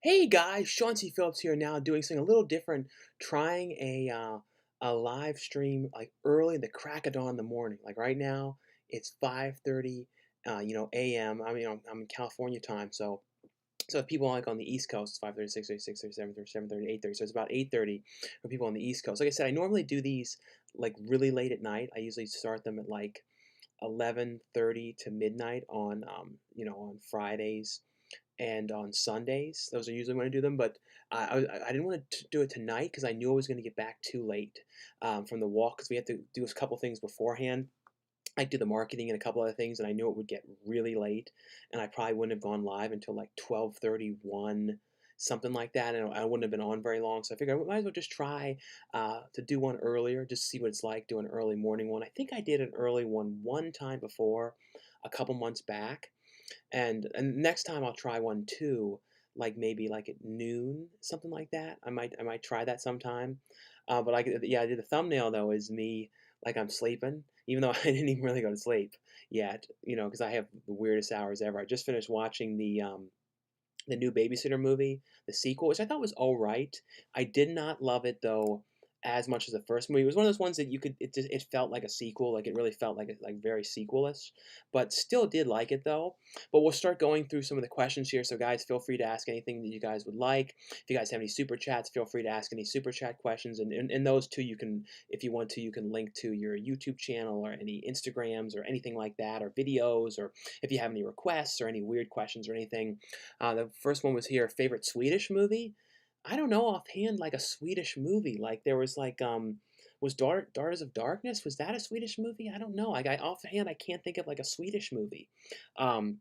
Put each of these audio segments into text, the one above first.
Hey guys, Sean C. Phelps here now doing something a little different, trying a live stream like early in the crack of dawn in the morning. Like right now, it's 5:30 a.m. I mean, I'm in California time, so if people like on the East Coast, it's 5:30, 6:30, 6:30, 7:30, 7:30, 8:30. So it's about 8:30 for people on the East Coast. Like I said, I normally do these like really late at night. I usually start them at like 11:30 to midnight on on Fridays and on Sundays. Those are usually when I do them, but I didn't want to do it tonight because I knew I was going to get back too late from the walk because we had to do a couple things beforehand. I do the marketing and a couple other things, and I knew it would get really late, and I probably wouldn't have gone live until like 12:31, something like that, and I wouldn't have been on very long. So I figured I might as well just try to do one earlier, just see what it's like doing an early morning one. I think I did an early one time before, a couple months back, and next time I'll try one too, like maybe like at noon, something like that. I might try that sometime. But yeah, I did the thumbnail though is me like I'm sleeping, even though I didn't even really go to sleep yet, because I have the weirdest hours ever. I just finished watching the new Babysitter movie, the sequel, which I thought was all right. I did not love it though as much as the first movie. It was one of those ones that you could it felt like a sequel, like it really felt like very sequelish, but still did like it though. But we'll start going through some of the questions here. So guys, feel free to ask anything that you guys would like. If you guys have any super chats, feel free to ask any super chat questions. And those two you can, if you want to, you can link to your YouTube channel or any Instagrams or anything like that, or videos, or if you have any requests or any weird questions or anything. The first one was here, favorite Swedish movie. I don't know offhand, like a Swedish movie. Like there was was Daughters of Darkness? Was that a Swedish movie? I don't know. Like I offhand, I can't think of like a Swedish movie. Um,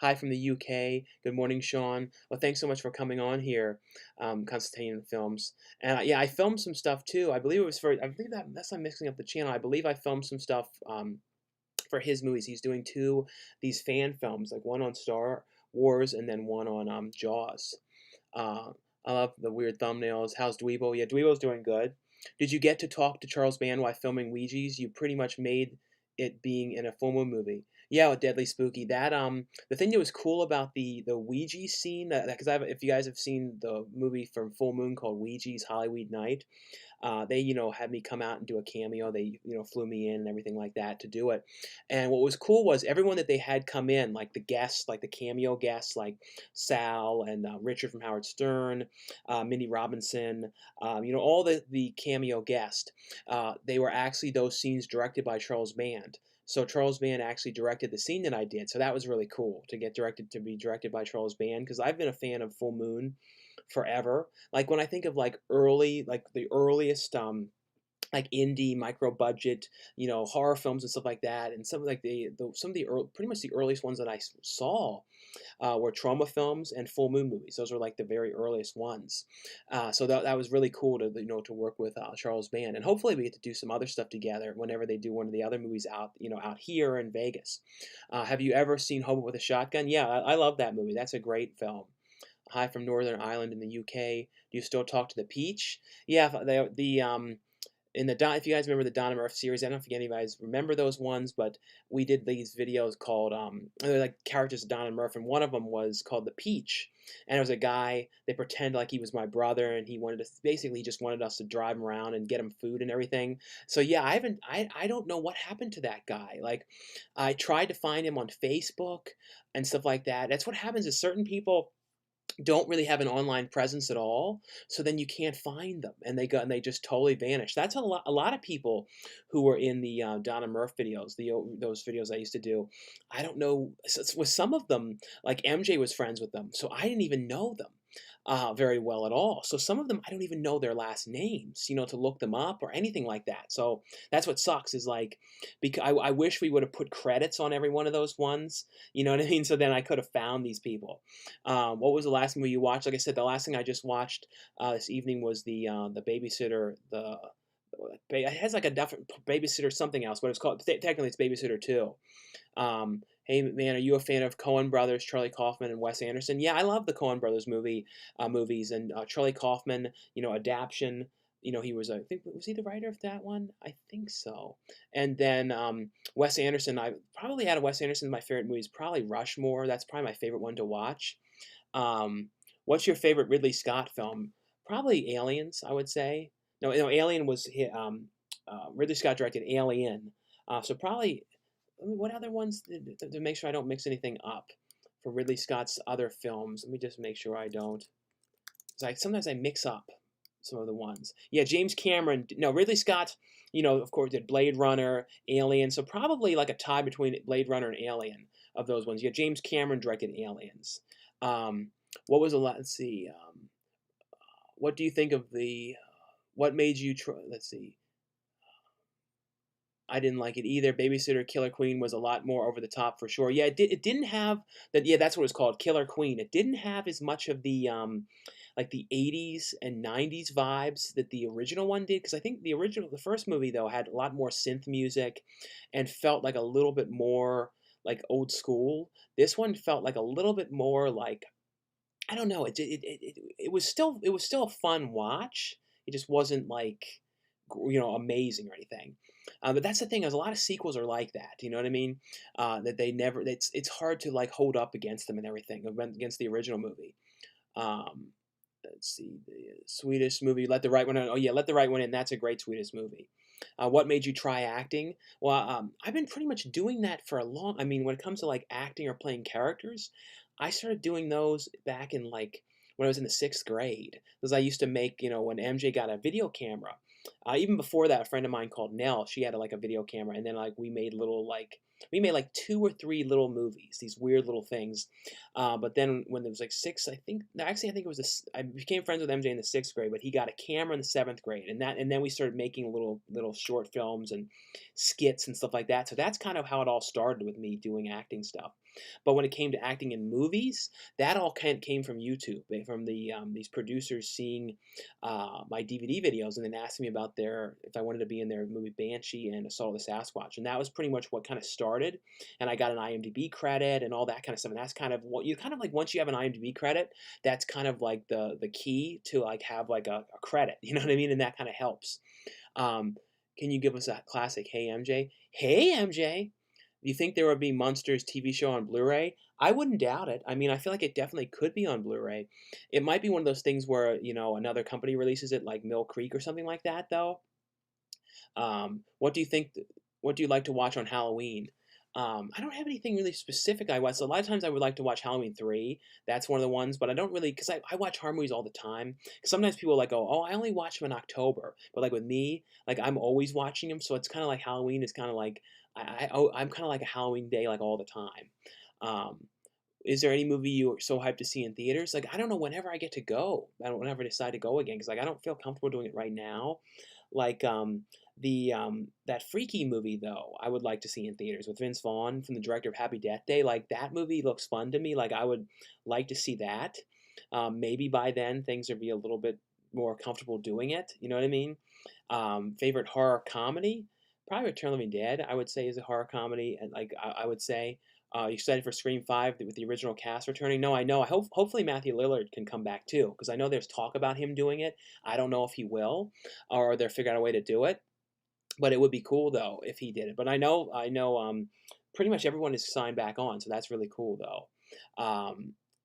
Hi from the UK. Good morning, Sean. Well, thanks so much for coming on here, Constantine Films. And yeah, I filmed some stuff too. I believe it was for. I believe that's I'm mixing up the channel. I believe I filmed some stuff for his movies. He's doing two these fan films, like one on Star Wars and then one on Jaws. Uh, I love the weird thumbnails. How's Dweebo? Yeah, Dweebo's doing good. Did you get to talk to Charles Band while filming Ouija's? You pretty much made it being in a full moon movie. Yeah, with Deadly Spooky. That the thing that was cool about the Ouija scene, because if you guys have seen the movie from Full Moon called Ouija's Hollywood Night, they, had me come out and do a cameo. They, flew me in and everything like that to do it. And what was cool was everyone that they had come in, like the guests, like the cameo guests, like Sal and Richard from Howard Stern, Minnie Robinson, all the cameo guests. They were actually those scenes directed by Charles Band. So Charles Band actually directed the scene that I did. So that was really cool to be directed by Charles Band because I've been a fan of Full Moon forever. Like when I think of like the earliest like indie micro budget horror films and stuff like that, and some of like some of the pretty much the earliest ones that I saw were Trauma films and Full Moon movies. Those were like the very earliest ones. So that was really cool to to work with Charles Band, and hopefully we get to do some other stuff together whenever they do one of the other movies out out here in Vegas. Have you ever seen Hobo with a Shotgun? Yeah, I love that movie. That's a great film. Hi from Northern Ireland in the UK. Do you still talk to the Peach? Yeah, the in the if you guys remember the Donna Murph series, I don't know if you guys remember those ones, but we did these videos called they're like characters of Donna Murph, and one of them was called the Peach, and it was a guy they pretended like he was my brother, and he wanted to basically just wanted us to drive him around and get him food and everything. So yeah, I don't know what happened to that guy. Like I tried to find him on Facebook and stuff like that. That's what happens is certain people don't really have an online presence at all, so then you can't find them, and they just totally vanish. That's a lot of people who were in the Donna Murph videos, those videos I used to do. I don't know, with some of them, like MJ was friends with them, so I didn't even know them very well at all. So some of them I don't even know their last names, to look them up or anything like that. So that's what sucks is like, because I wish we would have put credits on every one of those ones. You know what I mean? So then I could have found these people. What was the last movie you watched? Like I said, the last thing I just watched this evening was the Babysitter. It has like a different Babysitter something else, but it's called technically it's Babysitter 2. Hey man, are you a fan of Coen Brothers, Charlie Kaufman, and Wes Anderson? Yeah, I love the Coen Brothers movies, and Charlie Kaufman, adaptation. He was, I think, was he the writer of that one? I think so. And then Wes Anderson, I probably had a Wes Anderson. My favorite movie is probably Rushmore. That's probably my favorite one to watch. Um, What's your favorite Ridley Scott film? Probably Aliens, I would say. No, no, Alien was Ridley Scott directed Alien. So probably, I mean, what other ones to make sure I don't mix anything up for Ridley Scott's other films? Let me just make sure I don't. 'Cause sometimes I mix up some of the ones. Yeah, James Cameron. No, Ridley Scott. Of course, did Blade Runner, Alien. So probably like a tie between Blade Runner and Alien of those ones. Yeah, James Cameron directed Aliens. Um, what was the let's see. What do you think of the? What made you try? Let's see. I didn't like it either. Babysitter Killer Queen was a lot more over the top for sure. Yeah, it didn't have that. Yeah, that's what it's called, Killer Queen. It didn't have as much of the like the 80s and 90s vibes that the original one did, because I think the first movie though had a lot more synth music and felt like a little bit more like old school. This one felt like a little bit more like, I don't know. It was still a fun watch. It just wasn't like amazing or anything. But that's the thing. Is a lot of sequels are like that. You know what I mean? That they never. It's hard to like hold up against them and everything against the original movie. Um, let's see, the Swedish movie, Let the Right One In. Oh yeah, Let the Right One In. That's a great Swedish movie. What made you try acting? Well, I've been pretty much doing that for a long. I mean, when it comes to like acting or playing characters, I started doing those back in like when I was in the sixth grade. Because I used to make, when MJ got a video camera. Even before that, a friend of mine called Nell, she had like a video camera, and then like we made like two or three little movies, these weird little things. But then when there was like six, I think no, actually I think it was this. I became friends with MJ in the sixth grade, but he got a camera in the seventh grade, and then we started making little short films and skits and stuff like that. So that's kind of how it all started with me doing acting stuff. But when it came to acting in movies, that all came from YouTube, from these producers seeing my DVD videos and then asking me about if I wanted to be in their movie Banshee and Assault of the Sasquatch, and that was pretty much what kind of started. And I got an IMDb credit and all that kind of stuff. And that's kind of what you kind of like once you have an IMDb credit, that's kind of like the key to like have like a credit. You know what I mean? And that kind of helps. Um, can you give us a classic Hey MJ? Hey MJ. Do you think there would be Munsters TV show on Blu-ray? I wouldn't doubt it. I mean, I feel like it definitely could be on Blu-ray. It might be one of those things where, another company releases it like Mill Creek or something like that, though. What do you think? What do you like to watch on Halloween? I don't have anything really specific I watch. So a lot of times I would like to watch Halloween 3. That's one of the ones, but I don't really, because I watch horror movies all the time. 'Cause sometimes people like go, oh, I only watch them in October. But like with me, like I'm always watching them. So it's kind of like Halloween is kind of like, I'm kind of like a Halloween day like all the time. Um, is there any movie you're so hyped to see in theaters? Like, I don't know, whenever I get to go. I don't whenever I decide to go again, because like I don't feel comfortable doing it right now. Like the that Freaky movie though, I would like to see in theaters with Vince Vaughn from the director of Happy Death Day. Like that movie looks fun to me. Like I would like to see that. Maybe by then things would be a little bit more comfortable doing it. You know what I mean? Favorite horror comedy? Probably Return of the Living Dead, I would say, is a horror comedy, and like I would say, you excited for Scream 5 with the original cast returning? No, I know. Hopefully Matthew Lillard can come back too, because I know there's talk about him doing it. I don't know if he will, or they're figuring out a way to do it. But it would be cool though if he did it. But I know, pretty much everyone is signed back on, so that's really cool though.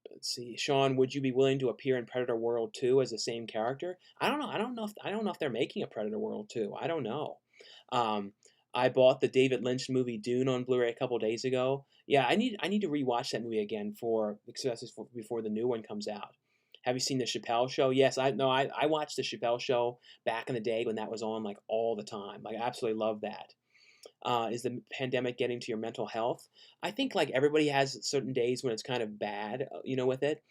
Let's see, Sean, would you be willing to appear in Predator World 2 as the same character? I don't know. I don't know if they're making a Predator World 2. I don't know. Um, I bought the David Lynch movie Dune on Blu-ray a couple days ago. Yeah, I need to rewatch that movie again before the new one comes out. Have you seen the Chappelle show? Yes, I no, I watched the Chappelle show back in the day when that was on like all the time. Like I absolutely love that. Is the pandemic getting to your mental health? I think like everybody has certain days when it's kind of bad, with it.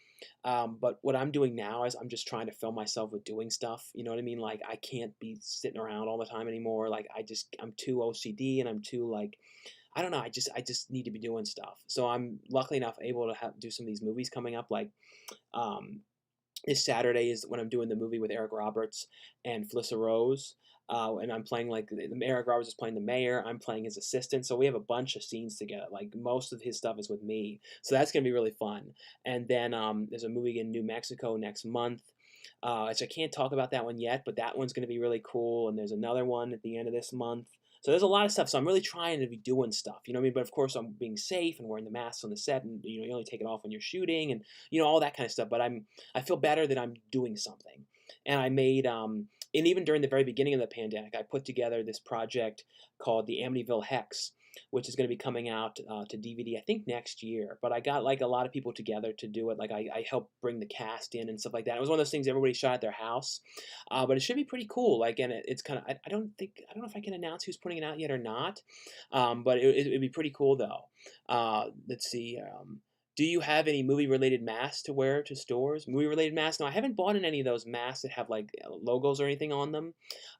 But what I'm doing now is I'm just trying to fill myself with doing stuff. You know what I mean? Like I can't be sitting around all the time anymore. Like I'm too OCD and I'm too like, I don't know. I just need to be doing stuff. So I'm luckily enough able to do some of these movies coming up. Like um, this Saturday is when I'm doing the movie with Eric Roberts and Felissa Rose. And I'm playing like Eric Roberts is playing the mayor. I'm playing his assistant. So we have a bunch of scenes together. Like most of his stuff is with me. So that's gonna be really fun. And then there's a movie in New Mexico next month. Which I can't talk about that one yet, but that one's gonna be really cool. And there's another one at the end of this month. So there's a lot of stuff. So I'm really trying to be doing stuff, you know what I mean? But of course I'm being safe and wearing the masks on the set, and you only take it off when you're shooting, and all that kind of stuff. But I feel better that I'm doing something. And I made and even during the very beginning of the pandemic, I put together this project called the Amityville Hex, which is going to be coming out to DVD, I think next year. But I got like a lot of people together to do it. Like I helped bring the cast in and stuff like that. It was one of those things everybody shot at their house, but it should be pretty cool. Like, and it's kind of I don't know if I can announce who's putting it out yet or not, but it'd be pretty cool though. Let's see. Do you have any movie-related masks to wear to stores? Movie-related masks? No, I haven't bought in any of those masks that have like logos or anything on them.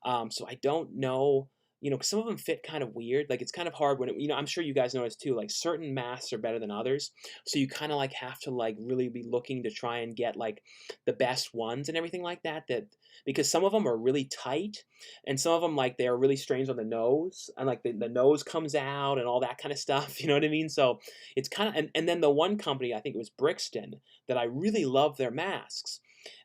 So I don't know. 'Cause some of them fit kind of weird. Like it's kind of hard when I'm sure you guys notice too. Like certain masks are better than others, so you kind of like have to like really be looking to try and get like the best ones and everything like that. Because some of them are really tight, and some of them like they are really strange on the nose, and like the nose comes out and all that kind of stuff. You know what I mean? So it's kind of and then the one company, I think it was Brixton, that I really love their masks.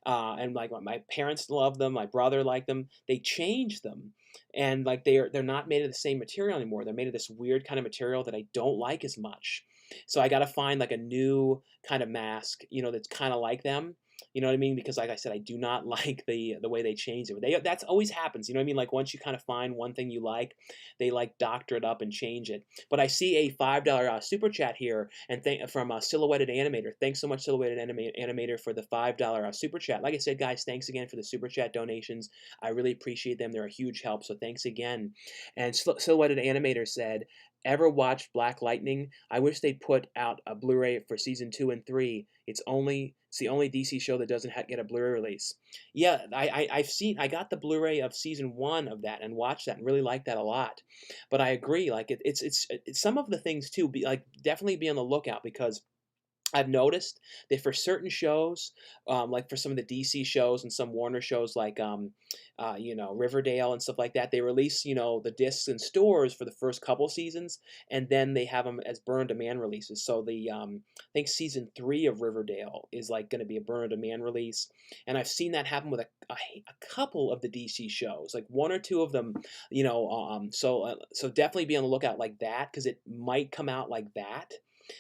And like my parents love them, my brother liked them. They changed them, and like they're not made of the same material anymore. They're made of this weird kind of material that I don't like as much. So I got to find like a new kind of mask, that's kind of like them. You know what I mean? Because like I said, I do not like the way they change it. That's always happens. You know what I mean? Like once you kind of find one thing you like, they like doctor it up and change it. But I see a $5 super chat here, and from Silhouetted Animator. Thanks so much, Silhouetted Animator, for the $5 super chat. Like I said, guys, thanks again for the super chat donations. I really appreciate them. They're a huge help. So thanks again. And Silhouetted Animator said, "Ever watched Black Lightning? I wish they'd put out a Blu-ray for season 2 and 3. It's the only DC show that doesn't get a Blu-ray release." Yeah, I got the Blu-ray of season 1 of that and watched that and really liked that a lot. But I agree, like it's some of the things too. Definitely be on the lookout, because I've noticed that for certain shows, like for some of the DC shows and some Warner shows, like Riverdale and stuff like that, they release the discs in stores for the first couple seasons, and then they have them as burn-on-demand releases. So I think season 3 of Riverdale is like going to be a burn-on-demand release, and I've seen that happen with a couple of the DC shows, like one or two of them. So definitely be on the lookout like that, because it might come out like that.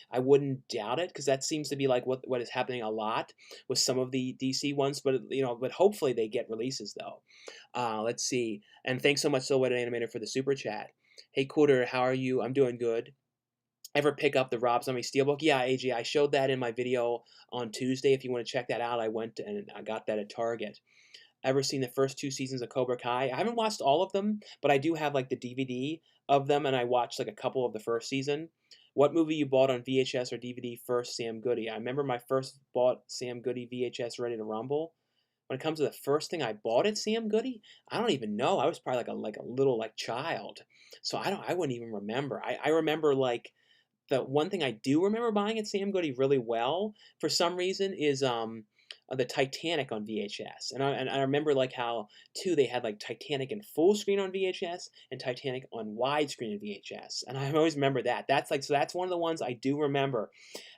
I wouldn't doubt it, because that seems to be like what is happening a lot with some of the DC ones. But hopefully they get releases though. Let's see. And thanks so much, Silhouetted Animator, for the super chat. Hey, Cooter, how are you? I'm doing good. Ever pick up the Rob Zombie Steelbook? Yeah, AJ, I showed that in my video on Tuesday. If you want to check that out, I went and I got that at Target. Ever seen the first 2 seasons of Cobra Kai? I haven't watched all of them, but I do have like the DVD of them, and I watched like a couple of the first season. What movie you bought on VHS or DVD first, Sam Goody? I remember my first bought Sam Goody VHS Ready to Rumble. When it comes to the first thing I bought at Sam Goody, I don't even know. I was probably like a little like child, so I wouldn't even remember. I remember like the one thing I do remember buying at Sam Goody really well for some reason is the Titanic on VHS, and I remember like how too they had like Titanic in full screen on VHS and Titanic on widescreen on VHS, and I always remember that. That's one of the ones I do remember.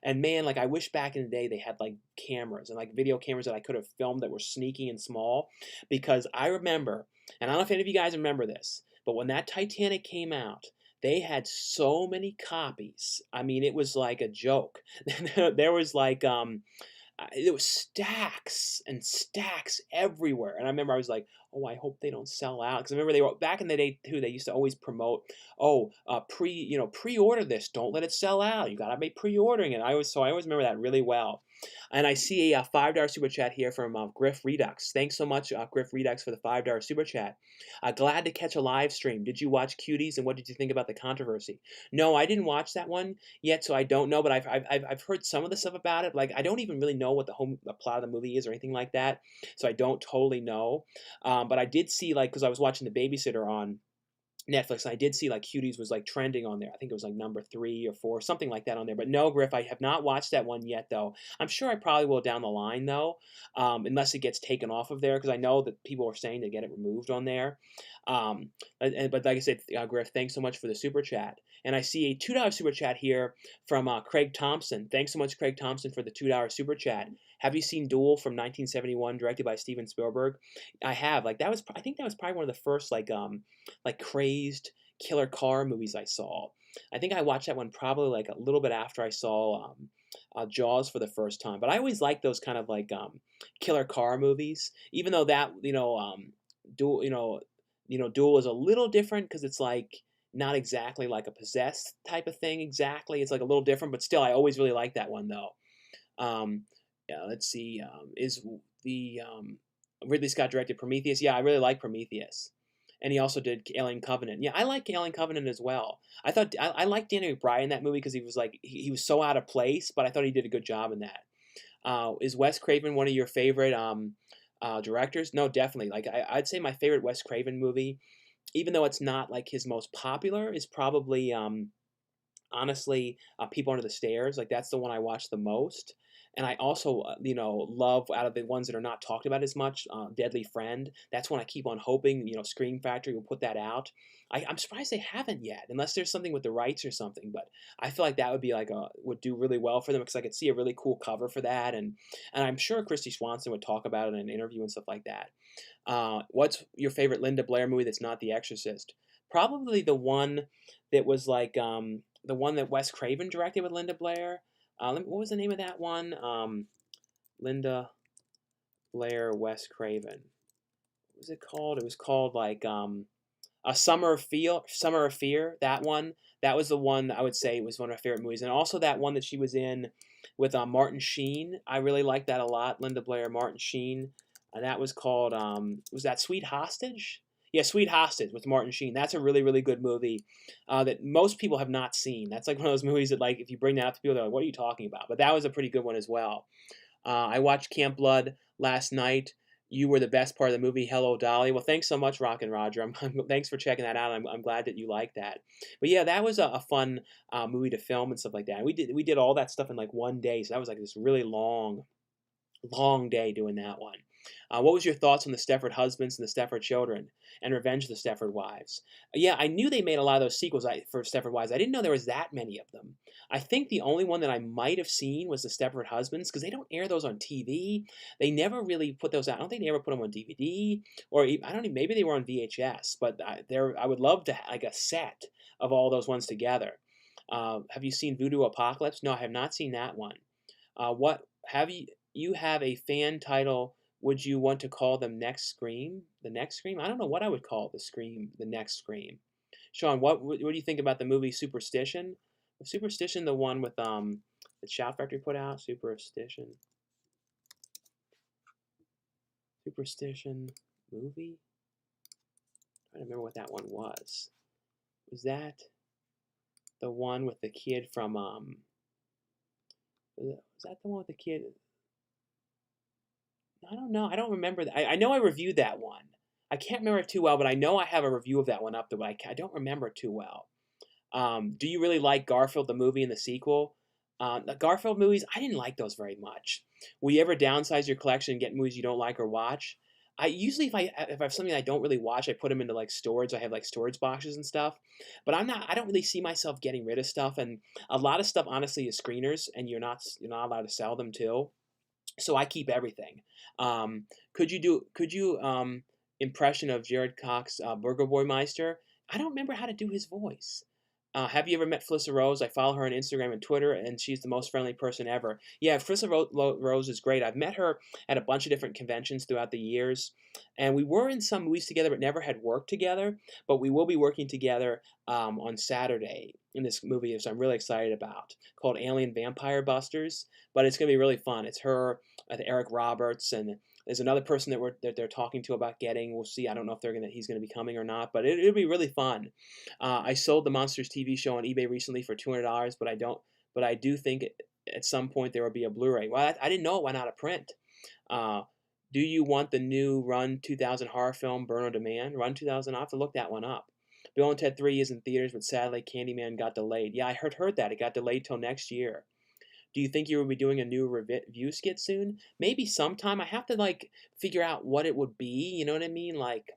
And man, like I wish back in the day they had like cameras and like video cameras that I could have filmed that were sneaky and small, because I remember, and I don't know if any of you guys remember this, but when that Titanic came out, they had so many copies. I mean, it was like a joke. There was like there was stacks and stacks everywhere, and I remember I was like, "Oh, I hope they don't sell out." Because I remember they were back in the day too. They used to always promote, "Oh, pre-order this. Don't let it sell out. You gotta be pre-ordering it." I always remember that really well. And I see a $5 super chat here from Griff Redux. Thanks so much, Griff Redux, for the $5 super chat. Glad to catch a live stream. Did you watch Cuties, and what did you think about the controversy? No, I didn't watch that one yet, so I don't know. But I've heard some of the stuff about it. Like I don't even really know what the plot of the movie is or anything like that, so I don't totally know. But I did see, like, because I was watching The Babysitter on Netflix, and I did see like Cuties was like trending on there. I think it was like number 3 or 4, something like that on there. But no, Griff, I have not watched that one yet though. I'm sure I probably will down the line though, unless it gets taken off of there, because I know that people are saying to get it removed on there. But like I said, Griff, thanks so much for the super chat. And I see a $2 super chat here from Craig Thompson. Thanks so much, Craig Thompson, for the $2 super chat. Have you seen Duel from 1971, directed by Steven Spielberg? I have. Like I think that was probably one of the first like crazed killer car movies I saw. I think I watched that one probably like a little bit after I saw Jaws for the first time. But I always like those kind of like killer car movies, even though that Duel Duel is a little different because it's like not exactly like a possessed type of thing exactly. It's like a little different, but still, I always really like that one though. Um, yeah, let's see. Is the Ridley Scott directed Prometheus? Yeah, I really like Prometheus, and he also did Alien Covenant. Yeah, I like Alien Covenant as well. I liked Danny McBride in that movie because he was like he was so out of place, but I thought he did a good job in that. Is Wes Craven one of your favorite directors? No, definitely. Like I'd say my favorite Wes Craven movie, even though it's not like his most popular, is probably honestly, People Under the Stairs. Like that's the one I watch the most. And I also, love out of the ones that are not talked about as much, Deadly Friend. That's one I keep on hoping, Scream Factory will put that out. I'm surprised they haven't yet, unless there's something with the rights or something. But I feel like that would be like would do really well for them because I could see a really cool cover for that, and I'm sure Christy Swanson would talk about it in an interview and stuff like that. What's your favorite Linda Blair movie that's not The Exorcist? Probably the one that was like the one that Wes Craven directed with Linda Blair. What was the name of that one? Linda Blair, Wes Craven. What was it called? It was called like a Summer of Fear. That one. That was the one that I would say was one of my favorite movies, and also that one that she was in with Martin Sheen. I really liked that a lot. Linda Blair, Martin Sheen, and that was called was that Sweet Hostage? Yeah, Sweet Hostage with Martin Sheen. That's a really, really good movie that most people have not seen. That's like one of those movies that, like, if you bring that up to people, they're like, "What are you talking about?" But that was a pretty good one as well. I watched Camp Blood last night. You were the best part of the movie. Hello, Dolly. Well, thanks so much, Rock and Roger. Thanks for checking that out. I'm glad that you like that. But yeah, that was a fun movie to film and stuff like that. And we did all that stuff in like one day, so that was like this really long day doing that one. What was your thoughts on the Stepford Husbands and the Stepford Children and Revenge of the Stepford Wives? Yeah, I knew they made a lot of those sequels for Stepford Wives. I didn't know there was that many of them. I think the only one that I might have seen was the Stepford Husbands because they don't air those on TV. They never really put those out. I don't think they ever put them on DVD or I don't even, maybe they were on VHS. But I would love to like a set of all those ones together. Have you seen Voodoo Apocalypse? No, I have not seen that one. What have you have a fan title? Would you want to call them Next Scream? The Next Scream? I don't know what I would call the Scream. The Next Scream. Sean, what do you think about the movie Superstition? Was Superstition the one with the Shout Factory put out? Superstition movie. I don't remember what that one was. Was that the one with the kid from Was that the one with the kid? I don't know. I don't remember. I know I reviewed that one. I can't remember it too well, but I know I have a review of that one up there, but I don't remember it too well. Do you really like Garfield the movie and the sequel? The Garfield movies, I didn't like those very much. Will you ever downsize your collection and get movies you don't like or watch? I usually, if I have something I don't really watch, I put them into like storage. I have like storage boxes and stuff. But I don't really see myself getting rid of stuff. And a lot of stuff, honestly, is screeners, and you're not allowed to sell them too. So I keep everything. Um, could you impression of Jared Cox, Burger Boy Meister? I don't remember how to do his voice. Have you ever met Felissa Rose? I follow her on Instagram and Twitter, and she's the most friendly person ever. Yeah, Rose is great. I've met her at a bunch of different conventions throughout the years, and we were in some movies together, but never had worked together. But we will be working together on Saturday in this movie, which I'm really excited about, called Alien Vampire Busters. But it's going to be really fun. It's her, Eric Roberts, and there's another person that they're talking to about getting. We'll see. I don't know if he's going to be coming or not, but it'll be really fun. I sold the Monsters TV show on eBay recently for $200, but I don't. But I do think at some point there will be a Blu-ray. Well, I didn't know it went out of print. Uh, do you want the new Run 2000 horror film, Burn on Demand? Run 2000. I'll have to look that one up. Bill and Ted 3 is in theaters, but sadly Candyman got delayed. Yeah, I heard that it got delayed till next year. Do you think you will be doing a new review skit soon? Maybe sometime. I have to like figure out what it would be. You know what I mean? Like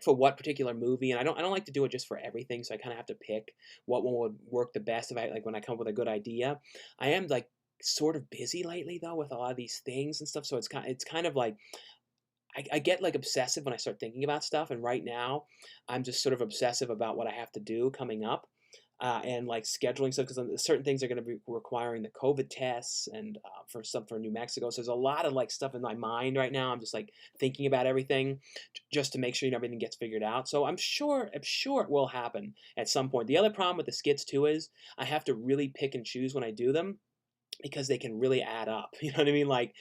for what particular movie, and I don't like to do it just for everything. So I kind of have to pick what one would work the best if I like when I come up with a good idea. I am like sort of busy lately though with a lot of these things and stuff. So it's kind of like I get like obsessive when I start thinking about stuff, and right now I'm just sort of obsessive about what I have to do coming up, and like scheduling stuff because certain things are going to be requiring the COVID tests and for New Mexico. So there's a lot of like stuff in my mind right now. I'm just like thinking about everything just to make sure everything gets figured out. So I'm sure it will happen at some point. The other problem with the skits too is I have to really pick and choose when I do them because they can really add up. You know what I mean? Like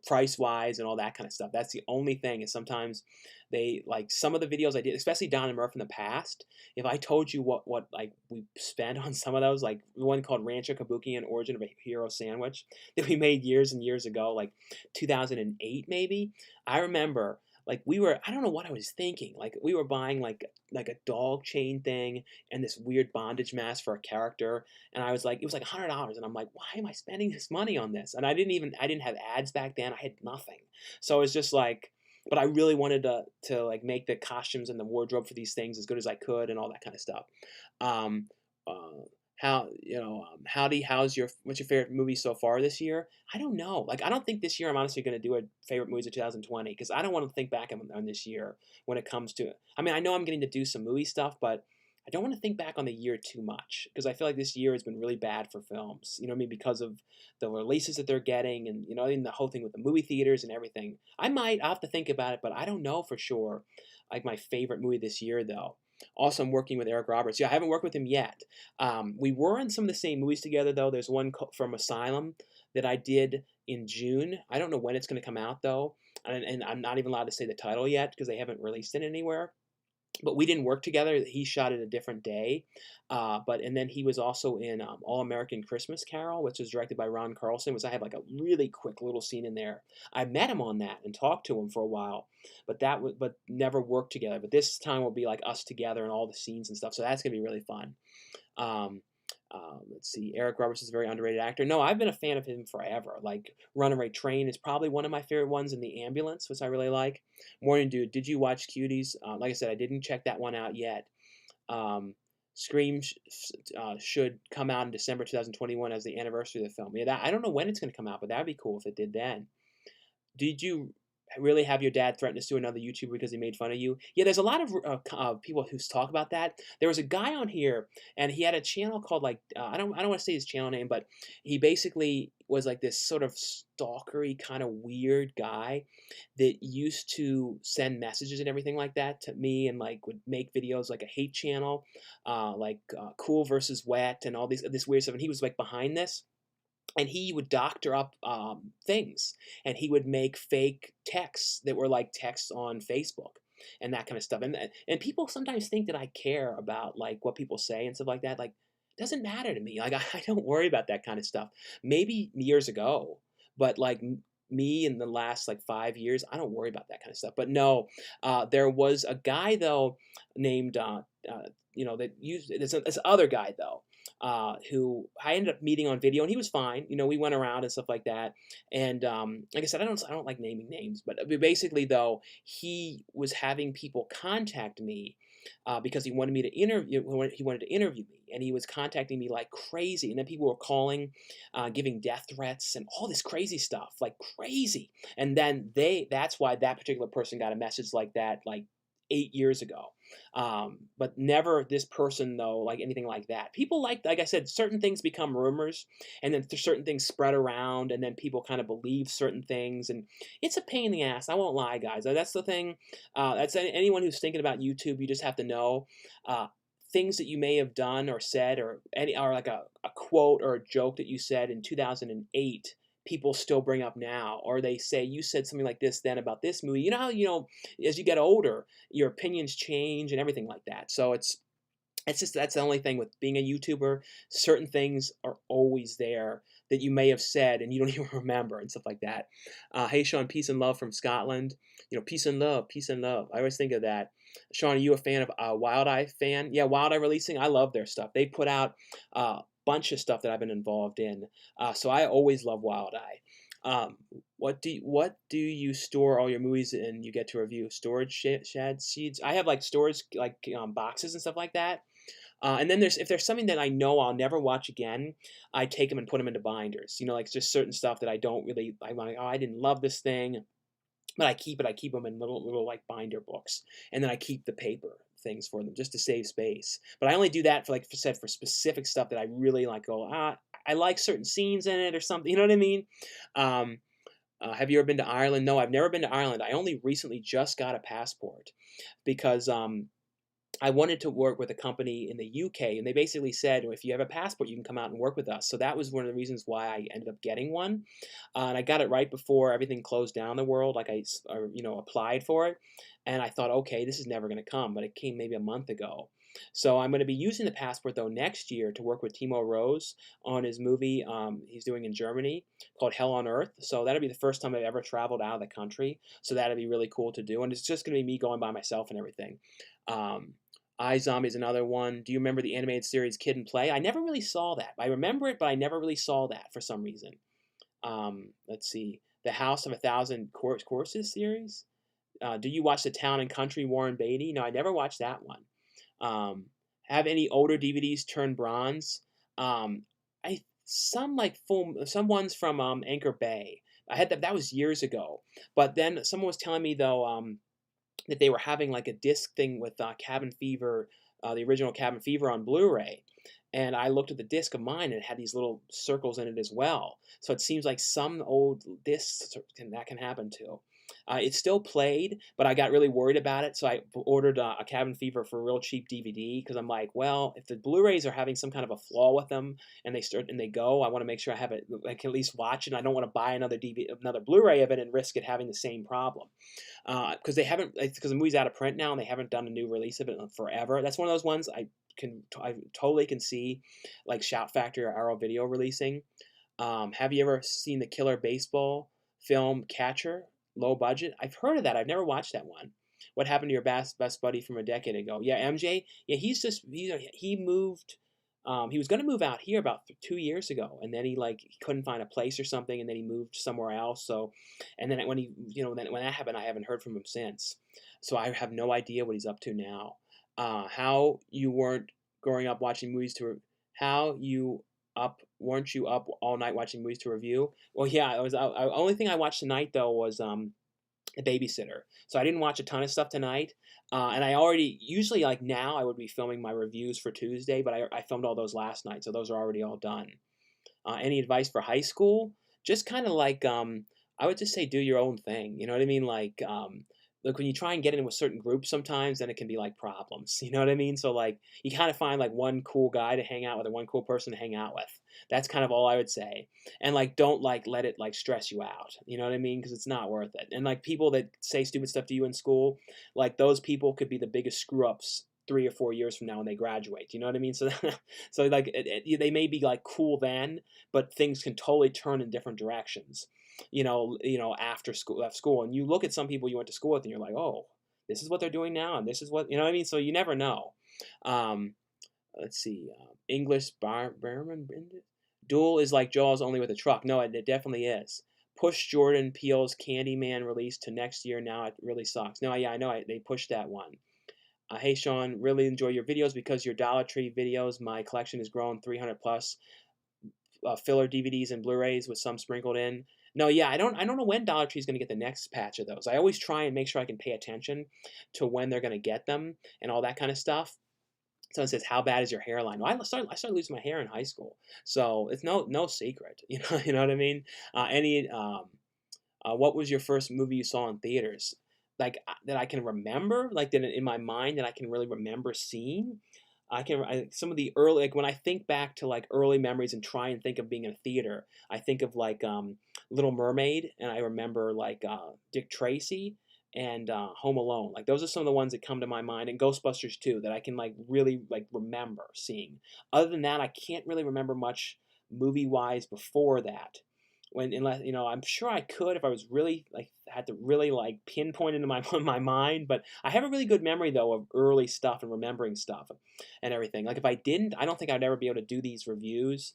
price wise and all that kind of stuff. That's the only thing is sometimes they like some of the videos I did, especially Don and Murph in the past. If I told you what like we spent on some of those, like the one called Rancho Kabuki and Origin of a Hero Sandwich that we made years and years ago, like 2008 maybe. I remember like we were I don't know what I was thinking. Like we were buying like a dog chain thing and this weird bondage mask for a character, and I was like, it was like $100, and I'm like, why am I spending this money on this? And I didn't have ads back then. I had nothing, so it's just like, but I really wanted to like make the costumes and the wardrobe for these things as good as I could and all that kind of stuff. Um, uh, how's your what's your favorite movie so far this year? I don't know. Like, I don't think this year I'm honestly going to do a favorite movies of 2020 because I don't want to think back on this year when it comes to. I mean, I know I'm getting to do some movie stuff, but I don't want to think back on the year too much because I feel like this year has been really bad for films. You know what I mean? Because of the releases that they're getting and, and the whole thing with the movie theaters and everything. I'll have to think about it, but I don't know for sure. Like my favorite movie this year, though. Also, I'm working with Eric Roberts. Yeah, I haven't worked with him yet. We were in some of the same movies together, though. There's one from Asylum that I did in June. I don't know when it's going to come out, though. And I'm not even allowed to say the title yet because they haven't released it anywhere, but we didn't work together. He shot it a different day, and then he was also in All American Christmas Carol, which was directed by Ron Carlson. Which I have like a really quick little scene in there. I met him on that and talked to him for a while, but never worked together. But this time will be like us together and all the scenes and stuff. So that's gonna be really fun. Um, let's see. Eric Roberts is a very underrated actor. No, I've been a fan of him forever. Like Runaway Train is probably one of my favorite ones, in The Ambulance, which I really like. Morning Dude, did you watch Cuties? Like I said, I didn't check that one out yet. Um, Scream should come out in December 2021 as the anniversary of the film. Yeah, I don't know when it's going to come out, but that would be cool if it did then. Did you really have your dad threaten to sue another YouTuber because he made fun of you? Yeah, there's a lot of people who talk about that. There was a guy on here, and he had a channel called like I don't want to say his channel name, but he basically was like this sort of stalkery kind of weird guy that used to send messages and everything like that to me, and like would make videos like a hate channel, cool versus wet and all this weird stuff. And he was like behind this, and he would doctor up things, and he would make fake texts that were like texts on Facebook and that kind of stuff. And people sometimes think that I care about like what people say and stuff like that. Like, it doesn't matter to me. Like, I don't worry about that kind of stuff. Maybe years ago, but like me in the last like 5 years, I don't worry about that kind of stuff. But no, there was a guy though named that used this other guy though, who I ended up meeting on video, and he was fine. We went around and stuff like that. And like I said, I don't like naming names, but basically though, he was having people contact me because he wanted me to interview. He wanted to interview me, and he was contacting me like crazy. And then people were calling, giving death threats and all this crazy stuff, like crazy. And then that's why that particular person got a message like that, like 8 years ago. But never this person though, like anything like that. People like I said, certain things become rumors, and then certain things spread around, and then people kind of believe certain things, and it's a pain in the ass. I won't lie, guys. That's the thing. That's anyone who's thinking about YouTube. You just have to know. Things that you may have done or said, or like a quote or a joke that you said in 2008, people still bring up now, or they say you said something like this then about this movie. You know how as you get older, your opinions change and everything like that. So it's just that's the only thing with being a YouTuber. Certain things are always there that you may have said and you don't even remember and stuff like that. Hey Sean, peace and love from Scotland. Peace and love, peace and love. I always think of that. Sean, are you a fan of Wild Eye fan? Yeah, Wild Eye Releasing. I love their stuff. They put out bunch of stuff that I've been involved in. So I always love Wild Eye. What do you store all your movies in? You get to review storage sheds, seeds. I have like storage like boxes and stuff like that. And then if there's something that I know I'll never watch again, I take them and put them into binders. Like just certain stuff that I don't really I want. Oh, I didn't love this thing. but I keep them in little like binder books, and then I keep the paper things for them just to save space. But I only do that for like I said for specific stuff that I really like. I like certain scenes in it or something. You know what I mean? Um, have you ever been to Ireland? No, I've never been to Ireland. I only recently just got a passport because I wanted to work with a company in the UK, and they basically said, if you have a passport, you can come out and work with us. So that was one of the reasons why I ended up getting one, and I got it right before everything closed down the world. Like applied for it, and I thought, okay, this is never going to come, but it came maybe a month ago. So I'm going to be using the passport though next year to work with Timo Rose on his movie he's doing in Germany called Hell on Earth. So that'll be the first time I've ever traveled out of the country. So that'll be really cool to do, and it's just going to be me going by myself and everything. Um, iZombie is another one. Do you remember the animated series Kid and Play? I never really saw that. I remember it, but I never really saw that for some reason. Let's see. The House of a Thousand Corpses series. Do you watch The Town and Country, Warren Beatty? No, I never watched that one. Have any older DVDs turned bronze? I some like some ones from Anchor Bay. I had that was years ago. But then someone was telling me though that they were having like a disc thing with Cabin Fever, the original Cabin Fever on Blu-ray. And I looked at the disc of mine and it had these little circles in it as well. So it seems like some old discs that can happen too. It still played, but I got really worried about it, so I ordered a Cabin Fever for a real cheap DVD because I'm like, well, if the Blu-rays are having some kind of a flaw with them and they go, I want to make sure I have it. I can at least watch it. And I don't want to buy another another Blu-ray of it and risk it having the same problem because they haven't because the movie's out of print now and they haven't done a new release of it in forever. That's one of those ones I totally can see like Shout Factory or Arrow Video releasing. Have you ever seen the Killer Baseball film Catcher? Low budget. I've heard of that. I've never watched that one. What happened to your best buddy from a decade ago? Yeah, MJ. Yeah, he moved. He was going to move out here about 2 years ago, and then he couldn't find a place or something, and then he moved somewhere else. So, and then when when that happened, I haven't heard from him since. So I have no idea what he's up to now. How you weren't growing up watching movies to how you up weren't you up all night watching movies to review? Well, yeah, only thing I watched tonight though was The Babysitter. So I didn't watch a ton of stuff tonight, and I already usually like now I would be filming my reviews for Tuesday, but I filmed all those last night, so those are already all done. Any advice for high school? Just kind of like I would just say do your own thing. You know what I mean? Look, when you try and get into a certain group, sometimes then it can be like problems. You know what I mean? So like you kind of find like one cool guy to hang out with or one cool person to hang out with. That's kind of all I would say. And like don't like let it like stress you out. You know what I mean? Because it's not worth it. And like people that say stupid stuff to you in school, like those people could be the biggest screw ups 3 or 4 years from now when they graduate. You know what I mean? So so like they may be like cool then, but things can totally turn in different directions. After school, and you look at some people you went to school with, and you're like, oh, this is what they're doing now, and this is what you know what I mean. So you never know. Um, let's see, English Barman Duel is like Jaws only with a truck. No, it definitely is. Push Jordan Peele's Candyman release to next year. Now it really sucks. No, yeah, I know they pushed that one. Hey Sean, really enjoy your videos because your Dollar Tree videos. My collection has grown 300 plus filler DVDs and Blu-rays with some sprinkled in. No, yeah, I don't know when Dollar Tree is going to get the next batch of those. I always try and make sure I can pay attention to when they're going to get them and all that kind of stuff. Someone says, "How bad is your hairline?" Well, I started losing my hair in high school, so it's no secret. You know what I mean. What was your first movie you saw in theaters? Like that I can remember, like that in my mind that I can really remember seeing. Some of the early like when I think back to like early memories and try and think of being in a theater, I think of like Little Mermaid, and I remember like Dick Tracy and Home Alone. Like those are some of the ones that come to my mind, and Ghostbusters too, that I can like really like remember seeing. Other than that, I can't really remember much movie wise before that. Unless I'm sure I could if I was really like had to really like pinpoint into my my mind. But I have a really good memory though of early stuff and remembering stuff and everything. Like if I didn't, I don't think I'd ever be able to do these reviews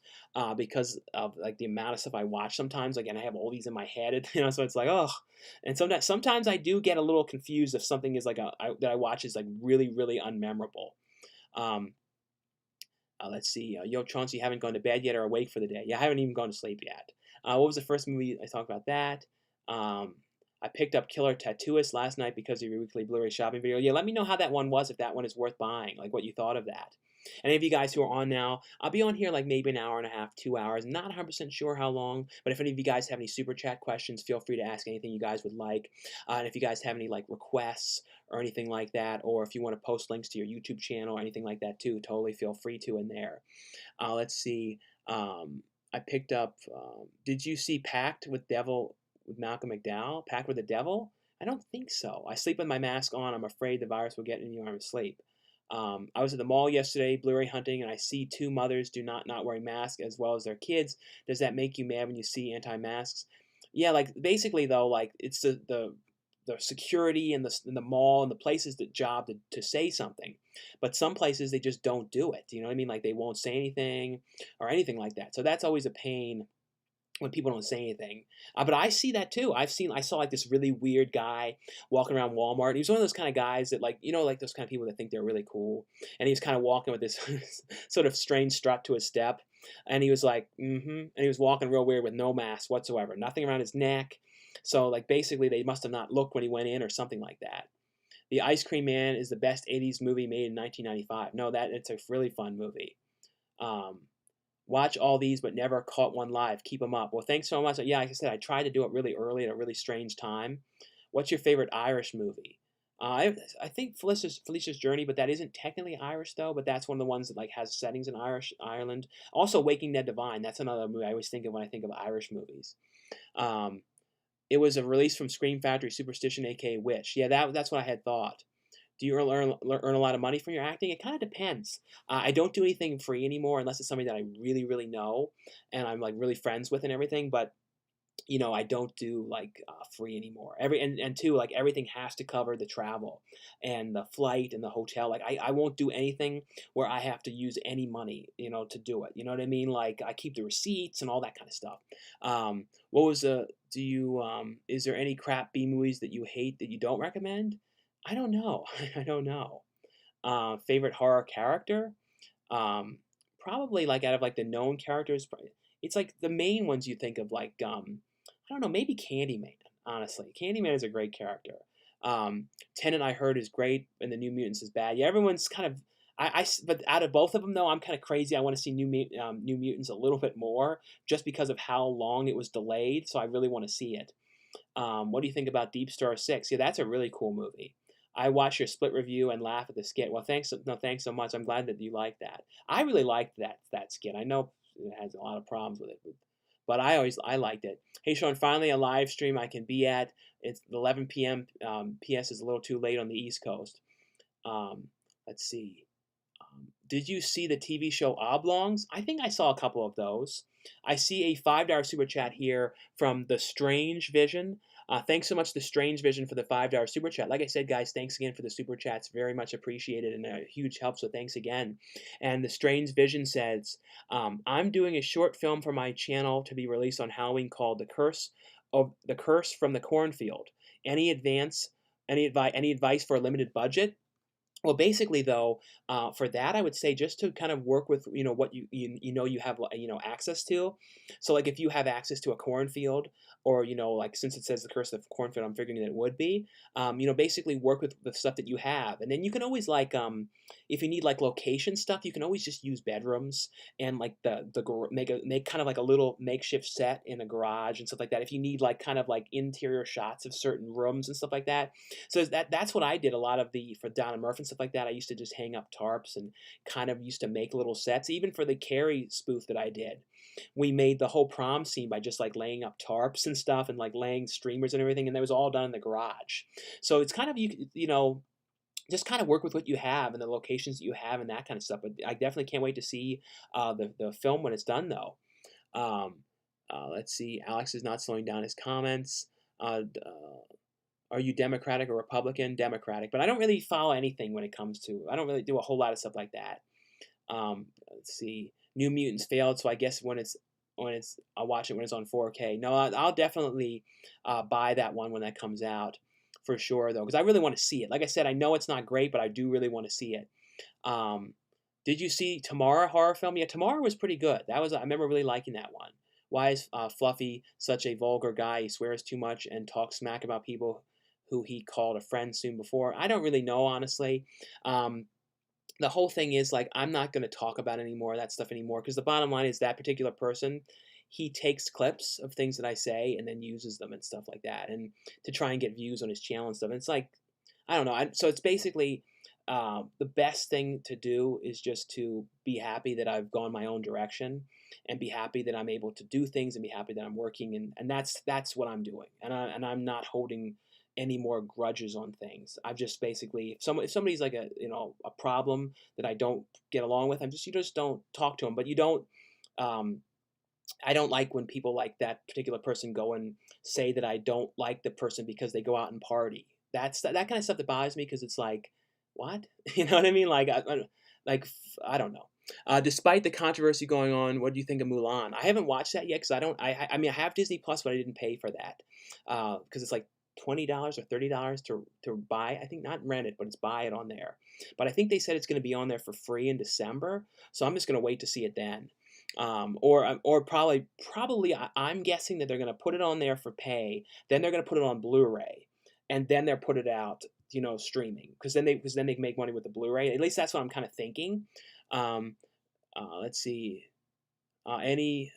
because of like the amount of stuff I watch sometimes. Again, I have all these in my head, so it's like oh, and sometimes I do get a little confused if something is like that I watch is like really really unmemorable. Um, let's see. Yo, Chauncey, you haven't gone to bed yet or awake for the day? Yeah, I haven't even gone to sleep yet. What was the first movie I talked about that? Um, I picked up Killer Tattooist last night because of your weekly Blu-ray shopping video. Yeah, let me know how that one was, if that one is worth buying, like what you thought of that. Any of you guys who are on now, I'll be on here like maybe an hour and a half, 2 hours. Not 100% sure how long, but if any of you guys have any super chat questions, feel free to ask anything you guys would like. And if you guys have any like requests or anything like that, or if you want to post links to your YouTube channel or anything like that too, totally feel free to in there. Let's see. I picked up. Did you see Packed with Devil with Malcolm McDowell? Packed with the Devil? I don't think so. I sleep with my mask on. I'm afraid the virus will get in you when I'm asleep. I was at the mall yesterday, Blu-ray hunting, and I see two mothers not wearing masks as well as their kids. Does that make you mad when you see anti-masks? Yeah, like basically though, like it's the security and the mall and the places that job to say something, but some places they just don't do it. You know what I mean? Like they won't say anything or anything like that. So that's always a pain when people don't say anything. But I see that too. I saw like this really weird guy walking around Walmart. He was one of those kind of guys that like, like those kind of people that think they're really cool. And he was kind of walking with this sort of strange strut to his step. And he was like, and he was walking real weird with no mask whatsoever, nothing around his neck. So like basically they must have not looked when he went in or something like that. The Ice Cream Man is the best 80s movie made in 1995. No, it's a really fun movie. Watch all these, but never caught one live. Keep them up. Well, thanks so much. Yeah, like I said, I tried to do it really early at a really strange time. What's your favorite Irish movie? I think Felicia's Journey, but that isn't technically Irish though. But that's one of the ones that like has settings in Ireland. Also, Waking Ned Divine. That's another movie I always think of when I think of Irish movies. It was a release from Scream Factory Superstition, aka Witch. Yeah, that's what I had thought. Do you earn a lot of money from your acting? It kind of depends. I don't do anything free anymore unless it's somebody that I really, really know and I'm like really friends with and everything. But I don't do like free anymore. And two, like everything has to cover the travel and the flight and the hotel. Like I won't do anything where I have to use any money, to do it. You know what I mean? Like I keep the receipts and all that kind of stuff. Is there any crap B movies that you hate that you don't recommend? I don't know. I don't know. Favorite horror character? Probably like out of like the known characters, it's like the main ones you think of like I don't know, maybe Candyman. Honestly, Candyman is a great character. Tenet I heard is great, and the New Mutants is bad. Yeah, everyone's kind of. But out of both of them, though, I'm kind of crazy. I want to see New Mutants a little bit more, just because of how long it was delayed. So I really want to see it. What do you think about Deep Star 6? Yeah, that's a really cool movie. I watched your split review and laugh at the skit. Well, thanks so much. I'm glad that you liked that. I really liked that skit. I know it has a lot of problems with it, but I liked it. Hey, Sean, finally a live stream I can be at. It's 11 p.m. PS is a little too late on the East Coast. Let's see. Did you see the TV show Oblongs? I think I saw a couple of those. I see a $5 super chat here from The Strange Vision. Thanks so much, The Strange Vision, for the $5 super chat. Like I said, guys, thanks again for the super chats. Very much appreciated and a huge help, so thanks again. And The Strange Vision says, I'm doing a short film for my channel to be released on Halloween called The Curse from the Cornfield. Any advice for a limited budget? Well, basically, though, for that, I would say just to kind of work with, what you have, access to. So, like, if you have access to a cornfield or, like, since it says the curse of the cornfield, I'm figuring that it would be, basically work with the stuff that you have. And then you can always, like, if you need, like, location stuff, you can always just use bedrooms and, like, make kind of like a little makeshift set in a garage and stuff like that. If you need, like, kind of like interior shots of certain rooms and stuff like that. So that's what I did a lot of for Donna Murphy and stuff like that. I used to just hang up tarps and kind of used to make little sets. Even for the Carrie spoof that I did, we made the whole prom scene by just like laying up tarps and stuff and like laying streamers and everything, and that was all done in the garage. So it's kind of just kind of work with what you have and the locations that you have and that kind of stuff. But I definitely can't wait to see the film when it's done, though. Let's see. Alex is not slowing down his comments. Are you Democratic or Republican? Democratic, but I don't really follow anything when it comes to. I don't really do a whole lot of stuff like that. Let's see. New Mutants failed, so I guess when it's I'll watch it when it's on 4K. No, I'll definitely buy that one when that comes out for sure, though, because I really want to see it. Like I said, I know it's not great, but I do really want to see it. Did you see Tomorrow horror film? Yeah, Tomorrow was pretty good. I remember really liking that one. Why is Fluffy such a vulgar guy? He swears too much and talks smack about people who he called a friend soon before. I don't really know, honestly. Um, the whole thing is like I'm not going to talk about anymore that stuff anymore because the bottom line is that particular person, he takes clips of things that I say and then uses them and stuff like that, and to try and get views on his channel and stuff. And it's like I don't know. So it's basically the best thing to do is just to be happy that I've gone my own direction, and be happy that I'm able to do things, and be happy that I'm working, and that's what I'm doing, and I'm not holding any more grudges on things. I've just basically if somebody's like a problem that I don't get along with, you just don't talk to them. But you don't. Um, I don't like when people like that particular person go and say that I don't like the person because they go out and party. That kind of stuff that bothers me because it's like, what? You know what I mean? Like I don't know. Despite the controversy going on, what do you think of Mulan? I haven't watched that yet because I don't. I mean, I have Disney Plus, but I didn't pay for that because it's like $20 or $30 to buy. I think not rent it, but it's buy it on there. But I think they said it's going to be on there for free in December, so I'm just going to wait to see it then. Or probably I'm guessing that they're going to put it on there for pay, then they're going to put it on Blu-ray, and then they'll put it out, streaming, because then they can make money with the Blu-ray. At least that's what I'm kind of thinking. Um, let's see. Any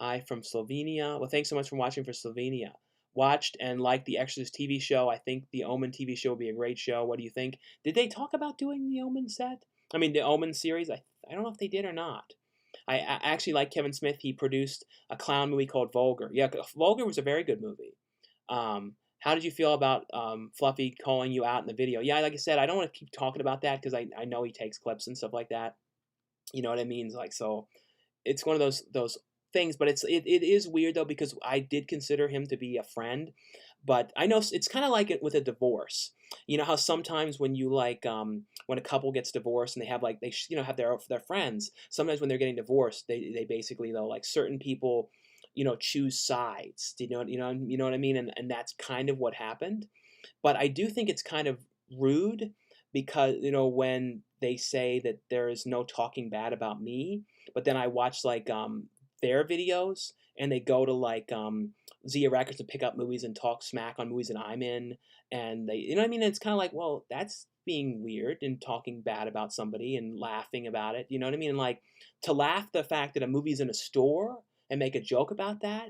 Hi from Slovenia. Well, thanks so much for watching for Slovenia. Watched and liked the Exorcist TV show. I think the Omen TV show will be a great show. What do you think? Did they talk about doing the Omen set? I mean, the Omen series? I don't know if they did or not. I actually like Kevin Smith. He produced a clown movie called Vulgar. Yeah, Vulgar was a very good movie. How did you feel about Fluffy calling you out in the video? Yeah, like I said, I don't want to keep talking about that because I know he takes clips and stuff like that. You know what I mean? Like, so it's one of those things, but it is weird though because I did consider him to be a friend, but I know it's kind of like it with a divorce. You know how sometimes when you when a couple gets divorced and they have have their friends. Sometimes when they're getting divorced, they basically though like certain people, choose sides. You know what I mean? And that's kind of what happened. But I do think it's kind of rude because when they say that there is no talking bad about me, but then I watch their videos and they go to Zia Records to pick up movies and talk smack on movies that I'm in, and they, what I mean? It's kind of like, well, that's being weird and talking bad about somebody and laughing about it. You know what I mean? And like to laugh the fact that a movie's in a store and make a joke about that,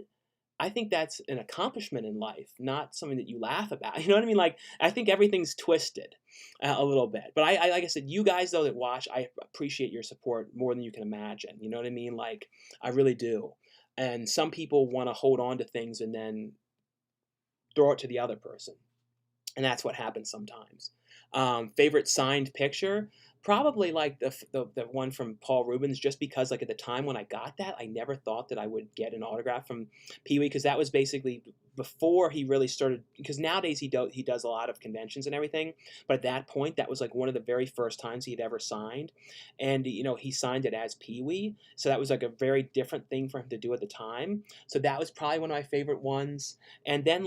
I think that's an accomplishment in life, not something that you laugh about. You know what I mean? Like, I think everything's twisted a little bit. But I, like I said, you guys though that watch, I appreciate your support more than you can imagine. You know what I mean? Like, I really do. And some people want to hold on to things and then throw it to the other person, and that's what happens sometimes. Favorite signed picture, probably like the one from Paul Rubens, just because like at the time when I got that, I never thought that I would get an autograph from Pee Wee because that was basically before he really started. Because nowadays he does a lot of conventions and everything, but at that point that was like one of the very first times he'd ever signed, and he signed it as Pee Wee, so that was like a very different thing for him to do at the time. So that was probably one of my favorite ones. And then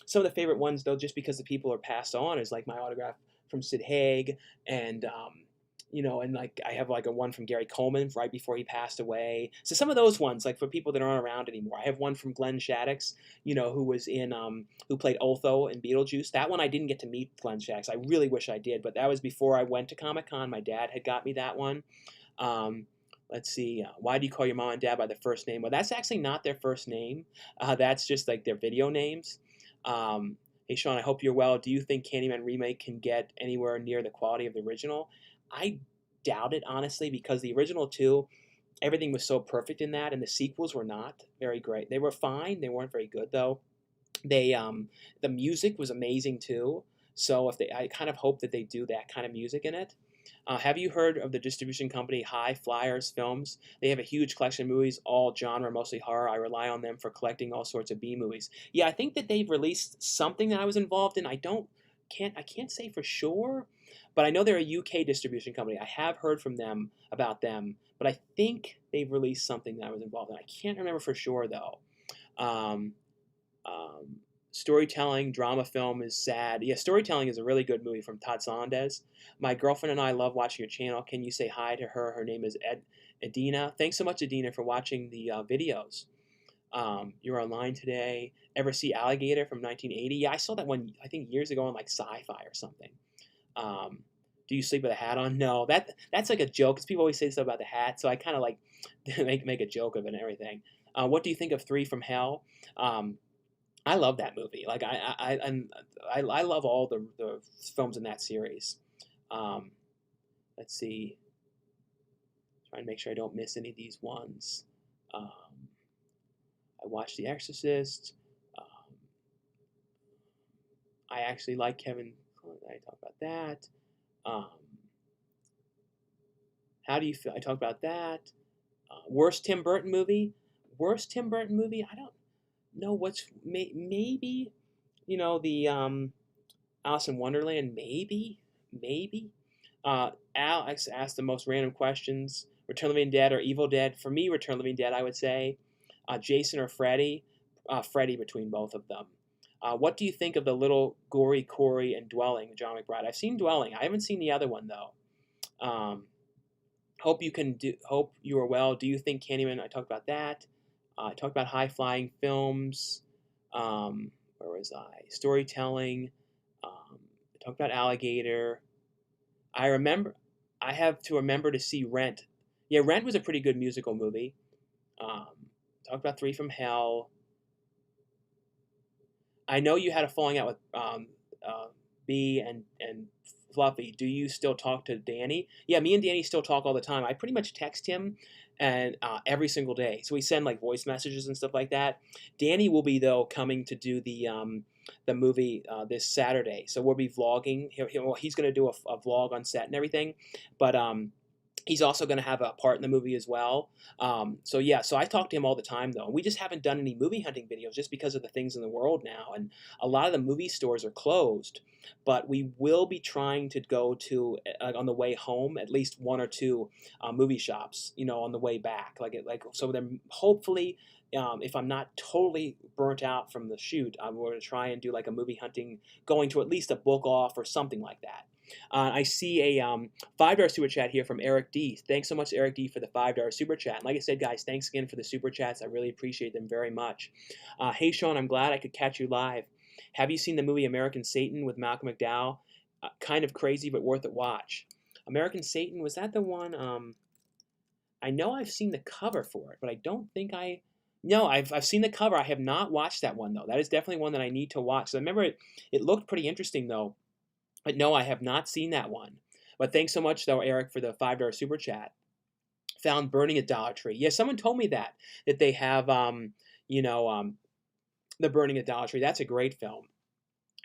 some of the favorite ones though, just because the people are passed on, is like my autograph from Sid Haig, and and like I have like a one from Gary Coleman right before he passed away. So some of those ones, like for people that aren't around anymore, I have one from Glenn Shaddix, who was in who played Otho in Beetlejuice. That one I didn't get to meet Glenn Shaddix. I really wish I did, but that was before I went to Comic-Con. My dad had got me that one. Let's see. Why do you call your mom and dad by their first name? Well, that's actually not their first name. That's just like their video names. Hey, Sean, I hope you're well. Do you think Candyman Remake can get anywhere near the quality of the original? I doubt it, honestly, because the original two, everything was so perfect in that, and the sequels were not very great. They were fine. They weren't very good, though. The music was amazing, too. So I kind of hope that they do that kind of music in it. Have you heard of the distribution company High Flyers Films? They have a huge collection of movies, all genre, mostly horror. I rely on them for collecting all sorts of B movies. Yeah, I think that they've released something that I was involved in. I can't say for sure, but I know they're a UK distribution company. I have heard from them about them, but I think they've released something that I was involved in. I can't remember for sure though. Um, um, Storytelling drama film is sad. Yeah, Storytelling is a really good movie from Todd Sondes. My girlfriend and I love watching your channel. Can you say hi to her? Her name is Adina. Thanks so much, Adina, for watching the videos. You're online today. Ever see Alligator from 1980? Yeah, I saw that one, I think, years ago on like Sci-Fi or something. Um, do you sleep with a hat on? No, that's like a joke because people always say stuff about the hat, so I kind of like make a joke of it and everything. What do you think of Three from Hell? Um, I love that movie. Like I love all the films in that series. Um, let's see. Trying to make sure I don't miss any of these ones. Um, I watched The Exorcist. Um, I actually like Kevin. I talk about that. Um, how do you feel? I talked about that. Worst Tim Burton movie. Worst Tim Burton movie. I don't know what's maybe the Alice in Wonderland. Maybe. Alex asked the most random questions. Return of the Living Dead or Evil Dead? For me, Return of the Living Dead, I would say. Jason or Freddy? Freddy between both of them. What do you think of the little gory Corey and Dwelling, John McBride? I've seen Dwelling. I haven't seen the other one though. Hope you are well. Do you think Candyman? I talked about that. I talked about high flying films. Where was I? Storytelling. I talked about Alligator. I remember. I have to remember to see Rent. Yeah, Rent was a pretty good musical movie. Um, talked about Three from Hell. I know you had a falling out with B and Fluffy. Do you still talk to Danny? Yeah, me and Danny still talk all the time. I pretty much text him and every single day. So we send like voice messages and stuff like that. Danny will be though coming to do the movie this Saturday. So we'll be vlogging. He's going to do a vlog on set and everything. But he's also going to have a part in the movie as well. So yeah, so I talk to him all the time though. We just haven't done any movie hunting videos just because of the things in the world now, and a lot of the movie stores are closed. But we will be trying to go to on the way home at least one or two movie shops, on the way back. Like so then hopefully. If I'm not totally burnt out from the shoot, I'm going to try and do like a movie hunting, going to at least a book off or something like that. I see a $5 super chat here from Eric D. Thanks so much, Eric D, for the $5 super chat. And like I said, guys, thanks again for the super chats. I really appreciate them very much. Hey, Sean, I'm glad I could catch you live. Have you seen the movie American Satan with Malcolm McDowell? Kind of crazy, but worth a watch. American Satan, was that the one? I know I've seen the cover for it, but I don't think I. No, I've seen the cover. I have not watched that one though. That is definitely one that I need to watch. So I remember it looked pretty interesting though. But no, I have not seen that one. But thanks so much, though, Eric, for the $5 super chat. Found Burning at Dollar Tree. Yeah, someone told me that they have, the Burning at Dollar Tree. That's a great film.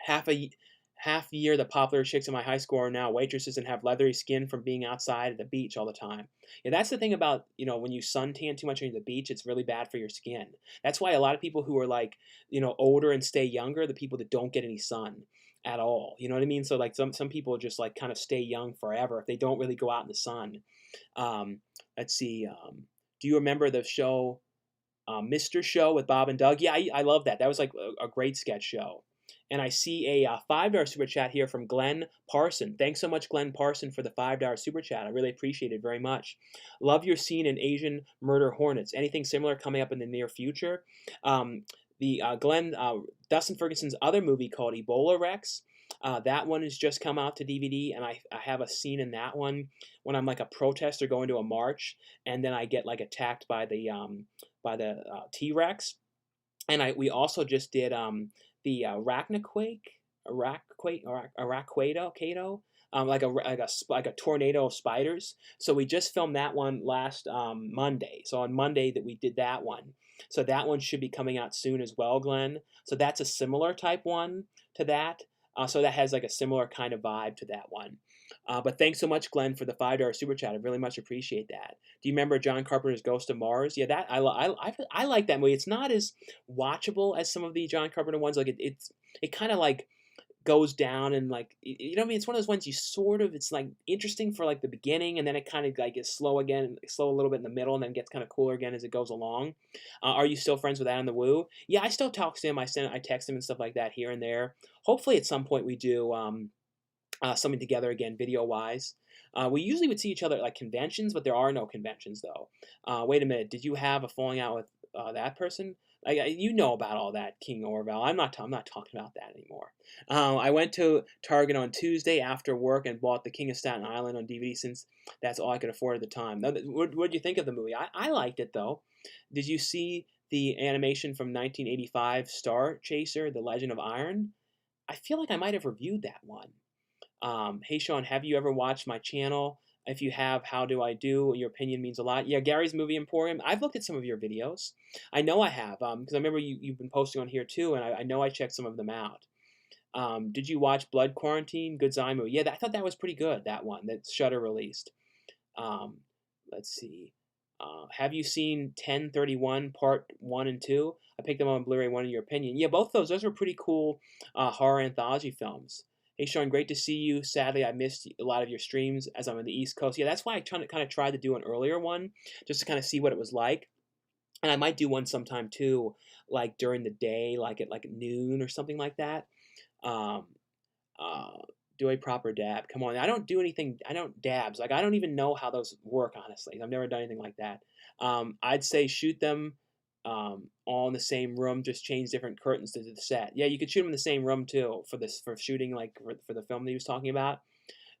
Half year, the popular chicks in my high school are now waitresses and have leathery skin from being outside at the beach all the time. Yeah, that's the thing about, when you suntan too much on the beach, it's really bad for your skin. That's why a lot of people who are like, older and stay younger, the people that don't get any sun at all. You know what I mean? So like some people just like kind of stay young forever if they don't really go out in the sun. Let's see. Do you remember the show, Mr. Show with Bob and Doug? Yeah, I love that. That was like a great sketch show. And I see a $5 super chat here from Glenn Parson. Thanks so much, Glenn Parson, for the $5 super chat. I really appreciate it very much. Love your scene in Asian Murder Hornets. Anything similar coming up in the near future? Dustin Ferguson's other movie called Ebola Rex. That one has just come out to DVD, and I have a scene in that one when I'm like a protester going to a march, and then I get like attacked by the T-Rex. And we also just did the Arachquado, like a tornado of spiders. So we just filmed that one last Monday. So on Monday that we did that one. So that one should be coming out soon as well, Glenn. So that's a similar type one to that. So that has like a similar kind of vibe to that one. But thanks so much, Glenn, for the $5 super chat. I really much appreciate that. Do you remember John Carpenter's Ghost of Mars? Yeah, that I like that movie. It's not as watchable as some of the John Carpenter ones. Like it kind of like goes down and like you know what I mean. It's one of those ones it's like interesting for like the beginning, and then it kind of like gets slow again, slow a little bit in the middle, and then gets kind of cooler again as it goes along. Are you still friends with Adam the Woo? Yeah, I still talk to him. I text him and stuff like that here and there. Hopefully, at some point we do something together again, video wise. We usually would see each other at like conventions, but there are no conventions though. Wait a minute, did you have a falling out with that person? Like you know about all that, King Orville. I'm not talking about that anymore. I went to Target on Tuesday after work and bought The King of Staten Island on DVD since that's all I could afford at the time. Now, what did you think of the movie? I liked it though. Did you see the animation from 1985 Star Chaser: The Legend of Iron? I feel like I might have reviewed that one. Hey Sean, have you ever watched my channel? If you have, how do I do? Your opinion means a lot. Yeah, Gary's Movie Emporium. I've looked at some of your videos. I know I have, because I remember you've been posting on here too, and I know I checked some of them out. Did you watch Blood Quarantine? Good Zion movie. Yeah, I thought that was pretty good, that one that Shudder released. Um, let's see. Have you seen 1031 Part 1 and 2? I picked them up on Blu-ray. One in your opinion. Yeah, both those were pretty cool horror anthology films. Hey Sean, great to see you. Sadly, I missed a lot of your streams as I'm on the East Coast. Yeah, that's why I kind of tried to do an earlier one, just to kind of see what it was like. And I might do one sometime too, like during the day, like at like noon or something like that. Um, uh, do a proper dab. Come on, I don't do anything. I don't dabs. Like I don't even know how those work. Honestly, I've never done anything like that. I'd say shoot them all in the same room. Just change different curtains to the set. Yeah, you could shoot them in the same room too for this for shooting like for the film that he was talking about.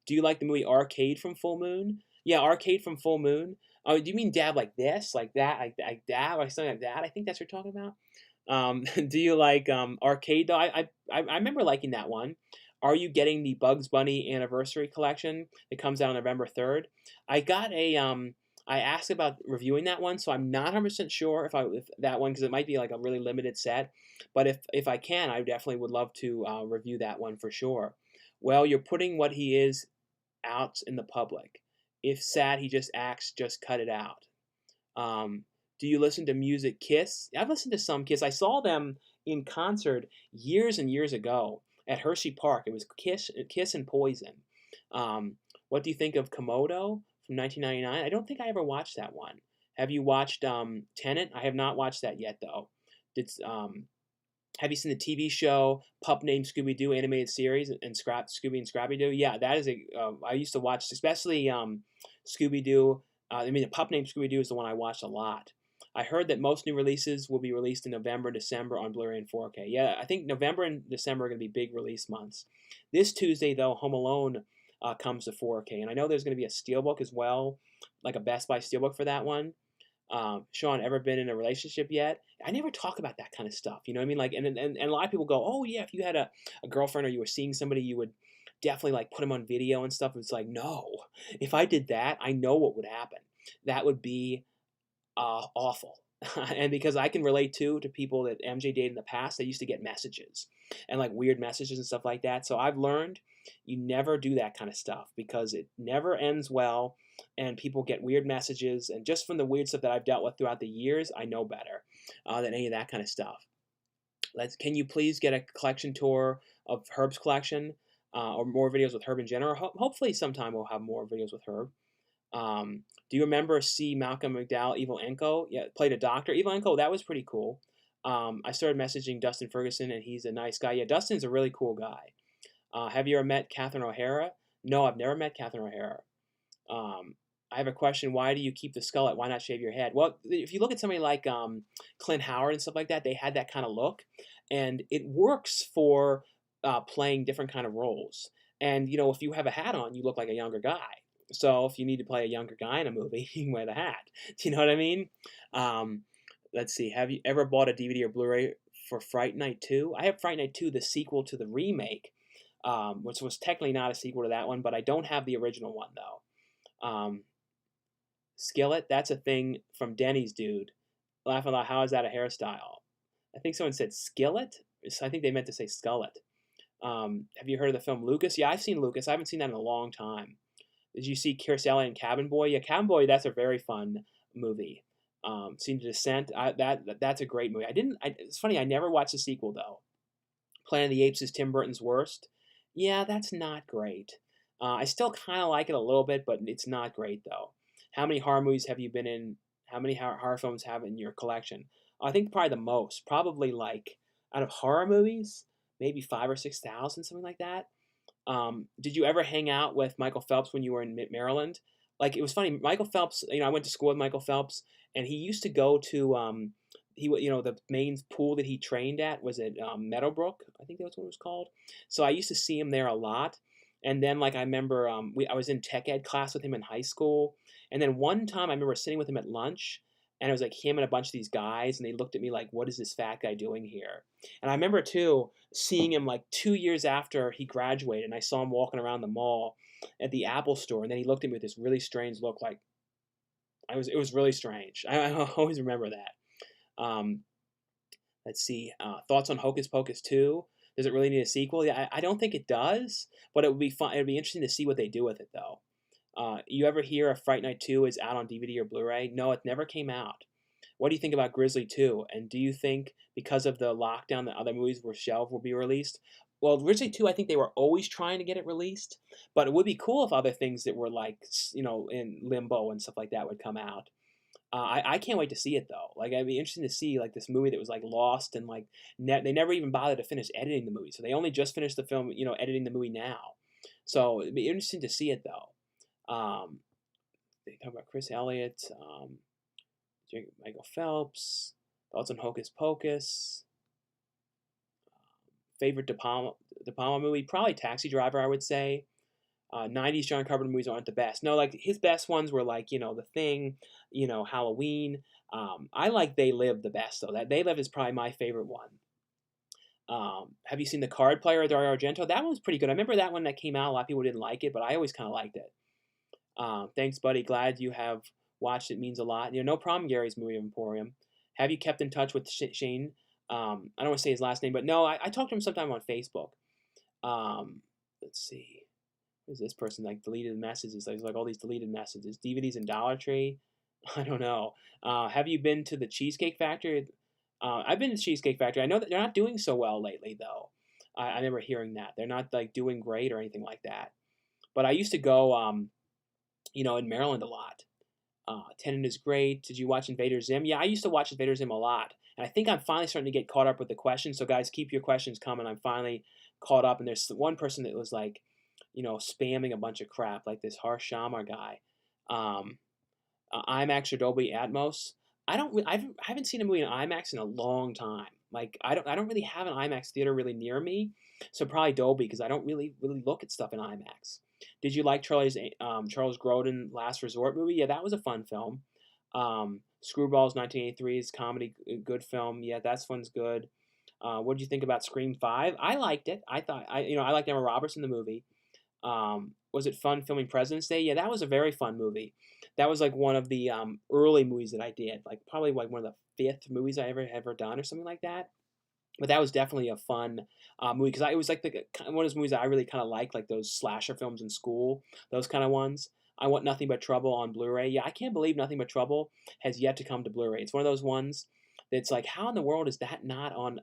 Do you like the movie Arcade from Full Moon? Yeah, Arcade from Full Moon. Oh, do you mean dab like this, like that, like dab, like something like that? I think that's what you're talking about. Do you like Arcade though? I remember liking that one. Are you getting the Bugs Bunny Anniversary Collection? It comes out on November 3rd. I got a I asked about reviewing that one, so I'm not 100% sure if that one because it might be like a really limited set. But if I can, I definitely would love to review that one for sure. Well, you're putting what he is out in the public. If sad, he just acts. Just cut it out. Um, do you listen to music Kiss? I've listened to some Kiss. I saw them in concert years and years ago at Hershey Park. It was Kiss and Poison. What do you think of Komodo from 1999? I don't think I ever watched that one. Have you watched Tenet? I have not watched that yet though. Did have you seen the TV show Pup Named Scooby Doo animated series and Scooby and Scrappy Doo? Yeah, that is a. I used to watch especially Scooby Doo. I mean, the Pup Named Scooby Doo is the one I watched a lot. I heard that most new releases will be released in November, December on Blu-ray and 4K. Yeah, I think November and December are going to be big release months. This Tuesday, though, Home Alone comes to 4K, and I know there's going to be a steelbook as well, like a Best Buy steelbook for that one. Sean, ever been in a relationship yet? I never talk about that kind of stuff. You know what I mean? Like, and a lot of people go, oh yeah, if you had a girlfriend or you were seeing somebody, you would definitely like put them on video and stuff. It's like, no, if I did that, I know what would happen. That would be awful. And because I can relate to people that MJ dated in the past, they used to get messages and like weird messages and stuff like that. So I've learned you never do that kind of stuff because it never ends well and people get weird messages. And just from the weird stuff that I've dealt with throughout the years, I know better than any of that kind of stuff. Can you please get a collection tour of Herb's collection or more videos with Herb in general? Hopefully sometime we'll have more videos with Herb. Do you remember see Malcolm McDowell, Evil Enko? Yeah, played a doctor. Evil Enko, that was pretty cool. I started messaging Dustin Ferguson, and he's a nice guy. Yeah, Dustin's a really cool guy. Have you ever met Catherine O'Hara? No, I've never met Catherine O'Hara. I have a question. Why do you keep the skullet? Why not shave your head? Well, if you look at somebody like Clint Howard and stuff like that, they had that kind of look, and it works for playing different kind of roles. And you know, if you have a hat on, you look like a younger guy. So if you need to play a younger guy in a movie, you can wear the hat. Do you know what I mean? Let's see. Have you ever bought a DVD or Blu-ray for Fright Night 2? I have Fright Night 2, the sequel to the remake, which was technically not a sequel to that one, but I don't have the original one though. Skillet, that's a thing from Denny's, dude. Laughing out, how is that a hairstyle? I think someone said skillet. I think they meant to say skullet. Have you heard of the film Lucas? Yeah, I've seen Lucas. I haven't seen that in a long time. Did you see Kirstie Alley and Cabin Boy? Yeah, Cabin Boy. That's a very fun movie. Seen The Descent. That's a great movie. It's funny. I never watched the sequel though. Planet of the Apes is Tim Burton's worst. Yeah, that's not great. I still kind of like it a little bit, but it's not great though. How many horror movies have you been in? How many horror films have in your collection? I think probably the most. Probably like out of horror movies, maybe 5,000 or 6,000, something like that. Did you ever hang out with Michael Phelps when you were in Maryland? Like, it was funny. Michael Phelps, I went to school with Michael Phelps, and he used to go to the main pool that he trained at was at Meadowbrook. I think that's what it was called. So I used to see him there a lot. And then, like, I remember I was in tech ed class with him in high school. And then one time I remember sitting with him at lunch, and it was like him and a bunch of these guys, and they looked at me like, "What is this fat guy doing here?" And I remember too seeing him like 2 years after he graduated, and I saw him walking around the mall at the Apple store, and then he looked at me with this really strange look, like it was really strange. I always remember that. Um, let's see, thoughts on Hocus Pocus 2? Does it really need a sequel? Yeah, I don't think it does, but it would be fun. It would be interesting to see what they do with it, though. You ever hear of Fright Night 2 is out on DVD or Blu-ray? No, it never came out. What do you think about Grizzly 2? And do you think because of the lockdown that other movies were shelved will be released? Well, Grizzly 2, I think they were always trying to get it released, but it would be cool if other things that were like, in limbo and stuff like that would come out. I can't wait to see it though. Like, it'd be interesting to see like this movie that was like lost and like they never even bothered to finish editing the movie. So they only just finished the film, editing the movie now. So it'd be interesting to see it though. They talk about Chris Elliott, Michael Phelps, thoughts on Hocus Pocus, favorite De Palma movie, probably Taxi Driver, I would say. 90s John Carpenter movies aren't the best. No, like his best ones were like, The Thing, Halloween. I like They Live the best though. That They Live is probably my favorite one. Have you seen The Card Player with Dario Argento? That one was pretty good. I remember that one that came out. A lot of people didn't like it, but I always kind of liked it. Thanks, buddy. Glad you have watched. It means a lot. No problem, Gary's Movie Emporium. Have you kept in touch with Shane? I don't want to say his last name, but no, I talked to him sometime on Facebook. Let's see. Who's this person? Like deleted messages. There's like all these deleted messages. DVDs in Dollar Tree. I don't know. Have you been to the Cheesecake Factory? I've been to the Cheesecake Factory. I know that they're not doing so well lately, though. I remember hearing that they're not like doing great or anything like that. But I used to go, in Maryland a lot. Tenet is great. Did you watch Invader Zim? Yeah, I used to watch Invader Zim a lot. And I think I'm finally starting to get caught up with the questions. So, guys, keep your questions coming. I'm finally caught up. And there's one person that was like, spamming a bunch of crap, like this Harsh Shamar guy. IMAX or Dolby Atmos. I haven't seen a movie in IMAX in a long time. Like I don't really have an IMAX theater really near me, so probably Dolby because I don't really look at stuff in IMAX. Did you like Charles Grodin Last Resort movie? Yeah, that was a fun film. Screwballs 1983's comedy, good film. Yeah, that one's good. What did you think about Scream 5? I liked it. I liked Emma Roberts in the movie. Was it fun filming President's Day? Yeah, that was a very fun movie. That was like one of the early movies that I did, like probably like one of the 5th movies I ever done or something like that. But that was definitely a fun movie because it was like one of those movies that I really kind of like those slasher films in school, those kind of ones. I Want Nothing But Trouble on Blu-ray. Yeah, I can't believe Nothing But Trouble has yet to come to Blu-ray. It's one of those ones that's like, how in the world is that not on,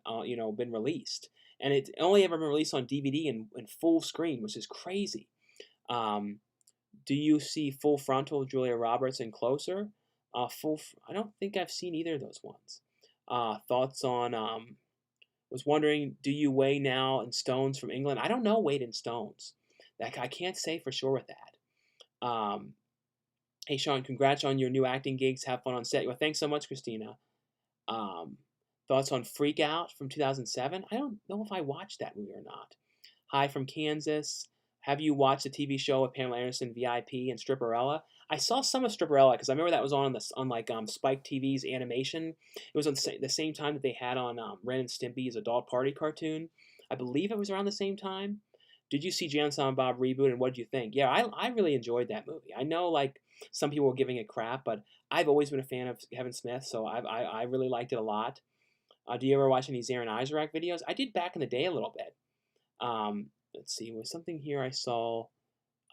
been released? And it's only ever been released on DVD and full screen, which is crazy. Do you see Full Frontal, Julia Roberts, and Closer? I don't think I've seen either of those ones. Thoughts on, was wondering, do you weigh now in stones from England? I don't know weight in stones. I can't say for sure with that. Hey, Sean, congrats on your new acting gigs. Have fun on set. Well, thanks so much, Christina. Thoughts on Freak Out from 2007? I don't know if I watched that movie or not. Hi from Kansas. Have you watched the TV show with Pamela Anderson, VIP, and Stripperella? I saw some of Stripperella because I remember that was on Spike TV's animation. It was on the same time that they had on Ren and Stimpy's Adult Party cartoon. I believe it was around the same time. Did you see Jay and Silent Bob reboot, and what did you think? Yeah, I really enjoyed that movie. I know like some people were giving it crap, but I've always been a fan of Kevin Smith, so I really liked it a lot. Do you ever watch any Zarin Isaac videos? I did back in the day a little bit. Let's see, was something here I saw.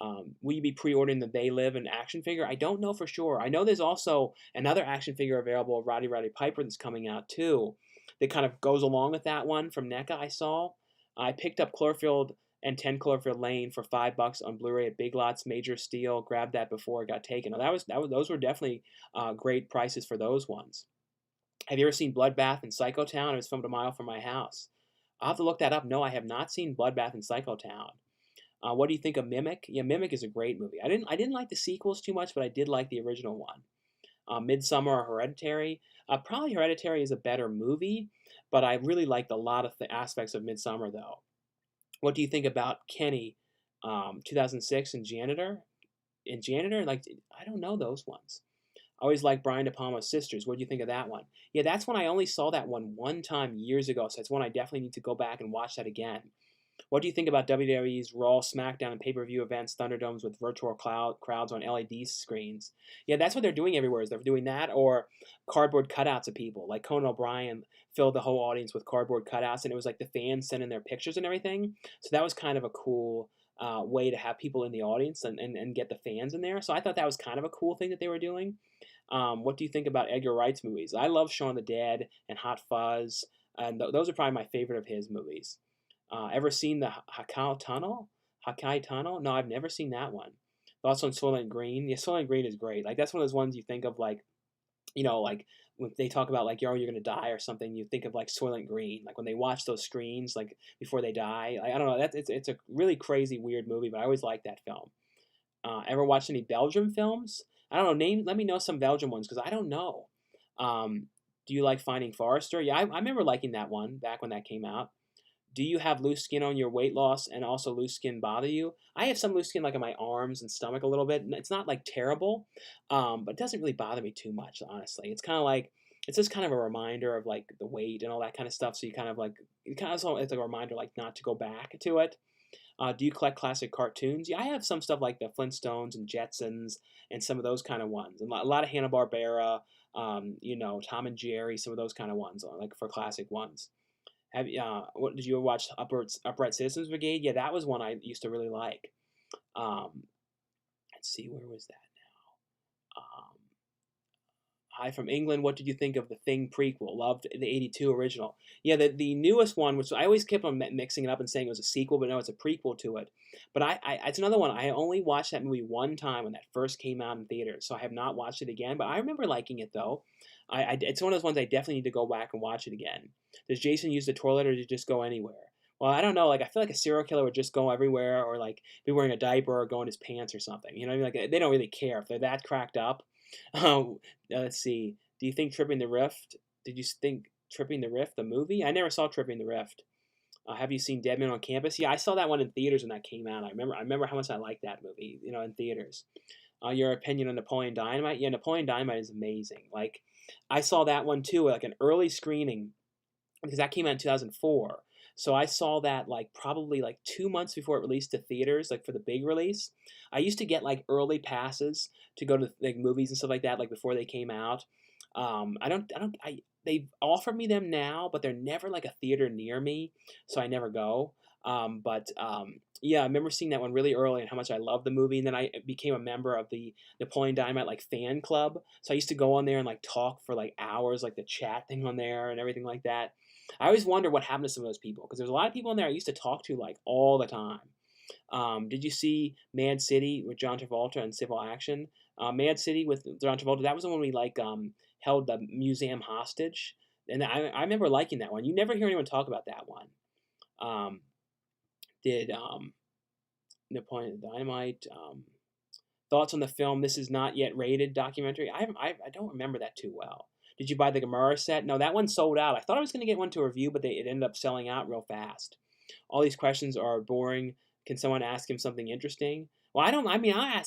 Will you be pre-ordering the They Live an action figure? I don't know for sure. I know there's also another action figure available, Roddy Piper, that's coming out too, that kind of goes along with that one from NECA I saw. I picked up Cloverfield and 10 Cloverfield Lane for $5 on Blu-ray at Big Lots, Major Steel. Grabbed that before it got taken. Now, those were definitely great prices for those ones. Have you ever seen Bloodbath and Psychotown? It was filmed a mile from my house. I'll have to look that up. No, I have not seen Bloodbath and Psychotown. What do you think of Mimic? Yeah, Mimic is a great movie. I didn't like the sequels too much, but I did like the original one. Midsummer or Hereditary. Probably Hereditary is a better movie, but I really liked a lot of the aspects of Midsummer though. What do you think about Kenny, 2006 and Janitor? In Janitor, like I don't know those ones. I always like Brian De Palma's Sisters. What do you think of that one? Yeah, that's one I only saw that one time years ago, so it's one I definitely need to go back and watch that again. What do you think about WWE's Raw, SmackDown, and pay-per-view events, Thunderdomes with virtual crowds on LED screens? Yeah, that's what they're doing everywhere. Is they're doing that or cardboard cutouts of people. Like Conan O'Brien filled the whole audience with cardboard cutouts, and it was like the fans sending their pictures and everything. So that was kind of a cool way to have people in the audience and get the fans in there. So I thought that was kind of a cool thing that they were doing. What do you think about Edgar Wright's movies? I love Shaun of the Dead and Hot Fuzz, and those are probably my favorite of his movies. Ever seen the Hakao Tunnel? Hakai Tunnel? No, I've never seen that one. Thoughts on Soylent Green? Yeah, Soylent Green is great. Like that's one of those ones you think of like, like when they talk about like, you're gonna die or something, you think of like Soylent Green. Like when they watch those screens, like before they die. I don't know. It's a really crazy, weird movie, but I always like that film. Ever watched any Belgium films? I don't know. Let me know some Belgium ones because I don't know. Do you like Finding Forrester? Yeah, I remember liking that one back when that came out. Do you have loose skin on your weight loss and also loose skin bother you? I have some loose skin like on my arms and stomach a little bit. It's not like terrible, but it doesn't really bother me too much, honestly. It's kind of like, it's just kind of a reminder of like the weight and all that kind of stuff. So you kind of like, it's like a reminder like not to go back to it. Do you collect classic cartoons? Yeah, I have some stuff like the Flintstones and Jetsons and some of those kind of ones. And a lot of Hanna-Barbera, Tom and Jerry, some of those kind of ones, like for classic ones. What did you ever watch? Upright Citizens Brigade? Yeah, that was one I used to really like. Um, let's see, where was that now? Hi from England. What did you think of the Thing prequel? Loved the '82 original. Yeah, the newest one, which I always kept on mixing it up and saying it was a sequel, but no, it's a prequel to it. But it's another one. I only watched that movie one time when that first came out in theaters, so I have not watched it again. But I remember liking it though. It's one of those ones I definitely need to go back and watch it again. Does Jason use the toilet or does he just go anywhere? Well, I don't know. Like I feel like a serial killer would just go everywhere, or like be wearing a diaper or go in his pants or something. You know, what I mean? Like they don't really care if they're that cracked up. Let's see. Do you think Tripping the Rift? Did you think Tripping the Rift the movie? I never saw Tripping the Rift. Have you seen Dead Man on Campus? Yeah, I saw that one in theaters when that came out. I remember how much I liked that movie. In theaters. Your opinion on Napoleon Dynamite? Yeah, Napoleon Dynamite is amazing. Like, I saw that one too, like an early screening, because that came out in 2004. So I saw that like probably like 2 months before it released to theaters, like for the big release. I used to get like early passes to go to like movies and stuff like that, like before they came out. They've offered me them now, but they're never like a theater near me, so I never go. Yeah, I remember seeing that one really early and how much I loved the movie, and then I became a member of the Napoleon Dynamite like fan club. So I used to go on there and like talk for like hours, like the chat thing on there and everything like that. I always wonder what happened to some of those people because there's a lot of people in there I used to talk to like all the time. Did you see Mad City with John Travolta and Civil Action? Mad City with John Travolta. That was the one we like held the museum hostage, and I remember liking that one. You never hear anyone talk about that one. Um, did Napoleon Dynamite? Thoughts on the film? This is not yet rated documentary. I don't remember that too well. Did you buy the Gamera set? No, that one sold out. I thought I was going to get one to review, but it ended up selling out real fast. All these questions are boring. Can someone ask him something interesting? Well, I don't. I mean, I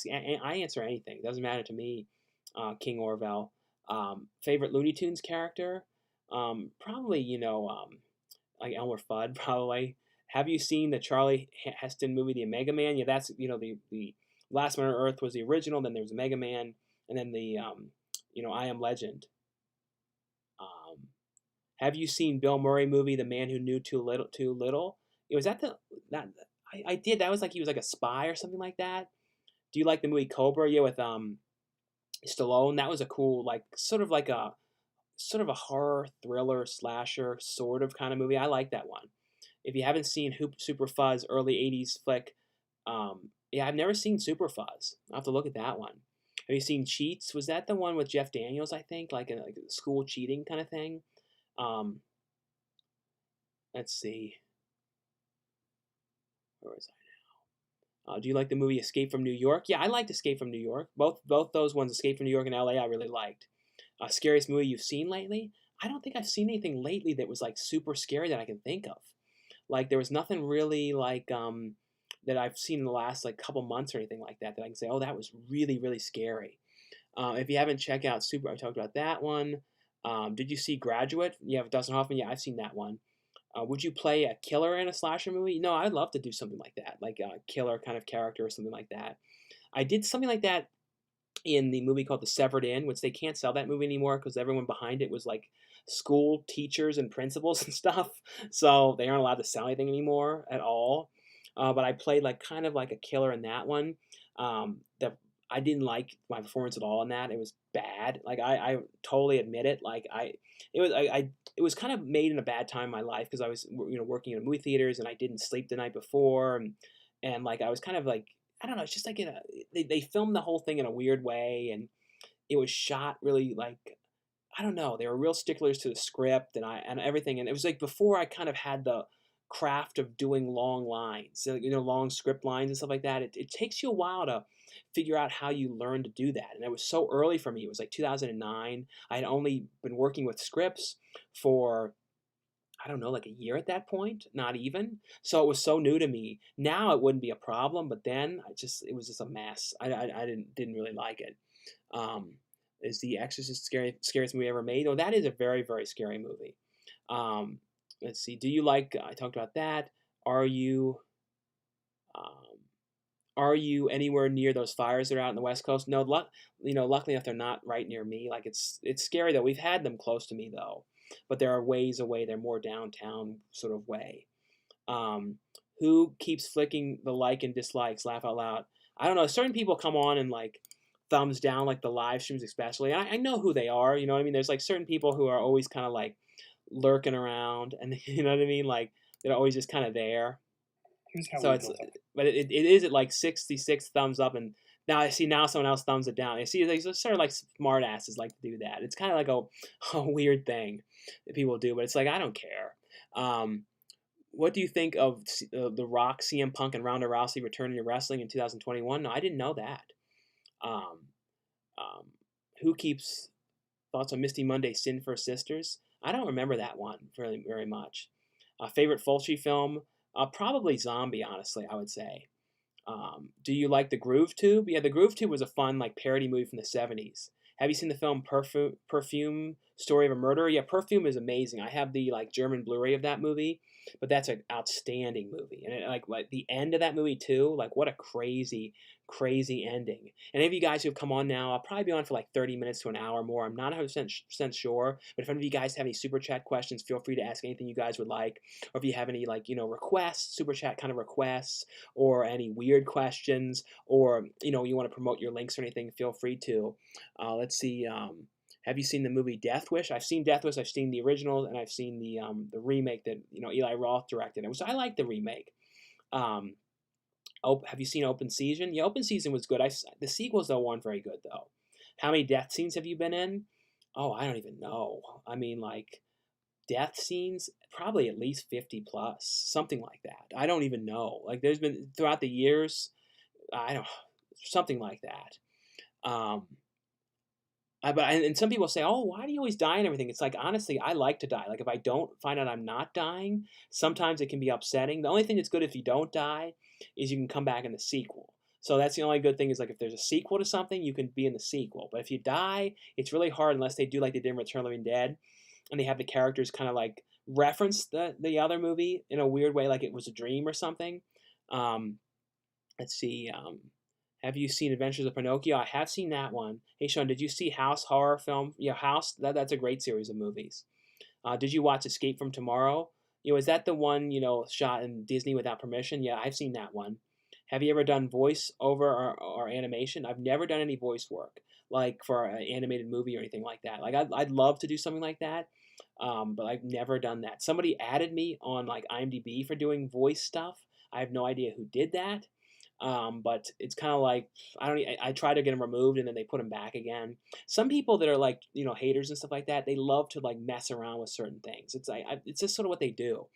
answer anything. It doesn't matter to me. King Orville. Favorite Looney Tunes character? Probably like Elmer Fudd. Probably. Have you seen the Charlie Heston movie, The Omega Man? Yeah, that's the Last Man on Earth was the original. Then there was Omega Man, and then the I Am Legend. Have you seen Bill Murray movie, The Man Who Knew Too Little? Too Little. Was that that I did. That was like he was like a spy or something like that. Do you like the movie Cobra? Yeah, with Stallone. That was a cool like sort of a horror thriller slasher sort of kind of movie. I like that one. If you haven't seen Super Fuzz, early '80s flick, yeah, I've never seen Super Fuzz. I'll have to look at that one. Have you seen Cheats? Was that the one with Jeff Daniels? I think like a school cheating kind of thing. Um, let's see. Where was I? Do you like the movie Escape from New York? Yeah, I liked Escape from New York. Both those ones, Escape from New York and L.A., I really liked. Scariest movie you've seen lately? I don't think I've seen anything lately that was like super scary that I can think of. Like there was nothing really like that I've seen in the last like couple months or anything like that that I can say, oh, that was really really scary. If you haven't checked out Super, I talked about that one. Did you see Graduate? Yeah, with Dustin Hoffman. Yeah, I've seen that one. Would you play a killer in a slasher movie? No, I'd love to do something like that, like a killer kind of character or something like that. I did something like that in the movie called The Severed Inn, which they can't sell that movie anymore because everyone behind it was like school teachers and principals and stuff. So they aren't allowed to sell anything anymore at all. But I played like kind of like a killer in that one. That I didn't like my performance at all in that. It was bad. Like I totally admit it. Like it was kind of made in a bad time in my life because I was working in movie theaters and I didn't sleep the night before and like I was kind of like I don't know. It's just like they filmed the whole thing in a weird way, and it was shot really like I don't know. They were real sticklers to the script and everything, and it was like before I kind of had the craft of doing long lines, so, long script lines and stuff like that. It takes you a while to figure out how you learn to do that, and it was so early for me. It was like 2009. I had only been working with scripts for I don't know, like a year at that point, not even. So it was so new to me. Now it wouldn't be a problem, but then it was just a mess. I didn't really like it. Um, is The Exorcist scariest movie ever made? Oh, that is a very very scary movie. Um, let's see. Do you like? I talked about that. Are you? Um, are you anywhere near those fires that are out in the West Coast? No, luckily enough, they're not right near me. Like it's scary though. We've had them close to me though, but there are ways away. They're more downtown sort of way. Um, who keeps flicking the like and dislikes? Laugh out loud. I don't know. Certain people come on and like thumbs down, like the live streams especially. And I know who they are. You know what I mean? There's like certain people who are always kind of like lurking around, and you know what I mean? Like they're always just kind of there. Here's how So we it's, build up. but it is at like 66 thumbs up, and now I see now someone else thumbs it down. I see they sort of like smart asses like to do that. It's kind of like a weird thing that people do, but it's like I don't care. Um, what do you think of The Rock, CM Punk, and Ronda Rousey returning to wrestling in 2021? No, I didn't know that. Um, um, who keeps thoughts on Misty Monday, Sin for Sisters? I don't remember that one very very much. Favorite Fulci film? Probably Zombie. Honestly, I would say. Do you like the Groove Tube? Yeah, the Groove Tube was a fun like parody movie from the '70s. Have you seen the film Perfume Story of a Murder? Yeah, Perfume is amazing. I have the like German Blu-ray of that movie, but that's an outstanding movie. And like the end of that movie too, like what a crazy ending. And any of you guys who have come on now, I'll probably be on for like 30 minutes to an hour more. I'm not 100% sure, but if any of you guys have any super chat questions, feel free to ask anything you guys would like, or if you have any like requests, super chat kind of requests, or any weird questions, or you want to promote your links or anything, feel free to. Let's see. Have you seen the movie Death Wish? I've seen Death Wish. I've seen the original, and I've seen the remake that Eli Roth directed. And I like the remake. Um, have you seen Open Season? Yeah, Open Season was good. The sequels though weren't very good though. How many death scenes have you been in? Oh, I don't even know. I mean, like death scenes, probably at least 50 plus, something like that. I don't even know. Like there's been throughout the years, I don't something like that. And some people say, "Oh, why do you always die and everything?" It's like honestly, I like to die. Like if I don't find out I'm not dying, sometimes it can be upsetting. The only thing that's good if you don't die is you can come back in the sequel. So that's the only good thing is like if there's a sequel to something, you can be in the sequel. But if you die, it's really hard unless they do like they did in Return of the Living Dead, and they have the characters kind of like reference the other movie in a weird way, like it was a dream or something. Um, let's see. Have you seen Adventures of Pinocchio? I have seen that one. Hey, Sean, did you see House horror film? Yeah, House. That's a great series of movies. Did you watch Escape from Tomorrow? Is that the one shot in Disney without permission? Yeah, I've seen that one. Have you ever done voice over or animation? I've never done any voice work like for an animated movie or anything like that. Like I'd love to do something like that, but I've never done that. Somebody added me on like IMDb for doing voice stuff. I have no idea who did that. But it's kind of like I don't. I try to get them removed, and then they put them back again. Some people that are like haters and stuff like that, they love to like mess around with certain things. It's like it's just sort of what they do.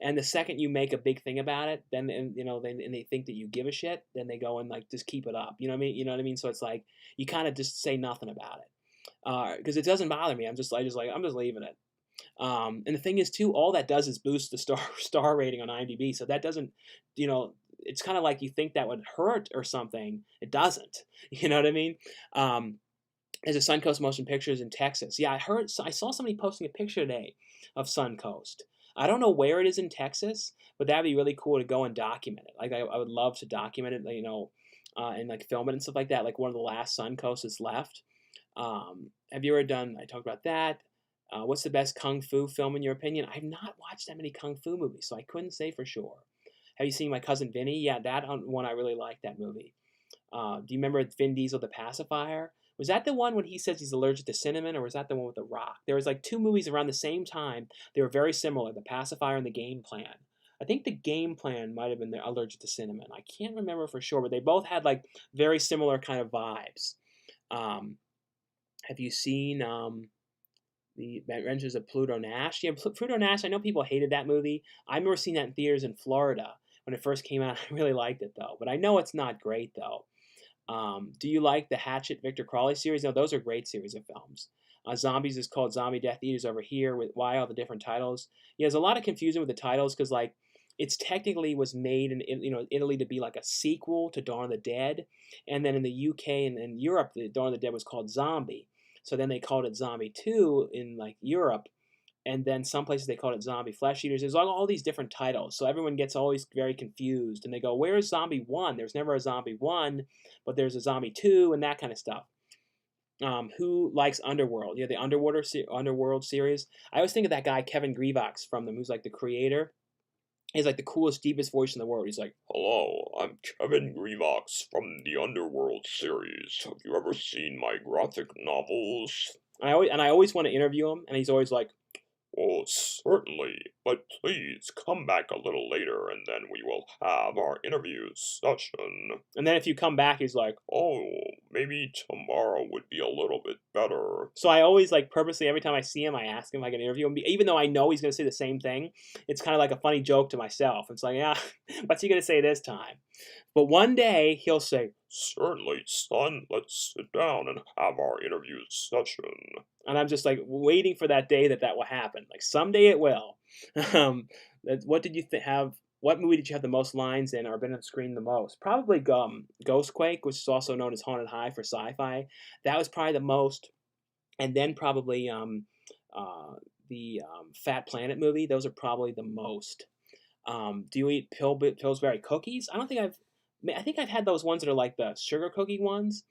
And the second you make a big thing about it, then and they think that you give a shit, then they go and like just keep it up. You know what I mean? You know what I mean? So it's like you kind of just say nothing about it because it doesn't bother me. I'm just leaving it. And the thing is too, all that does is boost the star rating on IMDb. So that doesn't, it's kind of like you think that would hurt or something. It doesn't. You know what I mean? There's a Suncoast Motion Pictures in Texas. Yeah, I saw somebody posting a picture today of Suncoast. I don't know where it is in Texas, but that'd be really cool to go and document it. Like I would love to document it, and like film it and stuff like that. Like one of the last Suncoasts that's left. Have you ever done? I talked about that. What's the best kung fu film in your opinion? I've not watched that many kung fu movies, so I couldn't say for sure. Have you seen My Cousin Vinny? Yeah, that one I really liked that movie. Do you remember Vin Diesel the Pacifier? Was that the one when he says he's allergic to cinnamon, or was that the one with The Rock? There was like two movies around the same time. They were very similar, The Pacifier and The Game Plan. I think The Game Plan might have been allergic to cinnamon. I can't remember for sure, but they both had like very similar kind of vibes. Have you seen The Adventures of Pluto Nash? Yeah, Pluto Nash, I know people hated that movie. I remember seeing that in theaters in Florida when it first came out. I really liked it though, but I know it's not great though. Do you like the Hatchet Victor Crawley series? No, those are great series of films. Zombies is called Zombie Death Eaters over here. With why all the different titles? Yeah, there's a lot of confusion with the titles because like it's technically was made in Italy to be like a sequel to Dawn of the Dead, and then in the UK and in Europe, the Dawn of the Dead was called Zombie. So then they called it Zombie 2 in like Europe, and then some places they called it Zombie Flesh Eaters. There's all these different titles, so everyone gets always very confused, and they go, "Where's Zombie 1? There's never a Zombie 1, but there's a Zombie 2," and that kind of stuff. Who likes Underworld? Yeah, the Underworld series. I always think of that guy Kevin Grevox from them, who's like the creator. He's like the coolest, deepest voice in the world. He's like, Hello, I'm Kevin Grevox from the Underworld series. Have you ever seen my graphic novels? I always want to interview him, and he's always like, Oh, certainly, but please come back a little later and then we will have our interview session. and then if you come back, he's like, Oh, maybe tomorrow would be a little bit better. so I always like purposely every time I see him, I ask him if I can interview him, even though I know he's gonna say the same thing. It's kind of like a funny joke to myself. It's like, yeah, what's he gonna say this time? But one day he'll say, Certainly, son, let's sit down and have our interview session. and I'm just like waiting for that day that will happen. Like someday it will. um, what did you have? What movie did you have the most lines in or been on screen the most? Probably Ghostquake, which is also known as Haunted High for sci-fi. That was probably the most. And then probably the Fat Planet movie. Those are probably the most. Do you eat Pillsbury cookies? I think I've had those ones that are like the sugar cookie ones.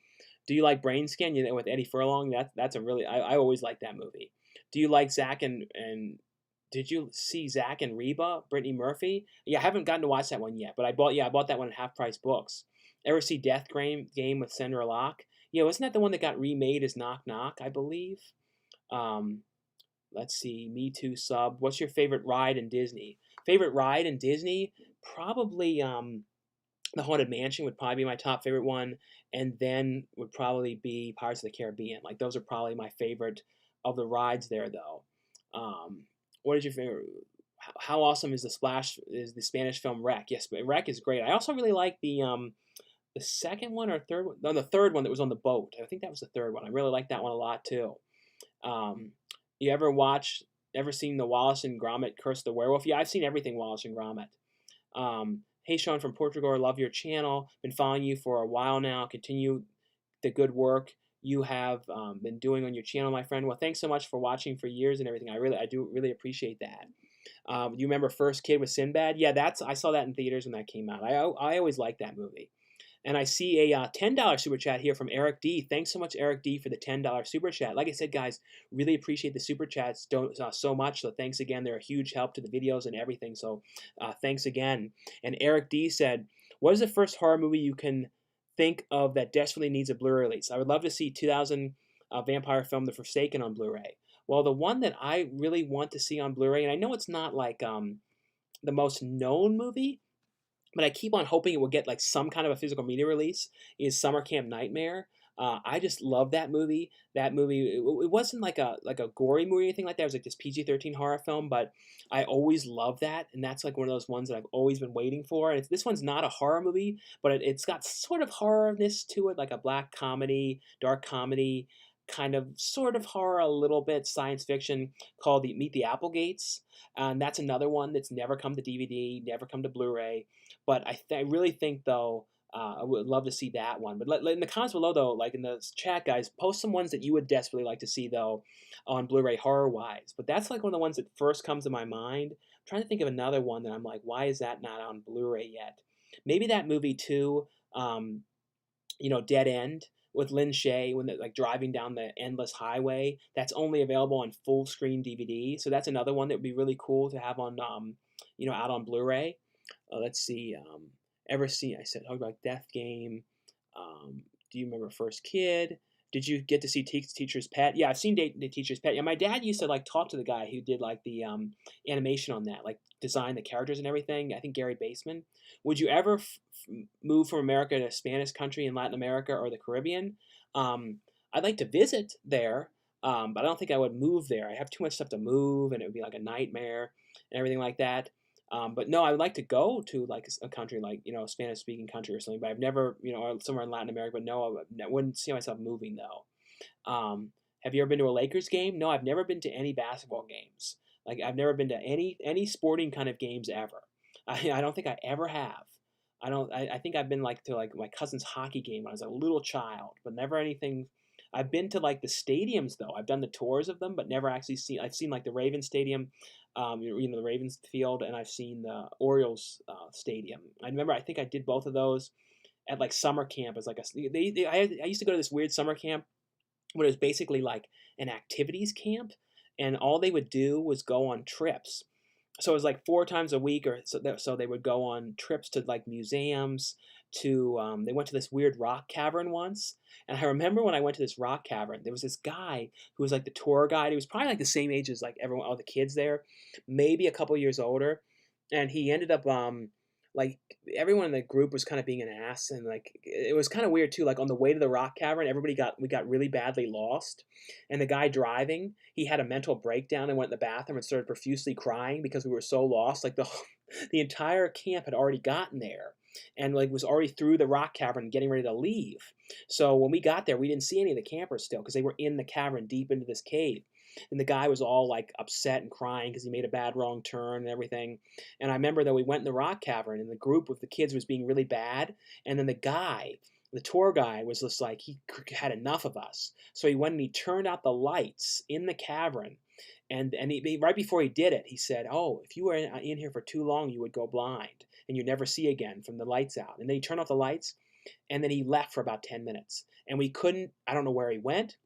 Do you like Brain Scan? You know, with Eddie Furlong? That's a really I always like that movie. Do you like Zach and did you see Zach and Reba, Brittany Murphy? Yeah, I haven't gotten to watch that one yet, but I bought that one at Half Price Books. Ever see Death Game with Sandra Locke? Yeah, wasn't that the one that got remade as Knock Knock, I believe? Um, let's see, Me Too sub. What's your favorite ride in Disney? Favorite ride in Disney? Probably the Haunted Mansion would probably be my top favorite one, and then would probably be Pirates of the Caribbean. Like those are probably my favorite of the rides there, though. What is your favorite? How awesome is the Spanish film Wreck? Yes, but Wreck is great. I also really like the second one or third one. No, the third one that was on the boat. I think that was the third one. I really like that one a lot too. Um, you ever seen the Wallace and Gromit Curse of the Werewolf? Yeah, I've seen everything Wallace and Gromit. Hey Sean from Portugal, I love your channel. Been following you for a while now. Continue the good work you have been doing on your channel, my friend. Well, thanks so much for watching for years and everything. I do really appreciate that. You remember First Kid with Sinbad? Yeah, I saw that in theaters when that came out. I always liked that movie. And I see a $10 super chat here from Eric D. Thanks so much, Eric D, for the $10 super chat. Like I said, guys, really appreciate the super chats so much. So thanks again. They're a huge help to the videos and everything. So thanks again. And Eric D said, what is the first horror movie you can think of that desperately needs a Blu-ray release? I would love to see 2000 vampire film The Forsaken on Blu-ray. Well, the one that I really want to see on Blu-ray, and I know it's not like the most known movie, but I keep on hoping it will get like some kind of a physical media release, is Summer Camp Nightmare. I just love that movie. That movie, it wasn't like a gory movie or anything like that. It was like this PG-13 horror film, but I always love that, and that's like one of those ones that I've always been waiting for. And this one's not a horror movie, but it's got sort of horrorness to it, like a black comedy, dark comedy, kind of sort of horror, a little bit science fiction, called the Meet the Applegates. And that's another one that's never come to DVD, never come to Blu-ray. But I really think though, I would love to see that one. But in the comments below though, like in the chat, guys, post some ones that you would desperately like to see though on Blu-ray horror wise. But that's like one of the ones that first comes to my mind. I'm trying to think of another one that I'm like, why is that not on Blu-ray yet? Maybe that movie too, Dead End with Lin Shaye when they're like driving down the endless highway. That's only available on full screen DVD. So that's another one that would be really cool to have on, out on Blu-ray. Let's see. Ever seen? I said, talk about Death Game. Do you remember First Kid? Did you get to see Teacher's Pet? Yeah, I've seen the Teacher's Pet. Yeah, my dad used to like talk to the guy who did like the animation on that, like design the characters and everything. I think Gary Baseman. Would you ever move from America to a Spanish country in Latin America or the Caribbean? I'd like to visit there, but I don't think I would move there. I have too much stuff to move, and it would be like a nightmare and everything like that. But no, I would like to go to like a country like a Spanish speaking country or something. But I've never or somewhere in Latin America. But no, I wouldn't see myself moving though. Have you ever been to a Lakers game? No, I've never been to any basketball games. Like I've never been to any sporting kind of games ever. I don't think I ever have. I think I've been like to like my cousin's hockey game when I was a little child, but never anything. I've been to like the stadiums though. I've done the tours of them, but never actually seen. I've seen like the Ravens Stadium, the Ravens field, and I've seen the Orioles stadium. I remember. I think I did both of those at like summer camp as like I used to go to this weird summer camp where it was basically like an activities camp, and all they would do was go on trips. So it was like 4 times a week, or so they would go on trips to like museums. They went to this weird rock cavern once, and I remember when I went to this rock cavern, there was this guy who was like the tour guide. He was probably like the same age as like everyone, all the kids there, maybe a couple years older, and he ended up like everyone in the group was kind of being an ass, and like it was kind of weird too. Like on the way to the rock cavern, we got really badly lost, and the guy driving, he had a mental breakdown and went in the bathroom and started profusely crying because we were so lost. Like the entire camp had already gotten there and like was already through the rock cavern getting ready to leave. So when we got there, we didn't see any of the campers still because they were in the cavern deep into this cave. And the guy was all like upset and crying because he made a bad wrong turn and everything. And I remember that we went in the rock cavern and the group with the kids was being really bad. And then the tour guy was just like, he had enough of us. So he went and he turned out the lights in the cavern. And right before he did it, he said, "Oh, if you were in here for too long, you would go blind and you'd never see again from the lights out." And then he turned off the lights, and then he left for about 10 minutes. And we couldn't, I don't know where he went.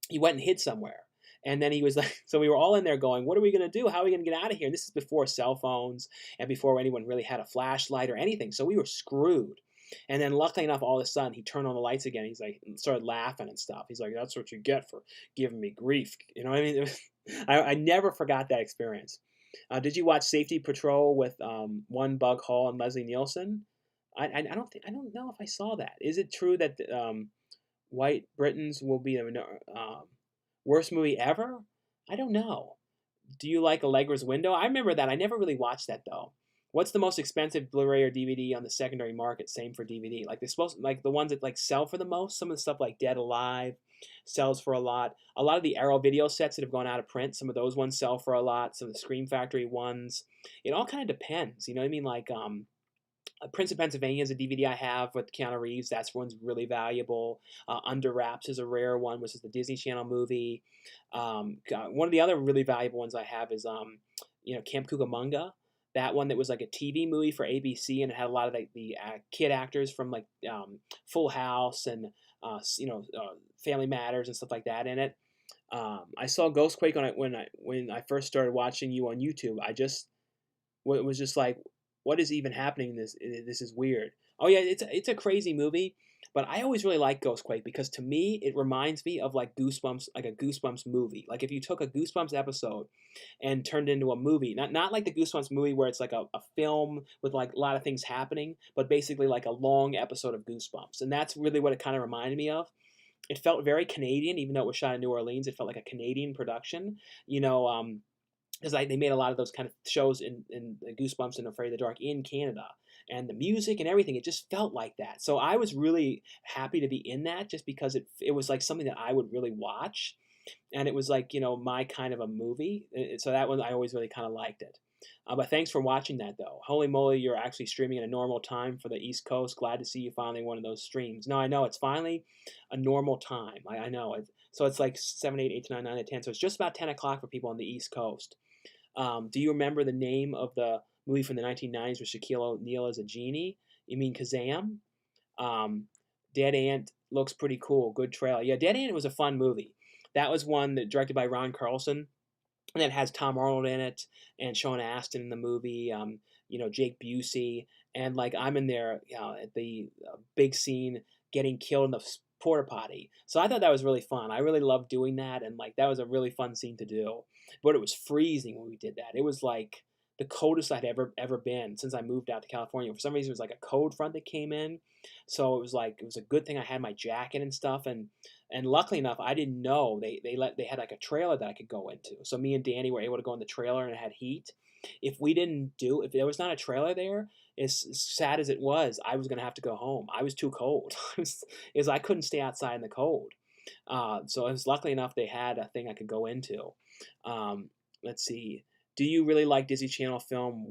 He went and hid somewhere. And then he was like, so we were all in there going, what are we going to do? How are we going to get out of here? And this is before cell phones and before anyone really had a flashlight or anything. So we were screwed. And then luckily enough, all of a sudden, he turned on the lights again. He's like, started laughing and stuff. He's like, that's what you get for giving me grief. You know what I mean? I never forgot that experience. Did you watch Safety Patrol with One Bug Hall and Leslie Nielsen? I don't know if I saw that. Is it true that White Britons will be the worst movie ever? I don't know. Do you like Allegra's Window? I remember that. I never really watched that though. What's the most expensive Blu-ray or DVD on the secondary market? Same for DVD. Like the ones that like sell for the most. Some of the stuff like Dead Alive sells for a lot. A lot of the Arrow video sets that have gone out of print, some of those ones sell for a lot. Some of the Scream Factory ones. It all kind of depends. You know what I mean? Like Prince of Pennsylvania is a DVD I have with Keanu Reeves. That's one's really valuable. Under Wraps is a rare one, which is the Disney Channel movie. One of the other really valuable ones I have is Camp Cucamonga. That one that was like a TV movie for ABC, and it had a lot of like the kid actors from like Full House and Family Matters and stuff like that in it. I saw Ghostquake on it when I first started watching you on YouTube. I just was just like, what is even happening in this? This is weird. Oh yeah, it's a crazy movie, but I always really like Ghostquake because to me it reminds me of like Goosebumps, like a Goosebumps movie. Like if you took a Goosebumps episode and turned it into a movie, not like the Goosebumps movie where it's like a film with like a lot of things happening, but basically like a long episode of Goosebumps, and that's really what it kind of reminded me of. It felt very Canadian, even though it was shot in New Orleans. It felt like a Canadian production, you know. Because they made a lot of those kind of shows in Goosebumps and Afraid of the Dark in Canada, and the music and everything, it just felt like that. So I was really happy to be in that, just because it was like something that I would really watch, and it was like my kind of a movie. So that one I always really kind of liked it. But thanks for watching that though. Holy moly, you're actually streaming at a normal time for the East Coast. Glad to see you finally one of those streams. No, I know it's finally a normal time. I know it. So it's like 7, 8, 8 to 9, 9 to 10. So it's just about 10 o'clock for people on the East Coast. Do you remember the name of the movie from the 1990s with Shaquille O'Neal as a genie? You mean Kazam? Um, Dead Ant looks pretty cool. Good trailer. Yeah, Dead Ant was a fun movie. That was one that directed by Ron Carlson, and it has Tom Arnold in it and Sean Astin in the movie. Jake Busey, and like I'm in there, at the big scene getting killed in the porta potty. So I thought that was really fun. I really loved doing that, and like that was a really fun scene to do. But it was freezing when we did that. It was like the coldest I'd ever been since I moved out to California. For some reason, it was like a cold front that came in, so it was a good thing I had my jacket and stuff. And luckily enough, I didn't know they had like a trailer that I could go into. So me and Danny were able to go in the trailer, and it had heat. If there was not a trailer there, as sad as it was, I was gonna have to go home. I was too cold. I couldn't stay outside in the cold. So it was luckily enough they had a thing I could go into. Let's see. Do you really like Disney Channel film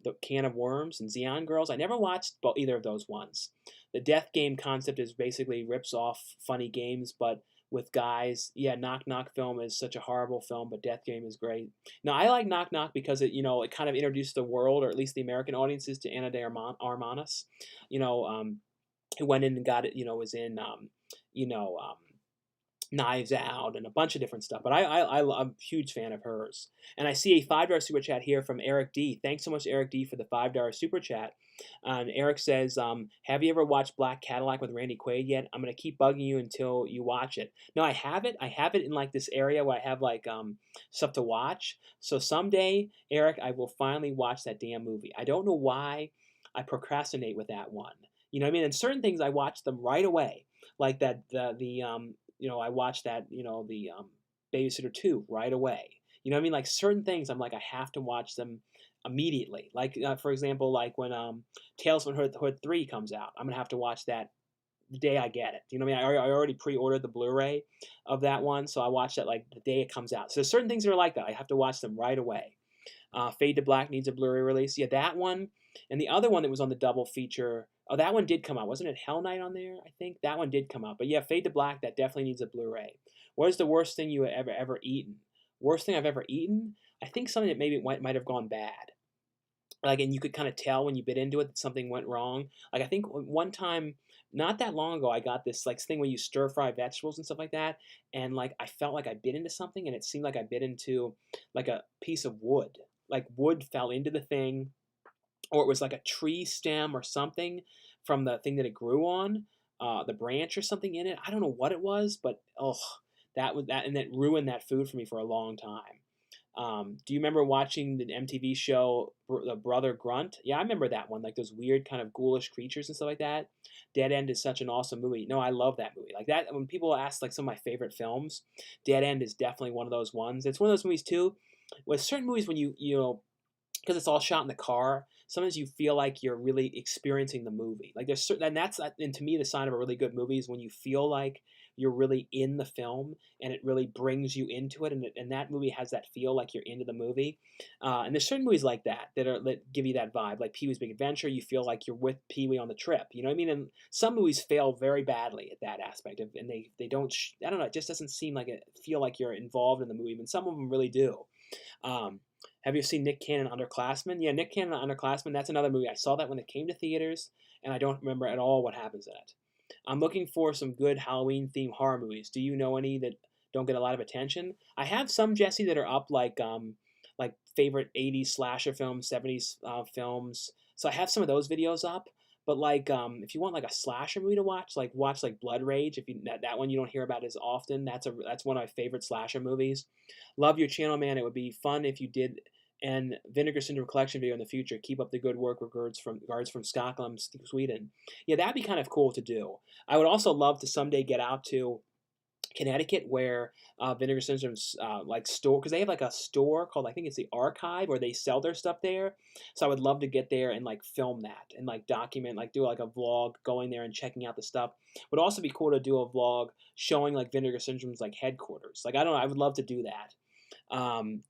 The Can of Worms and Xeon Girls? I never watched either of those ones. The death game concept is basically rips off funny games, but with guys. Yeah, Knock Knock film is such a horrible film, but Death Game is great. Now I like Knock Knock because it kind of introduced the world, or at least the American audiences, to Ana de Armanis. You know, who went in and got it. Was in you know. Knives Out and a bunch of different stuff. But I'm a huge fan of hers. And I see a $5 super chat here from Eric D. Thanks so much, Eric D, for the $5 super chat. And Eric says, have you ever watched Black Cadillac with Randy Quaid yet? I'm going to keep bugging you until you watch it. No, I have it. I have it in like this area where I have like stuff to watch. So someday, Eric, I will finally watch that damn movie. I don't know why I procrastinate with that one. You know what I mean? And certain things I watch them right away. Like I watched that, the Babysitter 2 right away. You know what I mean? Like certain things, I'm like, I have to watch them immediately. Like, for example, like when Tales from Hood 3 comes out, I'm going to have to watch that the day I get it. You know what I mean? I already pre-ordered the Blu-ray of that one, so I watched that like the day it comes out. So there's certain things that are like that. I have to watch them right away. Fade to Black needs a Blu-ray release. Yeah, that one. And the other one that was on the double feature, oh, that one did come out. Wasn't it Hell Night on there? I think that one did come out. But yeah, Fade to Black, that definitely needs a Blu-ray. What is the worst thing you have ever eaten? Worst thing I've ever eaten? I think something that maybe might have gone bad. Like, and you could kind of tell when you bit into it that something went wrong. Like I think one time, not that long ago, I got this like thing where you stir fry vegetables and stuff like that, and like I felt like I bit into something, and it seemed like I bit into like a piece of wood. Like wood fell into the thing, or it was like a tree stem or something from the thing that it grew on, the branch or something in it. I don't know what it was, but that was that, and that ruined that food for me for a long time. Do you remember watching the MTV show The Brother Grunt? Yeah, I remember that one. Like those weird kind of ghoulish creatures and stuff like that. Dead End is such an awesome movie. No, I love that movie. Like that, when people ask like some of my favorite films, Dead End is definitely one of those ones. It's one of those movies too. With certain movies, when because it's all shot in the car, sometimes you feel like you're really experiencing the movie. Like there's certain, and to me, the sign of a really good movie is when you feel like you're really in the film and it really brings you into it, and that movie has that feel like you're into the movie. And there's certain movies like that give you that vibe. Like Pee-wee's Big Adventure, you feel like you're with Pee-wee on the trip. You know what I mean? And some movies fail very badly at that aspect, and they don't. I don't know. It just doesn't seem like it. Feel like you're involved in the movie, and some of them really do. Have you seen Nick Cannon Underclassmen? Yeah, Nick Cannon Underclassmen, that's another movie. I saw that when it came to theaters, and I don't remember at all what happens in it. I'm looking for some good Halloween-themed horror movies. Do you know any that don't get a lot of attention? I have some, Jesse, that are up, like favorite 80s slasher films, 70s films. So I have some of those videos up. But like, if you want like a slasher movie to watch, watch like Blood Rage. If you that one you don't hear about as often, that's one of my favorite slasher movies. Love your channel, man. It would be fun if you did an Vinegar Syndrome collection video in the future. Keep up the good work. Regards from Stockholm, Sweden. Yeah, that'd be kind of cool to do. I would also love to someday get out to Connecticut, where Vinegar Syndrome's like store, because they have like a store called, I think it's the Archive, where they sell their stuff there. So I would love to get there and like film that and like document, like do like a vlog going there and checking out the stuff. Would also be cool to do a vlog showing like Vinegar Syndrome's like headquarters. Like I don't know, I would love to do that.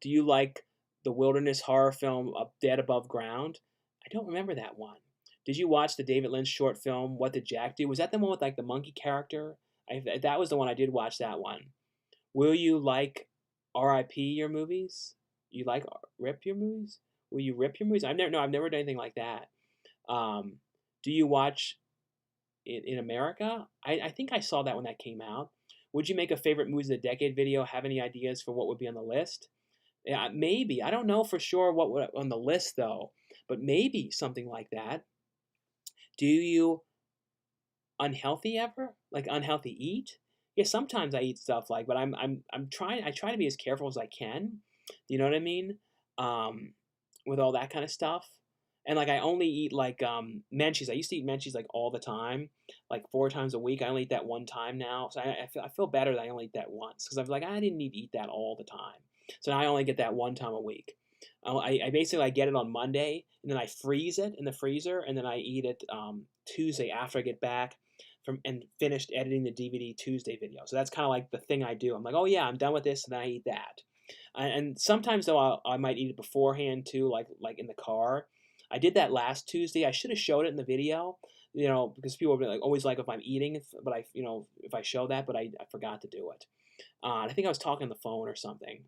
Do you like the wilderness horror film Dead Above Ground? I don't remember that one. Did you watch the David Lynch short film What Did Jack Do? Was that the one with like the monkey character? That was the one I did watch. That one. Will you like R.I.P. your movies? You like rip your movies? Will you rip your movies? I've never done anything like that. Do you watch in America? I think I saw that when that came out. Would you make a favorite movies of the decade video? Have any ideas for what would be on the list? Yeah, maybe. I don't know for sure what would on the list though, but maybe something like that. Do you unhealthy ever? Like unhealthy eat? Yeah, sometimes I eat stuff like, but I'm trying. I try to be as careful as I can. You know what I mean? Um, with all that kind of stuff. And like I only eat like Menchie's. I used to eat Menchie's like all the time, like 4 times a week. I only eat that one time now, so I feel better that I only eat that once because I was like I didn't need to eat that all the time. So now I only get that one time a week. I basically I get it on Monday and then I freeze it in the freezer and then I eat it Tuesday after I get back from and finished editing the DVD Tuesday video. So that's kind of like the thing I do. I'm like, oh yeah, I'm done with this, and then I eat that. And sometimes though I might eat it beforehand too, like in the car. I did that last Tuesday. I should have showed it in the video, because people would like always like if I'm eating, but if I show that, but I forgot to do it. I think I was talking on the phone or something.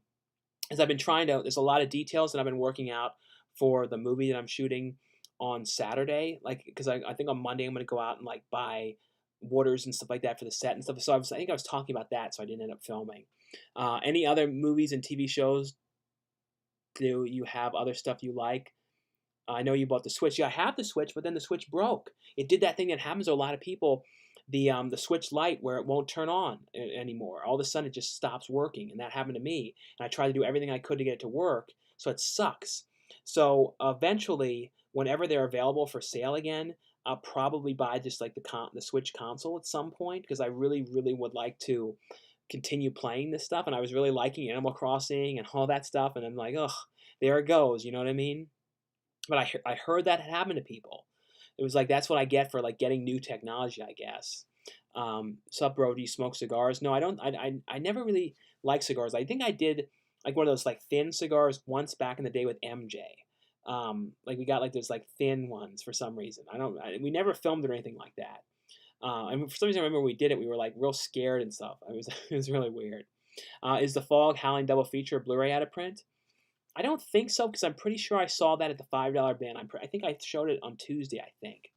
As I've been trying to, there's a lot of details that I've been working out for the movie that I'm shooting on Saturday. Like, because I think on Monday I'm going to go out and like buy waters and stuff like that for the set and stuff. So I think I was talking about that, so I didn't end up filming. Any other movies and TV shows? Do you have other stuff you like? I know you bought the Switch. Yeah, I have the Switch, but then the Switch broke. It did that thing that happens to a lot of people, the Switch Lite, where it won't turn on anymore. All of a sudden, it just stops working, and that happened to me. And I tried to do everything I could to get it to work, so it sucks. So eventually, whenever they're available for sale again, I'll probably buy just like the Switch console at some point because I really, really would like to continue playing this stuff. And I was really liking Animal Crossing and all that stuff. And I'm like, ugh, there it goes. You know what I mean? But I heard that had happened to people. It was like that's what I get for like getting new technology, I guess. Sup, bro? Do you smoke cigars? No, I don't. I never really liked cigars. I think I did like one of those like thin cigars once back in the day with MJ. Like we got like those like thin ones for some reason. We never filmed or anything like that. And for some reason, I remember when we did it, we were like real scared and stuff. It was really weird. Is the Fog Howling double feature Blu-ray out of print? I don't think so because I'm pretty sure I saw that at the $5 bin. I think I showed it on Tuesday. I think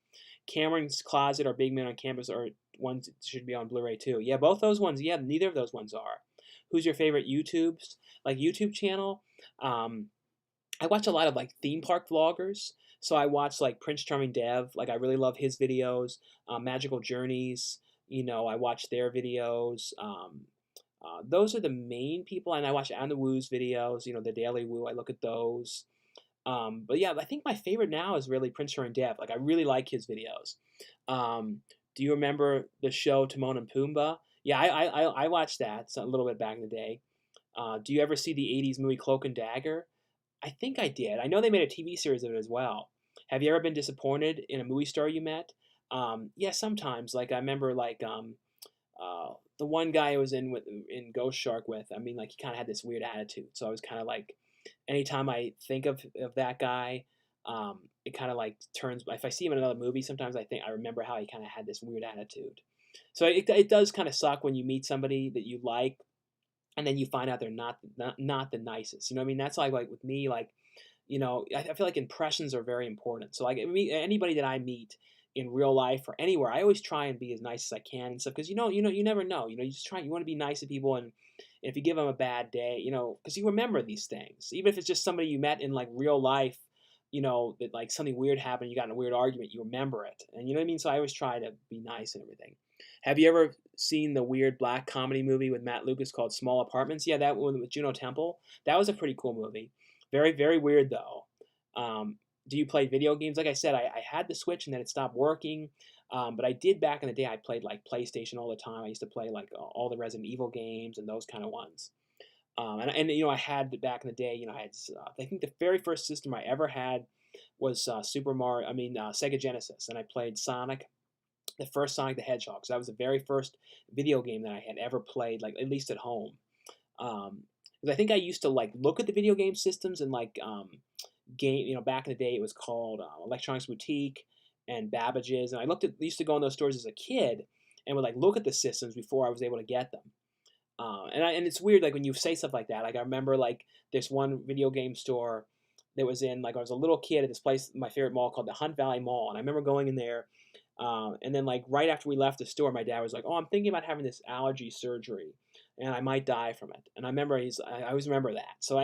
Cameron's Closet or Big Man on Campus are ones that should be on Blu-ray too. Yeah, both those ones. Yeah, neither of those ones are. Who's your favorite YouTube channel? I watch a lot of like theme park vloggers. So I watch like Prince Charming Dev. Like I really love his videos. Magical Journeys. I watch their videos. Those are the main people, and I watch Anna Woo's videos. The Daily Woo. I look at those. But yeah, I think my favorite now is really Prince Charming Dev. Like I really like his videos. Do you remember the show Timon and Pumbaa? Yeah, I watched that a little bit back in the day. Do you ever see the '80s movie Cloak and Dagger? I think I did. I know they made a TV series of it as well. Have you ever been disappointed in a movie star you met? Yeah, sometimes. Like I remember, like the one guy I was in Ghost Shark with. I mean, like he kind of had this weird attitude. So I was kind of like, anytime I think of that guy, it kind of like turns. If I see him in another movie, sometimes I remember how he kind of had this weird attitude. So it does kind of suck when you meet somebody that you like and then you find out they're not the nicest. You know what I mean? That's like with me, like, I feel like impressions are very important. So like anybody that I meet in real life or anywhere, I always try and be as nice as I can and stuff because you never know. You just you want to be nice to people and And if you give them a bad day, because you remember these things, even if it's just somebody you met in like real life, that like something weird happened, you got in a weird argument, you remember it, and you know what I mean. So I always try to be nice and everything. Have you ever seen the weird black comedy movie with Matt Lucas called Small Apartments? Yeah, that one with Juno Temple. That was a pretty cool movie. Very, very weird though. Do you play video games? Like I said, I had the Switch and then it stopped working. But I did back in the day. I played like PlayStation all the time. I used to play like all the Resident Evil games and those kind of ones. And I had back in the day. I had I think the very first system I ever had was Super Mario. Sega Genesis, and I played Sonic, the first Sonic the Hedgehog. So that was the very first video game that I had ever played, like at least at home. Because I think I used to like look at the video game systems and like game. Back in the day it was called Electronics Boutique and Babbage's, and I used to go in those stores as a kid and would like look at the systems before I was able to get them. And it's weird, like when you say stuff like that. Like I remember like this one video game store that was in, like I was a little kid at this place, my favorite mall called the Hunt Valley Mall, and I remember going in there. And then like right after we left the store, my dad was like, "Oh, I'm thinking about having this allergy surgery, and I might die from it." And I remember I always remember that. So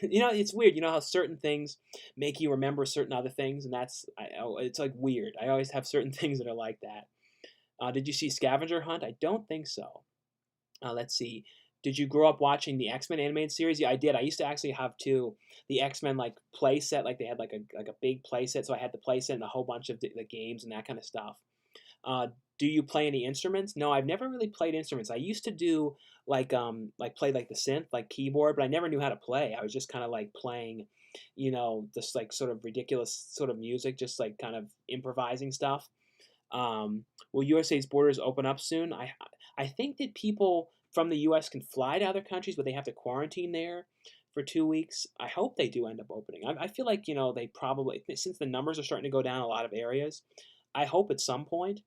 it's weird. How certain things make you remember certain other things, and it's like weird. I always have certain things that are like that. Did you see Scavenger Hunt? I don't think so. Let's see. Did you grow up watching the X-Men animated series? Yeah, I did. I used to actually have the X-Men like play set, like they had like a big play set, so I had the play set and a whole bunch of the games and that kind of stuff. Do you play any instruments? No, I've never really played instruments. I used to do like play like the synth, like keyboard, but I never knew how to play. I was just kind of like playing, this like sort of ridiculous sort of music, just like kind of improvising stuff. Will USA's borders open up soon? I think that people from the U.S. can fly to other countries, but they have to quarantine there for 2 weeks. I hope they do end up opening. I feel like they probably, since the numbers are starting to go down in a lot of areas, I hope at some point.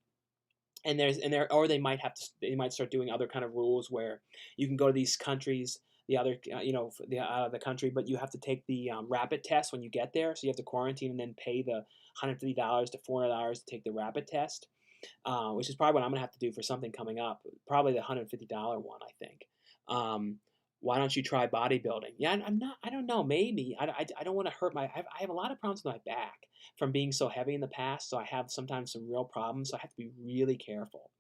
Or they might start doing other kind of rules where you can go to these countries, the other out of the country, but you have to take the rapid test when you get there. So you have to quarantine and then pay the $150 to $400 to take the rapid test. Which is probably what I'm gonna have to do for something coming up. Probably the $150 one, I think. Why don't you try bodybuilding? Yeah, I'm not. I don't know. Maybe I don't want to hurt I have a lot of problems with my back from being so heavy in the past. So I have sometimes some real problems. So I have to be really careful.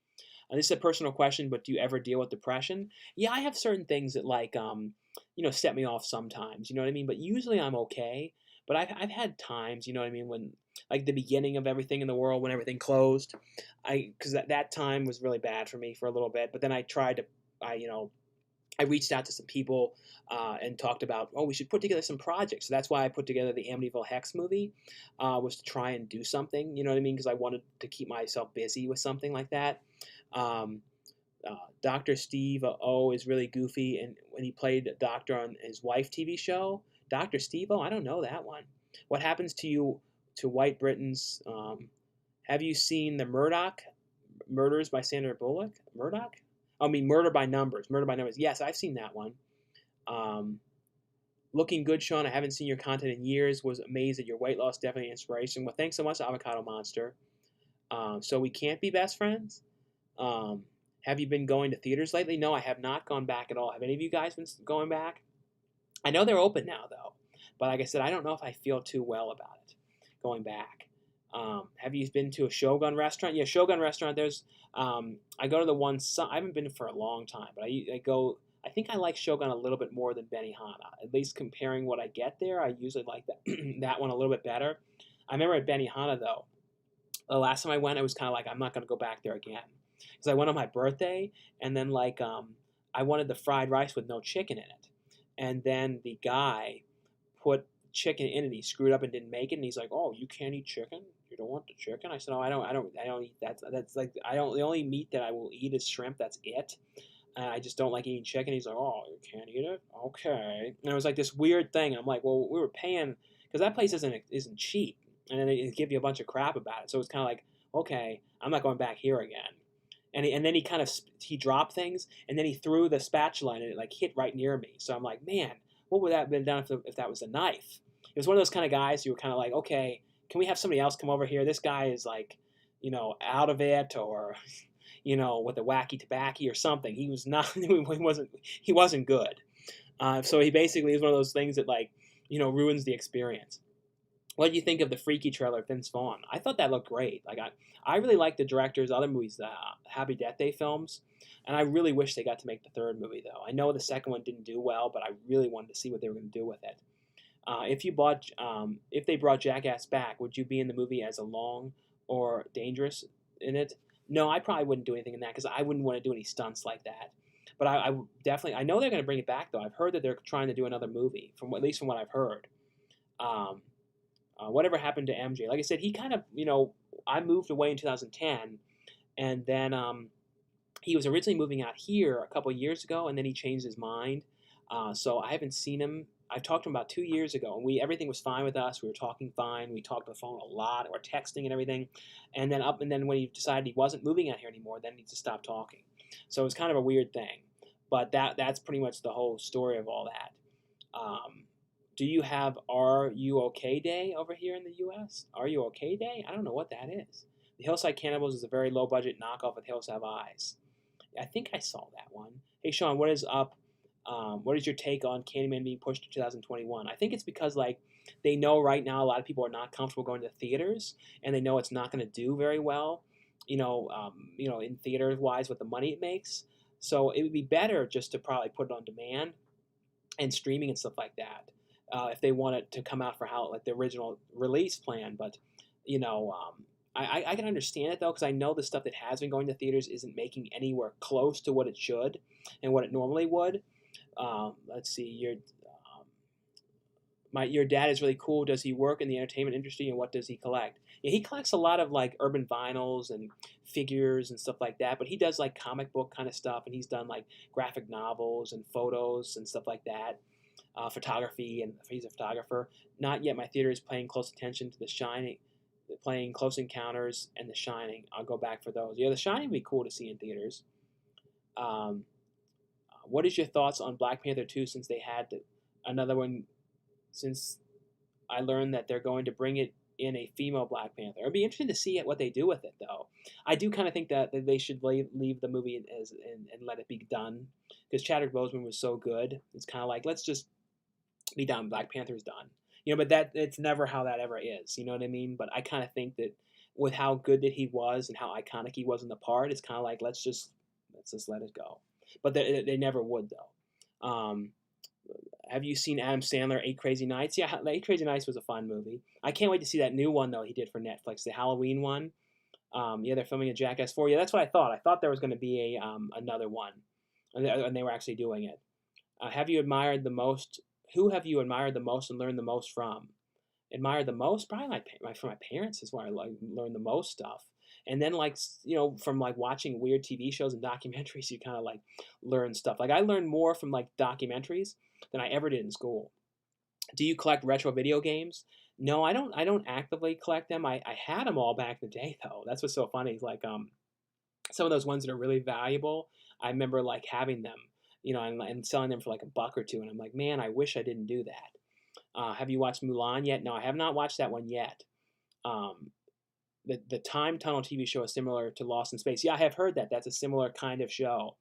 And this is a personal question, but do you ever deal with depression? Yeah, I have certain things that like set me off sometimes. You know what I mean? But usually I'm okay. But I've had times, you know what I mean, when like the beginning of everything in the world, when everything closed, because that time was really bad for me for a little bit. But then I reached out to some people and talked about, we should put together some projects. So that's why I put together the Amityville Hex movie, was to try and do something, you know what I mean? Because I wanted to keep myself busy with something like that. Dr. Steve O is really goofy, and when he played Doctor on his wife TV show, Dr. Steve O, I don't know that one. What happens to you to white Britons? Have you seen the Murdoch Murders by Sandra Bullock? Murdoch? Murder by Numbers. Murder by Numbers. Yes, I've seen that one. Looking good, Sean. I haven't seen your content in years. Was amazed at your weight loss. Definitely an inspiration. Well, thanks so much, Avocado Monster. So we can't be best friends? Have you been going to theaters lately? No, I have not gone back at all. Have any of you guys been going back? I know they're open now, though. But like I said, I don't know if I feel too well about it going back. Have you been to a Shogun restaurant? Yeah, Shogun restaurant. There's, I go to the one. I haven't been for a long time, but I go. I think I like Shogun a little bit more than Benihana. At least comparing what I get there, I usually like that one a little bit better. I remember at Benihana though, the last time I went, I was kind of like, I'm not going to go back there again, because I went on my birthday, and then like I wanted the fried rice with no chicken in it, and then the guy put chicken in it. He screwed up and didn't make it, and he's like, "Oh, you can't eat chicken? You don't want the chicken?" I said, "No, I don't eat that. That's like I don't. The only meat that I will eat is shrimp. That's it. I just don't like eating chicken." He's like, "Oh, you can't eat it? Okay." And it was like this weird thing. I'm like, "Well, we were paying because that place isn't cheap." And then they give you a bunch of crap about it. So it's kind of like, okay, I'm not going back here again. And then he dropped things, and then he threw the spatula, and it like hit right near me. So I'm like, man, what would that have been done if that was a knife? It was one of those kind of guys who were kind of like, okay, can we have somebody else come over here? This guy is like, out of it, or with a wacky tobacco or something. He was not. He wasn't good. So he basically is one of those things that ruins the experience. What do you think of the freaky trailer of Vince Vaughn? I thought that looked great. I really like the director's other movies, the Happy Death Day films, and I really wish they got to make the third movie though. I know the second one didn't do well, but I really wanted to see what they were going to do with it. If they brought Jackass back, would you be in the movie as Along or Dangerous in it? No, I probably wouldn't do anything in that because I wouldn't want to do any stunts like that. But I definitely, I know they're going to bring it back though. I've heard that they're trying to do another movie, at least from what I've heard. Whatever happened to MJ? Like I said, he kind of, I moved away in 2010, and then he was originally moving out here a couple years ago, and then he changed his mind. So I haven't seen him. I talked to him about 2 years ago, and everything was fine with us. We were talking fine. We talked on the phone a lot, or texting and everything. And then when he decided he wasn't moving out here anymore, then he just stopped talking. So it was kind of a weird thing. But that's pretty much the whole story of all that. Do you have Are You Okay Day over here in the U.S.? Are You Okay Day? I don't know what that is. The Hillside Cannibals is a very low-budget knockoff of Hills Have Eyes. I think I saw that one. Hey, Sean, what is up? What is your take on Candyman being pushed to 2021? I think it's because they know right now a lot of people are not comfortable going to theaters, and they know it's not going to do very well, in theater-wise with the money it makes. So it would be better just to probably put it on demand and streaming and stuff like that. If they want it to come out for the original release plan, but I can understand it though because I know the stuff that has been going to theaters isn't making anywhere close to what it should and what it normally would. Let's see, your dad is really cool. Does he work in the entertainment industry, and what does he collect? Yeah, he collects a lot of urban vinyls and figures and stuff like that, but he does comic book kind of stuff, and he's done graphic novels and photos and stuff like that. Photography, and he's a photographer. Not yet. My theater is paying close attention to The Shining, playing Close Encounters and The Shining. I'll go back for those. Yeah, The Shining would be cool to see in theaters. What is your thoughts on Black Panther 2 since they had another one? Since I learned that they're going to bring it in a female Black Panther. It'd be interesting to see what they do with it, though. I do kind of think that they should leave the movie and let it be done because Chadwick Boseman was so good. It's kind of let's just be done. Black Panther's done. But it's never how that ever is. You know what I mean? But I kind of think that with how good that he was and how iconic he was in the part, it's kind of let's just let it go. But they never would though. Have you seen Adam Sandler 8 Crazy Nights? Yeah, 8 Crazy Nights was a fun movie. I can't wait to see that new one though he did for Netflix, the Halloween one. Yeah, they're filming a Jackass 4. Yeah, that's what I thought. I thought there was going to be another one, and they were actually doing it. Have you admired the most? Who have you admired the most and learned the most from? Admired the most? Probably from my parents is where I learned the most stuff. And then from watching weird TV shows and documentaries, you kind of learn stuff. I learned more from documentaries than I ever did in school. Do you collect retro video games? No, I don't. I don't actively collect them. I had them all back in the day though. That's what's so funny. Some of those ones that are really valuable, I remember having them, and selling them for $1 or $2, and I'm like, man, I wish I didn't do that. Have you watched Mulan yet? No, I have not watched that one yet. The Time Tunnel TV show is similar to Lost in Space. Yeah, I have heard that. That's a similar kind of show.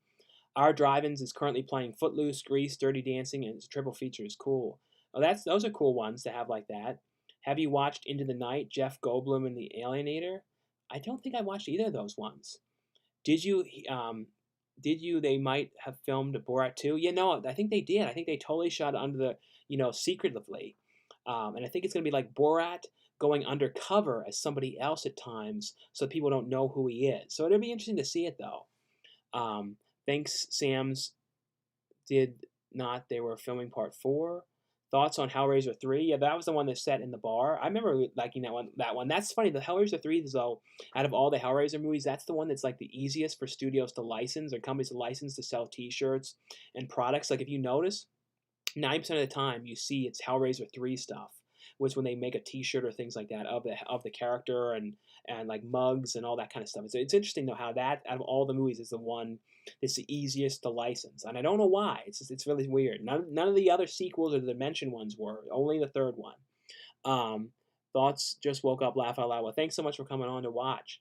Our Drive-Ins is currently playing Footloose, Grease, Dirty Dancing, and it's a triple feature. Is cool. Oh, those are cool ones to have like that. Have you watched Into the Night, Jeff Goldblum and the Alienator? I don't think I watched either of those ones. Did you? They might have filmed Borat 2. Yeah, no, I think they did. I think they totally shot it under the, secretively. And I think it's going to be like Borat going undercover as somebody else at times so people don't know who he is. So it'll be interesting to see it, though. Thanks, Sam's. Did not. They were filming part 4. Thoughts on Hellraiser 3? Yeah, that was the one that's set in the bar. I remember liking that one. That's funny. The Hellraiser 3, though, out of all the Hellraiser movies, that's the one that's the easiest for studios to license or companies to license to sell T-shirts and products. If you notice, 90% of the time you see it's Hellraiser 3 stuff, which when they make a T-shirt or things like that of the character and mugs and all that kind of stuff. It's interesting though how that out of all the movies is the one that's the easiest to license, and I don't know why. It's really weird. None of the other sequels or the Dimension ones were. Only the third one. Thoughts? Just woke up, laugh out loud. Well, thanks so much for coming on to watch.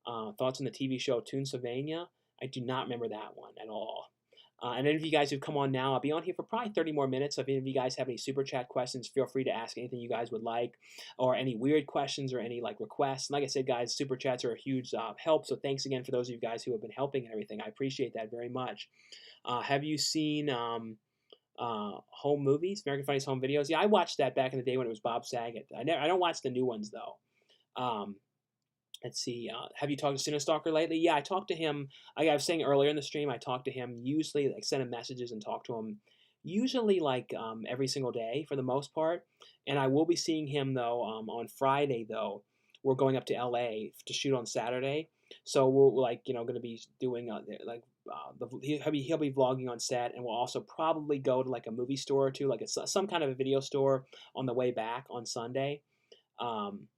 Thoughts on the TV show Toonsylvania? I do not remember that one at all. And any of you guys who've come on now, I'll be on here for probably 30 more minutes. So if any of you guys have any super chat questions, feel free to ask anything you guys would like, or any weird questions or any like requests. And like I said, guys, super chats are a huge help. So thanks again for those of you guys who have been helping and everything. I appreciate that very much. Have you seen home movies, American Funniest Home Videos? Yeah, I watched that back in the day when it was Bob Saget. I don't watch the new ones though. Let's see. Have you talked to Cinestalker lately? Yeah, I talked to him. Like I was saying earlier in the stream, I talked to him usually, like send him messages and talk to him usually like every single day for the most part. And I will be seeing him though on Friday though. We're going up to LA to shoot on Saturday, so we're like going to be doing he'll be vlogging on set, and we'll also probably go to like a movie store or two, like some kind of a video store on the way back on Sunday. Um,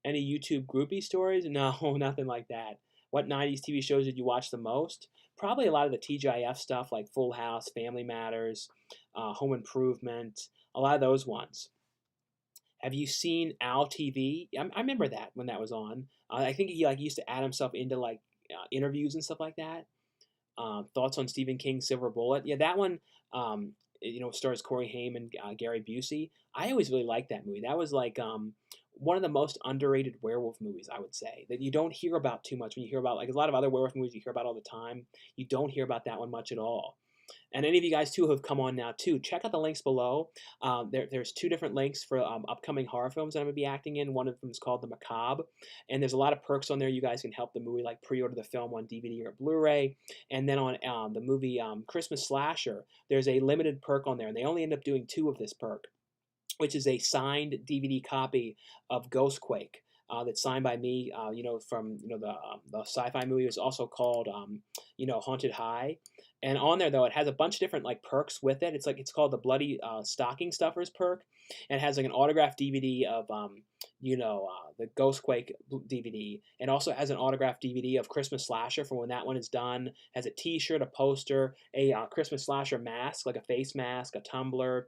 any YouTube groupie stories? No, nothing like that. What 90s TV shows did you watch the most? Probably a lot of the TGIF stuff like Full House, Family Matters, Home Improvement, a lot of those ones. Have you seen Owl TV? I remember that when that was on. I think he like used to add himself into like interviews and stuff like that. Thoughts on Stephen King's Silver Bullet? Yeah, that one. Stars Corey Haim and Gary Busey. I always really liked that movie. That was like one of the most underrated werewolf movies, I would say, that you don't hear about too much. When you hear about like a lot of other werewolf movies you hear about all the time, you don't hear about that one much at all. And any of you guys too who have come on now too, check out the links below. There's two different links for upcoming horror films that I'm gonna be acting in. One of them is called The Macabre, and there's a lot of perks on there. You guys can help the movie, like pre-order the film on DVD or Blu-ray, and then on the movie Christmas Slasher, there's a limited perk on there, and they only end up doing two of this perk, which is a signed DVD copy of Ghostquake. That's signed by me, from the sci-fi movie. It's also called, Haunted High. And on there though, it has a bunch of different like perks with it. It's called the Bloody Stocking Stuffers perk, and it has like an autographed DVD of the Ghostquake DVD, and also has an autographed DVD of Christmas Slasher for when that one is done. Has a T-shirt, a poster, a Christmas Slasher mask, like a face mask, a tumbler.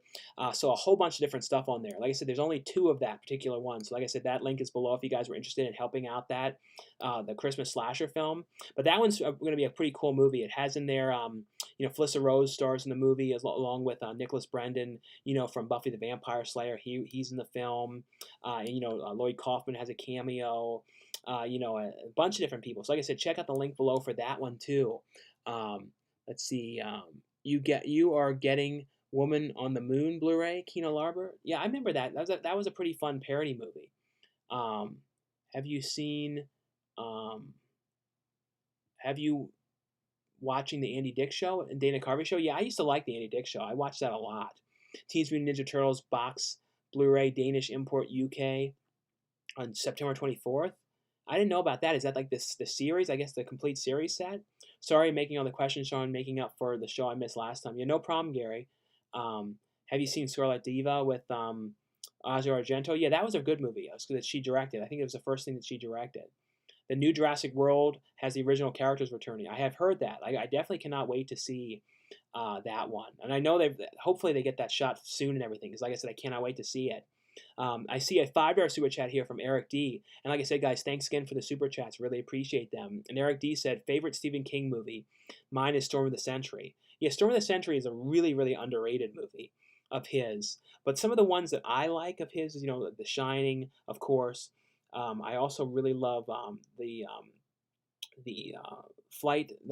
So a whole bunch of different stuff on there. Like I said, there's only two of that particular one. So like I said, that link is below if you guys were interested in helping out that the Christmas Slasher film. But that one's going to be a pretty cool movie. It has in there, Felissa Rose stars in the movie along with Nicholas Brendan, from Buffy the Vampire Slayer. He's in the film. Lloyd Kaufman has a cameo. A bunch of different people. So like I said, check out the link below for that one too. Let's see. You are getting Woman on the Moon Blu-ray, Kino Larber. Yeah, I remember that. That was a pretty fun parody movie. Have you seen? Have you watching the Andy Dick Show and Dana Carvey Show? Yeah, I used to like the Andy Dick Show. I watched that a lot. Teenage Mutant Ninja Turtles box Blu-ray Danish import UK on September 24th. I didn't know about that. Is that like the series? I guess the complete series set? Sorry, making all the questions, Sean, making up for the show I missed last time. Yeah, no problem, Gary. Have you seen Scarlet Diva with Asia Argento? Yeah, that was a good movie that she directed. I think it was the first thing that she directed. The new Jurassic World has the original characters returning. I have heard that. I definitely cannot wait to see that one. And I know hopefully they get that shot soon and everything. Because like I said, I cannot wait to see it. I see a $5 super chat here from Eric D. And like I said, guys, thanks again for the super chats. Really appreciate them. And Eric D said, favorite Stephen King movie? Mine is Storm of the Century. Yeah, Storm of the Century is a really, really underrated movie of his. But some of the ones that I like of his is, The Shining, of course. I also really love the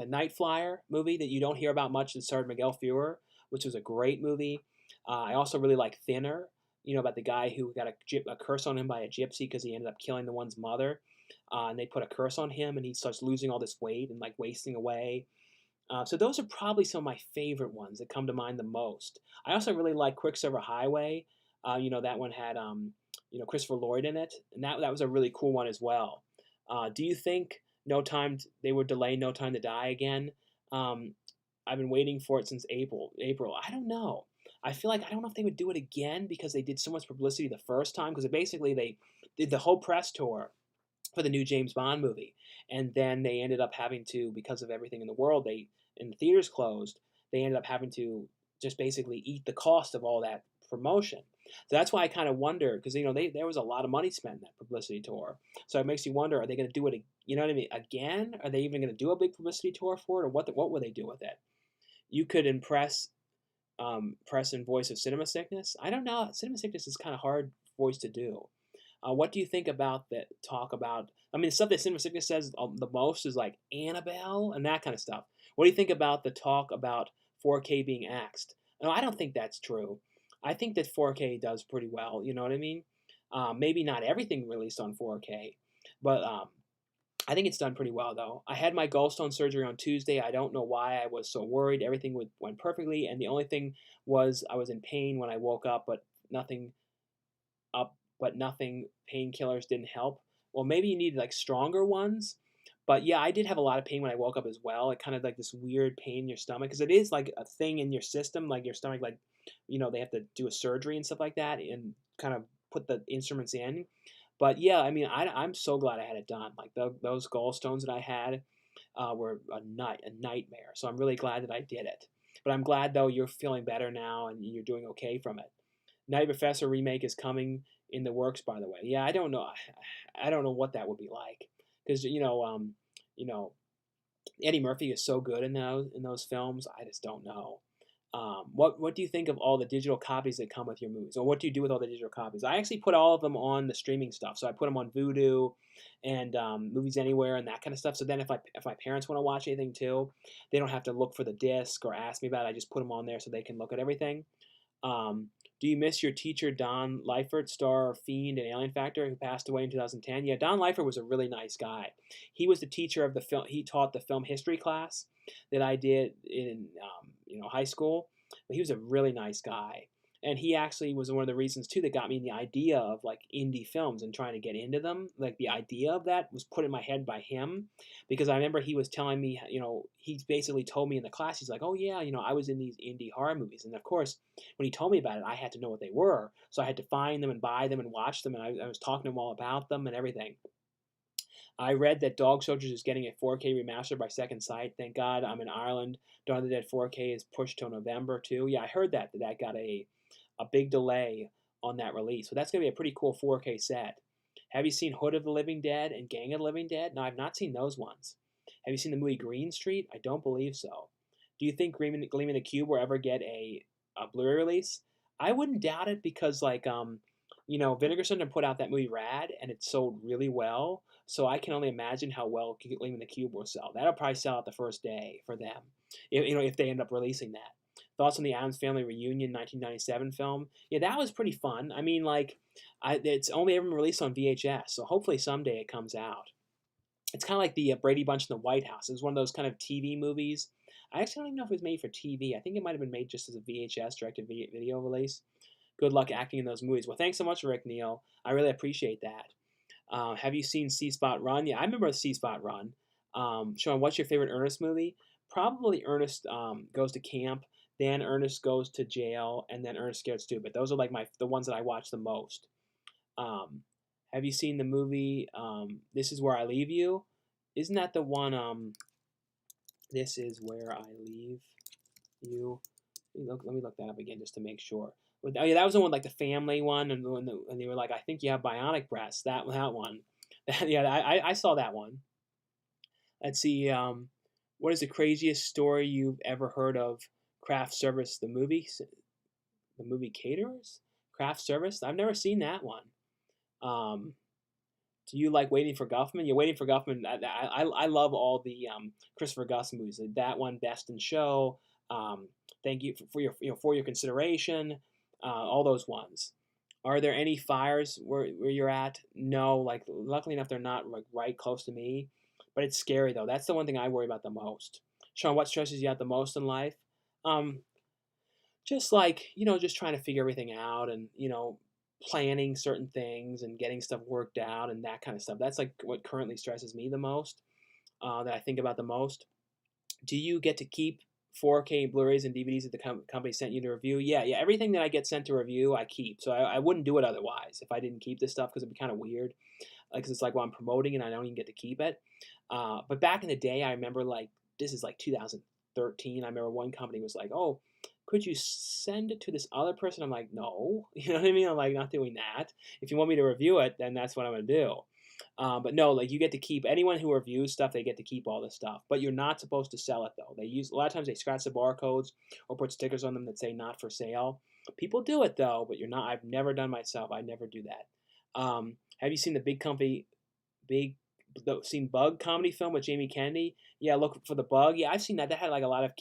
Night Flyer movie that you don't hear about much that starred Miguel Fuhrer, which was a great movie. I also really like Thinner, about the guy who got a curse on him by a gypsy because he ended up killing the one's mother. And they put a curse on him and he starts losing all this weight and like wasting away. So those are probably some of my favorite ones that come to mind the most. I also really like Quicksilver Highway. That one had Christopher Lloyd in it, and that was a really cool one as well. Do you think they would delay No Time to Die again? I've been waiting for it since April. I don't know. I feel like I don't know if they would do it again because they did so much publicity the first time, because basically they did the whole press tour for the new James Bond movie, and then they ended up having to, because of everything in the world, and the theaters closed, they ended up having to just basically eat the cost of all that promotion. So that's why I kind of wonder, because there was a lot of money spent in that publicity tour. So it makes you wonder: are they going to do it? You know what I mean? Again? Are they even going to do a big publicity tour for it, or what will they do with it? You could impress press and voice of cinema sickness. I don't know. Cinema sickness is kind of hard voice to do. What do you think about that talk about? I mean, the stuff that Cinema Sickness says the most is like Annabelle and that kind of stuff. What do you think about the talk about 4K being axed? No, I don't think that's true. I think that 4K does pretty well. You know what I mean? Maybe not everything released on 4K, but I think it's done pretty well, though. I had my gallstone surgery on Tuesday. I don't know why I was so worried. Everything went perfectly, and the only thing was I was in pain when I woke up, nothing nothing painkillers didn't help. Well, maybe you need like stronger ones. But yeah, I did have a lot of pain when I woke up as well. It kind of like this weird pain in your stomach, because it is like a thing in your system, like your stomach, like they have to do a surgery and stuff like that, and kind of put the instruments in. But yeah, I mean, I'm so glad I had it done. Like those gallstones that I had were a nightmare. So I'm really glad that I did it. But I'm glad though you're feeling better now and you're doing okay from it. Nutty Professor remake is coming in the works, by the way. Yeah, I don't know. I don't know what that would be like, because you know, Eddie Murphy is so good in those films. I just don't know. What do you think of all the digital copies that come with your movies, or what do you do with all the digital copies? I actually put all of them on the streaming stuff, so I put them on Vudu and Movies Anywhere and that kind of stuff. So then if my parents want to watch anything too, they don't have to look for the disc or ask me about it. I just put them on there so they can look at everything. Do you miss your teacher, Don Leifert, star of Fiend and Alien Factor, who passed away in 2010? Yeah, Don Leifert was a really nice guy. He was the teacher of the film. He taught the film history class that I did in high school. But he was a really nice guy, and he actually was one of the reasons too that got me the idea of like indie films and trying to get into them. Like the idea of that was put in my head by him, because I remember he was telling me, he basically told me in the class, he's like, oh yeah, I was in these indie horror movies, and of course when he told me about it, I had to know what they were, so I had to find them and buy them and watch them, and I was talking to him all about them and everything. I read that Dog Soldiers is getting a 4K remaster by Second Sight. Thank God. I'm in Ireland. Dawn of the Dead 4K is pushed till November too. Yeah, I heard that got a big delay on that release. So that's going to be a pretty cool 4K set. Have you seen Hood of the Living Dead and Gang of the Living Dead? No, I've not seen those ones. Have you seen the movie Green Street? I don't believe so. Do you think Gleaming the Cube will ever get a Blu-ray release? I wouldn't doubt it, because Vinegar Syndrome put out that movie Rad, and it sold really well. So I can only imagine how well Gleaming the Cube will sell. That'll probably sell out the first day for them, if they end up releasing that. Thoughts on the Addams Family Reunion 1997 film? Yeah, that was pretty fun. I mean, it's only ever been released on VHS, so hopefully someday it comes out. It's kind of like the Brady Bunch in the White House. It was one of those kind of TV movies. I actually don't even know if it was made for TV. I think it might have been made just as a VHS direct-to-video release. Good luck acting in those movies. Well, thanks so much, Rick Neal. I really appreciate that. Have you seen C-Spot Run? Yeah, I remember C-Spot Run. Sean, what's your favorite Ernest movie? Probably Ernest Goes to Camp, then Ernest Goes to Jail, and then Ernest Scared Stupid. Those are like the ones that I watch the most. Have you seen the movie This Is Where I Leave You? Isn't that the one, This Is Where I Leave You? Let me look that up again just to make sure. Oh yeah, that was the one, like the family one, and they were like, I think you have bionic breasts. That one. Yeah, I saw that one. Let's see. What is the craziest story you've ever heard of? Craft Service, the movie. The movie Caterers? Craft Service? I've never seen that one. Do you like Waiting for Guffman? Yeah, Waiting for Guffman. I love all the Christopher Guest movies. That one, Best in Show. Thank you for your consideration. All those ones. Are there any fires where you're at? No, like luckily enough, they're not like right close to me. But it's scary though. That's the one thing I worry about the most. Sean, what stresses you out the most in life? Just just trying to figure everything out, and planning certain things and getting stuff worked out and that kind of stuff. That's like what currently stresses me the most. That I think about the most. Do you get to keep 4K Blu-rays and DVDs that the company sent you to review? Yeah. Everything that I get sent to review, I keep. So I wouldn't do it otherwise if I didn't keep this stuff, because it'd be kind of weird. Because it's like, well, I'm promoting and I don't even get to keep it. But back in the day, I remember this is like 2013. I remember one company was like, oh, could you send it to this other person? I'm like, no, you know what I mean? I'm like, not doing that. If you want me to review it, then that's what I'm gonna do. But no, like you get to keep anyone who reviews stuff. They get to keep all the stuff, but you're not supposed to sell it though. They use a lot of times they scratch the barcodes or put stickers on them that say not for sale. People do it though, but you're not. I've never done myself. I never do that. Have you seen the Big Company, Big, seen Bug comedy film with Jamie Kennedy? Yeah, look for the Bug. Yeah, I've seen that. That had like a lot of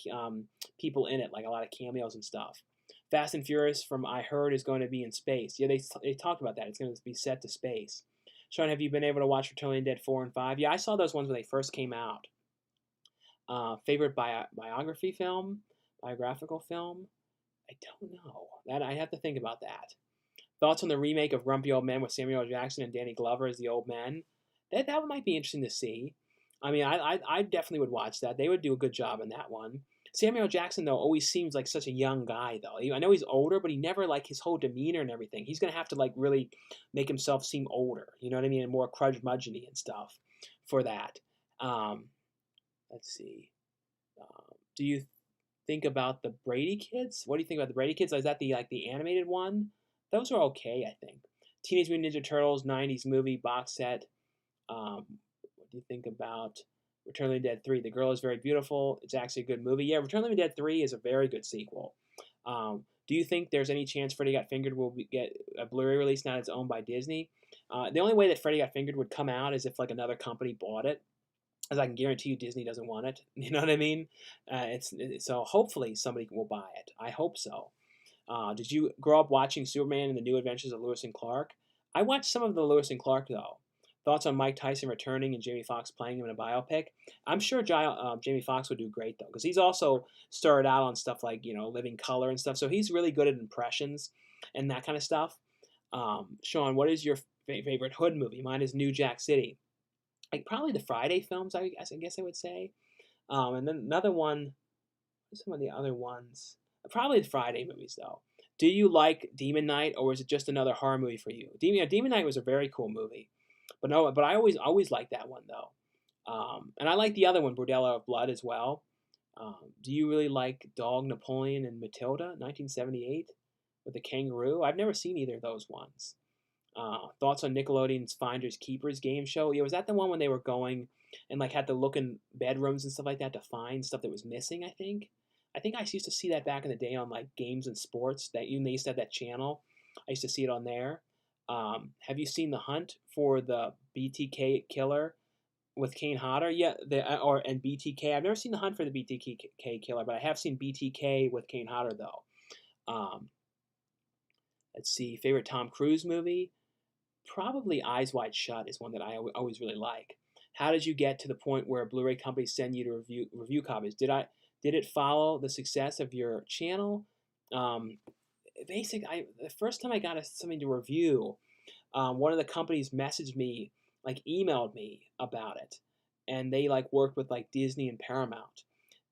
people in it, like a lot of cameos and stuff. Fast and Furious from I heard is going to be in space. Yeah, they talked about that. It's going to be set to space. Sean, have you been able to watch Return of the Dead 4 and 5? Yeah, I saw those ones when they first came out. Favorite biographical film? I don't know. That I have to think about that. Thoughts on the remake of Grumpy Old Men with Samuel L. Jackson and Danny Glover as the old men? That might be interesting to see. I mean, I definitely would watch that. They would do a good job in that one. Samuel Jackson though always seems like such a young guy though. I know he's older, but he never like his whole demeanor and everything. He's gonna have to like really make himself seem older. You know what I mean? And more curmudgeon-y and stuff for that. Um, let's see. Do you think about the Brady Kids? What do you think about the Brady Kids? Is that the animated one? Those are okay, I think. Teenage Mutant Ninja Turtles '90s movie box set. What do you think about Return of the Dead 3? The girl is very beautiful. It's actually a good movie. Yeah, Return of the Dead 3 is a very good sequel. Do you think there's any chance Freddy Got Fingered will get a Blu-ray release now that's owned by Disney? The only way that Freddy Got Fingered would come out is if like another company bought it. As I can guarantee you, Disney doesn't want it. You know what I mean? So hopefully somebody will buy it. I hope so. Did you grow up watching Superman and the New Adventures of Lewis and Clark? I watched some of the Lewis and Clark though. Thoughts on Mike Tyson returning and Jamie Foxx playing him in a biopic? I'm sure Jamie Foxx would do great though, because he's also started out on stuff like Living Color and stuff. So he's really good at impressions and that kind of stuff. Sean, what is your favorite hood movie? Mine is New Jack City. Like probably the Friday films, I guess I would say. And then another one. Some of the other ones. Probably the Friday movies though. Do you like Demon Knight, or is it just another horror movie for you? Demon Knight was a very cool movie, but I always liked that one though. And I like the other one, Bordello of Blood, as well. Do you really like Dog, Napoleon, and Matilda, 1978, with the kangaroo? I've never seen either of those ones. Thoughts on Nickelodeon's Finders Keepers game show? Yeah, was that the one when they were going and like had to look in bedrooms and stuff like that to find stuff that was missing? I think I used to see that back in the day on like Games and Sports. That they used to have that channel. I used to see it on there. Have you seen The Hunt for the BTK Killer with Kane Hodder? Yeah, and BTK. I've never seen The Hunt for the BTK Killer, but I have seen BTK with Kane Hodder though. Let's see, favorite Tom Cruise movie? Probably Eyes Wide Shut is one that I always really like. How did you get to the point where Blu-ray companies send you to review copies? Did it follow the success of your channel? The first time I got something to review, one of the companies messaged me, like emailed me about it, and they like worked with like Disney and Paramount.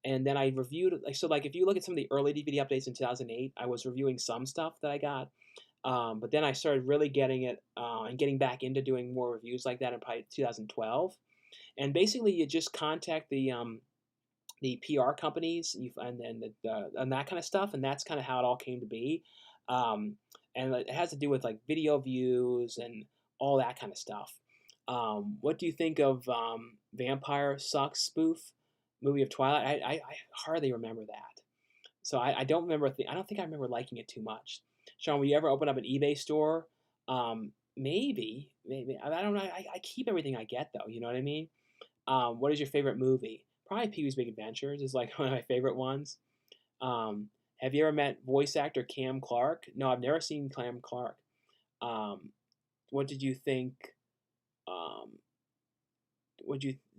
And then I reviewed so like if you look at some of the early DVD updates in 2008, I was reviewing some stuff that I got. But then I started really getting it and getting back into doing more reviews like that in probably 2012. And basically, you just contact the PR companies and that kind of stuff, and that's kind of how it all came to be. And it has to do with like video views and all that kind of stuff. What do you think of Vampire Sucks spoof movie of Twilight? I hardly remember that, so I don't remember. I don't think I remember liking it too much. Sean, will you ever open up an eBay store? Maybe. I don't know. I keep everything I get though. You know what I mean? What is your favorite movie? Probably Pee-wee's Big Adventures is like one of my favorite ones. Have you ever met voice actor Cam Clark? No, I've never seen Cam Clark. What did you think? Do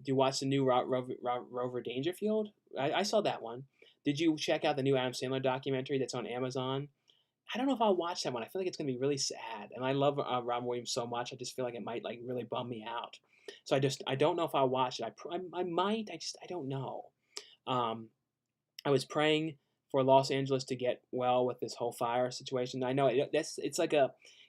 you watch the new Rover Dangerfield? I saw that one. Did you check out the new Adam Sandler documentary that's on Amazon? I don't know if I'll watch that one. I feel like it's gonna be really sad, and I love Robin Williams so much. I just feel like it might like really bum me out. So I don't know if I'll watch it. I might. I don't know. I was praying for Los Angeles to get well with this whole fire situation. I know it's like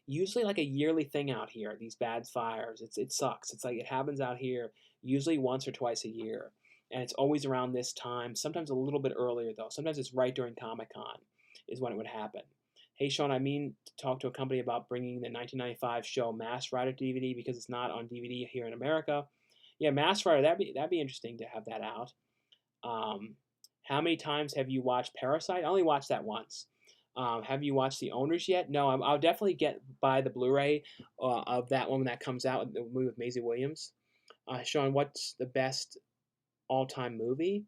usually like a yearly thing out here. These bad fires. It sucks. It's like it happens out here usually once or twice a year, and it's always around this time. Sometimes a little bit earlier though. Sometimes it's right during Comic-Con. is when it would happen. Hey Sean, I mean to talk to a company about bringing the 1995 show Mask Rider to DVD because it's not on DVD here in America. Yeah, Mask Rider, that'd be interesting to have that out. Um, how many times have you watched Parasite? I only watched that once. Have you watched The Owners yet? No, I'll definitely buy the Blu-ray of that one when that comes out, the movie with Maisie Williams. Sean, what's the best all-time movie?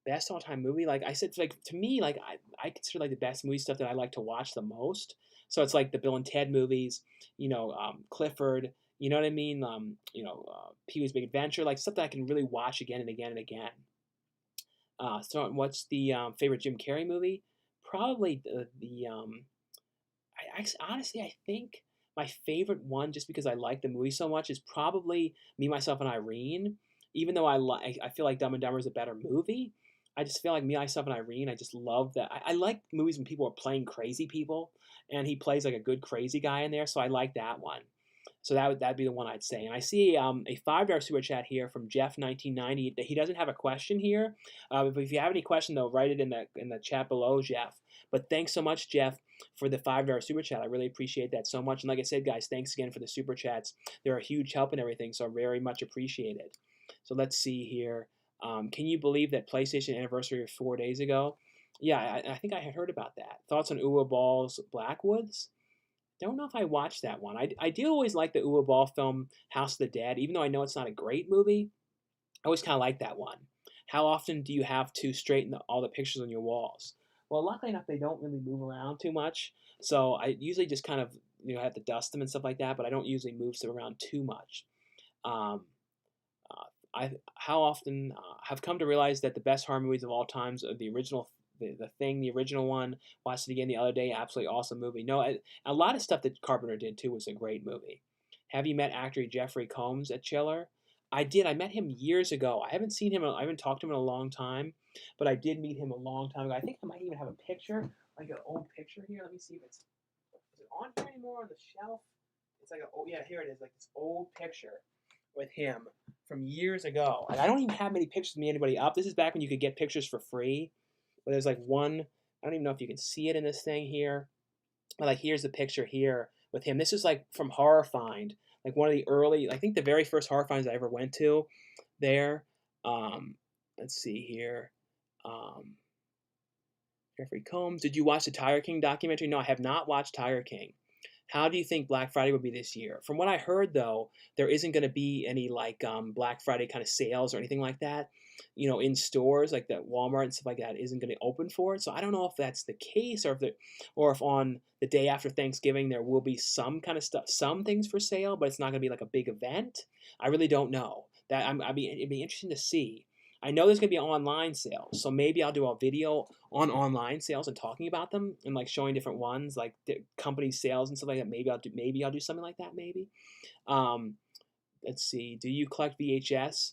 Best all-time movie? Like I said, like to me, like I consider like the best movie stuff that I like to watch the most. So it's like the Bill and Ted movies, Clifford. You know what I mean? Pee-wee's Big Adventure, like stuff that I can really watch again and again and again. So what's the favorite Jim Carrey movie? Probably honestly, I think my favorite one, just because I like the movie so much, is probably Me, Myself, and Irene. Even though I feel like Dumb and Dumber is a better movie, I just feel like Me, Myself, and Irene. I just love that. I like movies when people are playing crazy people, and he plays like a good crazy guy in there. So I like that one. So that'd be the one I'd say. And I see a $5 super chat here from Jeff1990. He doesn't have a question here. But if you have any question though, write it in the chat below, Jeff. But thanks so much, Jeff, for the $5 super chat. I really appreciate that so much. And like I said, guys, thanks again for the super chats. They're a huge help and everything, so very much appreciated. So let's see here. Can you believe that PlayStation anniversary was 4 days ago? Yeah, I think I had heard about that. Thoughts on Uwe Ball's Blackwoods? Don't know if I watched that one. I do always like the Uwe Ball film House of the Dead, even though I know it's not a great movie. I always kind of like that one. How often do you have to straighten all the pictures on your walls? Well, luckily enough, they don't really move around too much. So I usually just kind of have to dust them and stuff like that, but I don't usually move them around too much. Um, how often have come to realize that the best horror movies of all times are the original, the Thing, the original one. Watched it again the other day. Absolutely awesome movie. No, a lot of stuff that Carpenter did too was a great movie. Have you met actor Jeffrey Combs at Chiller? I did. I met him years ago. I haven't seen him. I haven't talked to him in a long time, but I did meet him a long time ago. I think I might even have a picture, like an old picture here. Let me see if is it on here anymore on the shelf? It's like yeah, here it is, like this old picture with him from years ago. And I don't even have many pictures of me anybody up. This is back when you could get pictures for free. But there's like one. I don't even know if you can see it in this thing here. But like here's the picture here with him. This is like from Horror Find, like one of the early. I think the very first Horror Finds I ever went to. There. Let's see here. Jeffrey Combs. Did you watch the Tiger King documentary? No, I have not watched Tiger King. How do you think Black Friday will be this year? From what I heard, though, there isn't going to be any like Black Friday kind of sales or anything like that. In stores like that, Walmart and stuff like that isn't going to open for it. So I don't know if that's the case, or if on the day after Thanksgiving there will be some kind of stuff, some things for sale, but it's not going to be like a big event. I really don't know. It'd be interesting to see. I know there's going to be online sales, so maybe I'll do a video on online sales and talking about them and like showing different ones, like the company sales and stuff like that. Maybe I'll do something like that. Maybe. Let's see. Do you collect VHS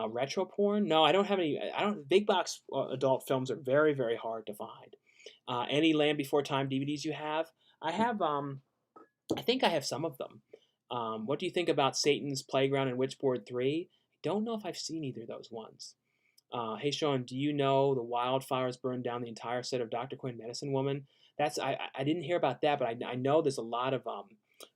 retro porn? No, I don't have any. I don't. Big box adult films are very very hard to find. Any Land Before Time DVDs you have? I have. I think I have some of them. What do you think about Satan's Playground and Witchboard 3? Don't know if I've seen either of those ones. Hey Sean, do you know the wildfires burned down the entire set of Dr. Quinn Medicine Woman? I didn't hear about that, but I know there's a lot of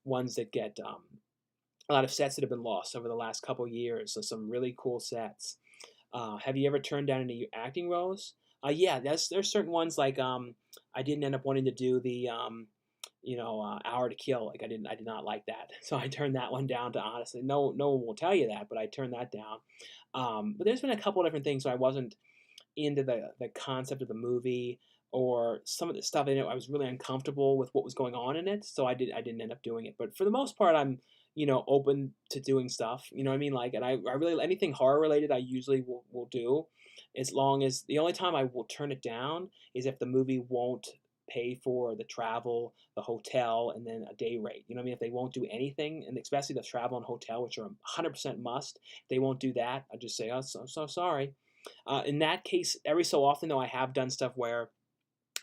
ones that get a lot of sets that have been lost over the last couple years. So some really cool sets. Have you ever turned down any acting roles? Yeah, there's certain ones like I didn't end up wanting to do the Hour to Kill. Like I did not like that, so I turned that one down. To honestly, no one will tell you that, but I turned that down. But there's been a couple of different things where I wasn't into the concept of the movie, or some of the stuff in it. I was really uncomfortable with what was going on in it, so I didn't end up doing it. But for the most part, I'm open to doing stuff. You know what I mean? Like, and I really, anything horror related, I usually will do, as long as the only time I will turn it down is if the movie won't pay for the travel, the hotel, and then a day rate. You know what I mean? If they won't do anything, and especially the travel and hotel, which are 100% must, if they won't do that, I just say, oh, so sorry. In that case, every so often, though, I have done stuff where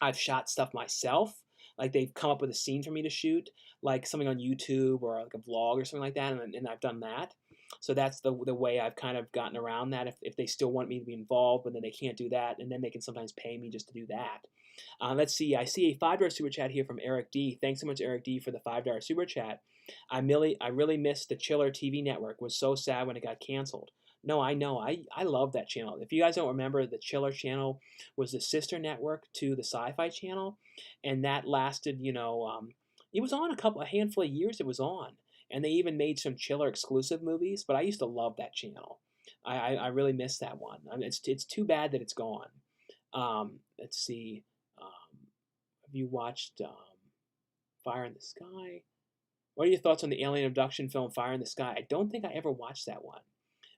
I've shot stuff myself. Like they've come up with a scene for me to shoot, like something on YouTube or like a vlog or something like that, and I've done that. So that's the way I've kind of gotten around that. If they still want me to be involved, but then they can't do that, and then they can sometimes pay me just to do that. Let's see. I see a $5 super chat here from Eric D. Thanks so much, Eric D, for the $5 super chat. I really missed the Chiller TV network. Was so sad when it got canceled. No, I know. I love that channel. If you guys don't remember, the Chiller channel was the sister network to the Sci-Fi channel, and that lasted, it was on a handful of years. It was on, and they even made some Chiller exclusive movies. But I used to love that channel. I really miss that one. I mean, it's too bad that it's gone. Let's see. Have you watched Fire in the Sky? What are your thoughts on the alien abduction film Fire in the Sky? I don't think I ever watched that one.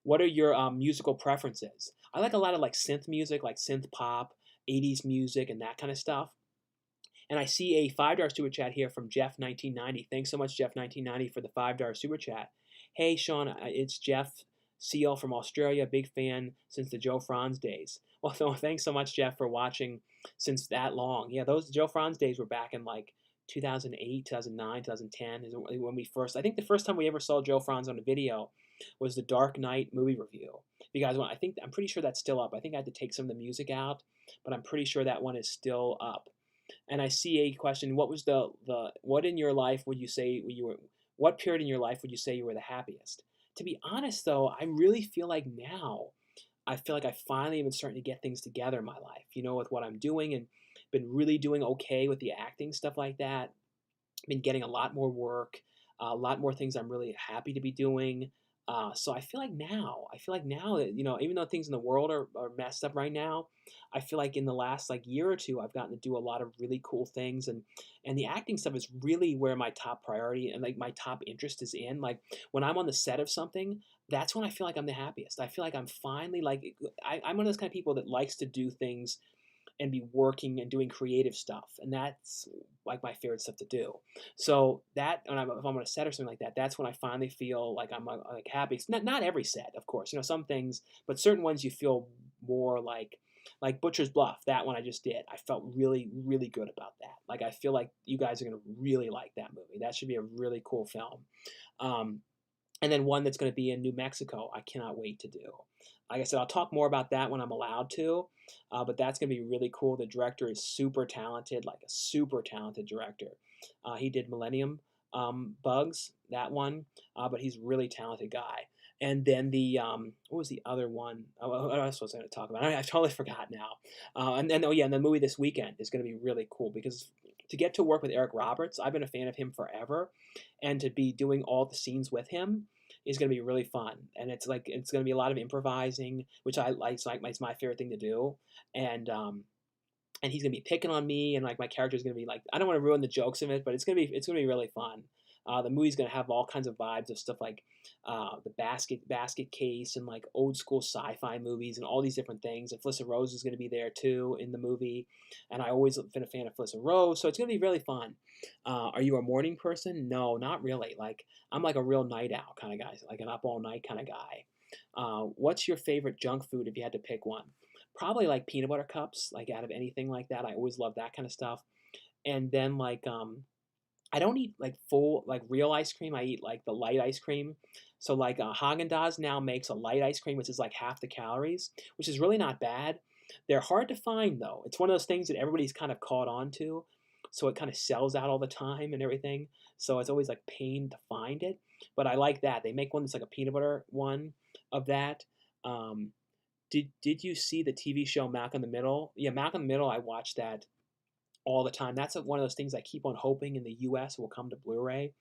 What are your musical preferences? I like a lot of like synth music, like synth pop, 80s music, and that kind of stuff. And I see a $5 super chat here from Jeff1990. Thanks so much, Jeff1990, for the $5 super chat. Hey, Sean, it's Jeff Seal from Australia. Big fan since the Joe Franz days. Well, thanks so much, Jeff, for watching since that long. Yeah, those Joe Franz days were back in like 2008, 2009, 2010 is when we first. I think the first time we ever saw Joe Franz on a video was the Dark Knight movie review. If you guys want, I'm pretty sure that's still up. I think I had to take some of the music out, but I'm pretty sure that one is still up. And I see a question: what was what in your life would you say what period in your life would you say you were the happiest? To be honest, though, I really feel like now, I feel like I finally been starting to get things together in my life, with what I'm doing, and been really doing okay with the acting, stuff like that. Been getting a lot more work, a lot more things I'm really happy to be doing. So I feel like now that, even though things in the world are messed up right now, I feel like in the last like year or two, I've gotten to do a lot of really cool things, and the acting stuff is really where my top priority and like my top interest is in. Like when I'm on the set of something, that's when I feel like I'm the happiest. I feel like I'm finally like, I'm one of those kind of people that likes to do things and be working and doing creative stuff, and that's like my favorite stuff to do. So that if I'm on a set or something like that, that's when I finally feel like I'm like happy. It's not every set, of course, some things, but certain ones you feel more like Butcher's Bluff. That one I just did. I felt really, really good about that. Like I feel like you guys are gonna really like that movie. That should be a really cool film. And then one that's going to be in New Mexico, I cannot wait to do. Like I said, I'll talk more about that when I'm allowed to, but that's going to be really cool. The director is super talented, like a super talented director. He did Millennium Bugs, that one, but he's a really talented guy. And then what was the other one? What else was I going to talk about? I totally forgot now. And then, and the movie this weekend is going to be really cool because to get to work with Eric Roberts, I've been a fan of him forever, and to be doing all the scenes with him is going to be really fun. And it's going to be a lot of improvising, which I like. It's my favorite thing to do. And he's going to be picking on me, and like my character is going to be like, I don't want to ruin the jokes of it, but it's going to be really fun. The movie's going to have all kinds of vibes of stuff like the basket case and like old school sci-fi movies and all these different things. And Felissa Rose is going to be there too in the movie, and I always been a fan of Felissa Rose, so it's going to be really fun. Are you a morning person? No, not really. Like I'm like a real night owl kind of guy, like an up all night kind of guy. What's your favorite junk food if you had to pick one? Probably like peanut butter cups, like out of anything like that. I always love that kind of stuff. And then like I don't eat like full like real ice cream. I eat like the light ice cream. So like Haagen-Dazs now makes a light ice cream, which is like half the calories, which is really not bad. They're hard to find though. It's one of those things that everybody's kind of caught on to, so it kind of sells out all the time and everything. So it's always like pain to find it. But I like that they make one that's like a peanut butter one of that. Did you see the TV show Malcolm in the Middle? Yeah, Malcolm in the Middle. I watched that all the time. That's one of those things I keep on hoping in the U.S. will come to Blu-ray.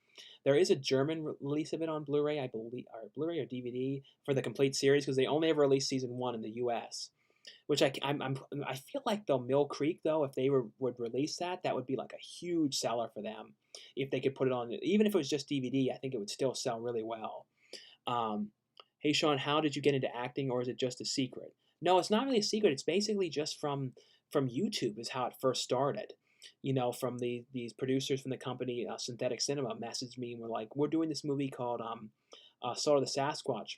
There is a German release of it on Blu-ray, I believe, or Blu-ray or DVD for the complete series because they only ever released season 1 in the U.S. Which I feel like though Mill Creek though, if they would release that, that would be like a huge seller for them if they could put it on. Even if it was just DVD, I think it would still sell really well. Hey Sean, how did you get into acting, or is it just a secret? No, it's not really a secret. It's basically just from YouTube is how it first started. From these producers from the company Synthetic Cinema messaged me and were like, we're doing this movie called Saw the Sasquatch.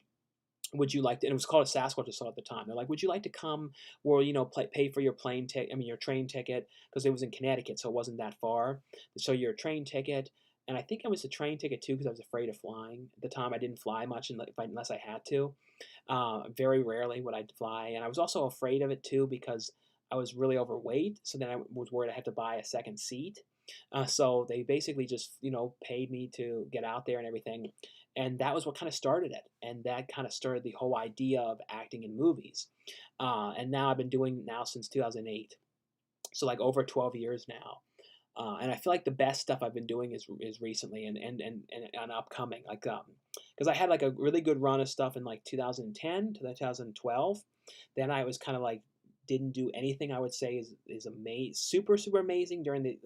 Would you like to, and it was called Sasquatch Assault at the time. They're like, would you like to come or, pay for your your train ticket, because it was in Connecticut, so it wasn't that far. So your train ticket, and I think it was a train ticket too, because I was afraid of flying. At the time, I didn't fly much unless I had to. Very rarely would I fly. And I was also afraid of it too, because I was really overweight, so then I was worried I had to buy a second seat. So they basically just, paid me to get out there and everything. And that was what kind of started it. And that kind of started the whole idea of acting in movies. And now I've been doing now since 2008. So like over 12 years now. And I feel like the best stuff I've been doing is recently and upcoming, like because I had like a really good run of stuff in like 2010 to 2012. Then I was kind of like didn't do anything I would say is amazing, super amazing during the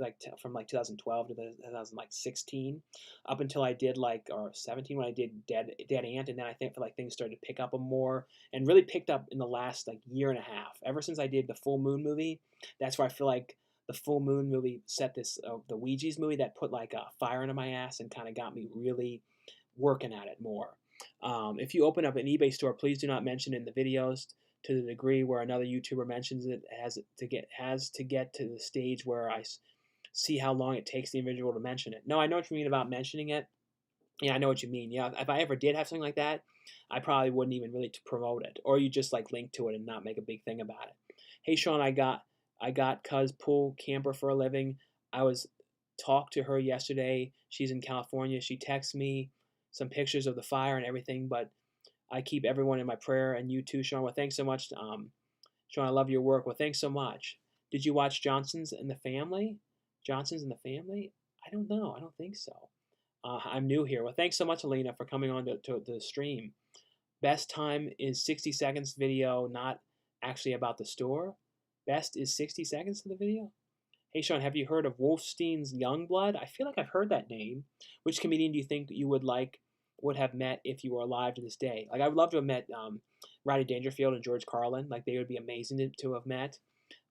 from like 2012 to 2016, up until I did like or 17 when I did Dead Ant, and then I think things started to pick up more and really picked up in the last like year and a half. Ever since I did the Full Moon movie, that's where I feel like the Full Moon movie set this the Ouija's movie that put like a fire into my ass and kind of got me really working at it more. If you open up an eBay store, please do not mention in the videos to the degree where another YouTuber mentions it has to get to the stage where I see how long it takes the individual to mention it. No, I know what you mean about mentioning it. Yeah, I know what you mean. Yeah, if I ever did have something like that, I probably wouldn't even really promote it, or you just like link to it and not make a big thing about it. Hey, Sean, I got cuz pool camper for a living. I was talked to her yesterday. She's in California. She texts me some pictures of the fire and everything, but I keep everyone in my prayer, and you too, Sean. Well, thanks so much. Sean, I love your work. Well, thanks so much. Did you watch Johnson's and the Family? Johnson's and the Family? I don't know. I don't think so. I'm new here. Well, thanks so much, Alina, for coming on to the stream. Best time is 60 seconds video, not actually about the store. Best is 60 seconds to the video. Hey, Sean, have you heard of Wolfstein's Youngblood? I feel like I've heard that name. Which comedian do you think you would have met if you were alive to this day? Like, I would love to have met Rodney Dangerfield and George Carlin. Like, they would be amazing to have met.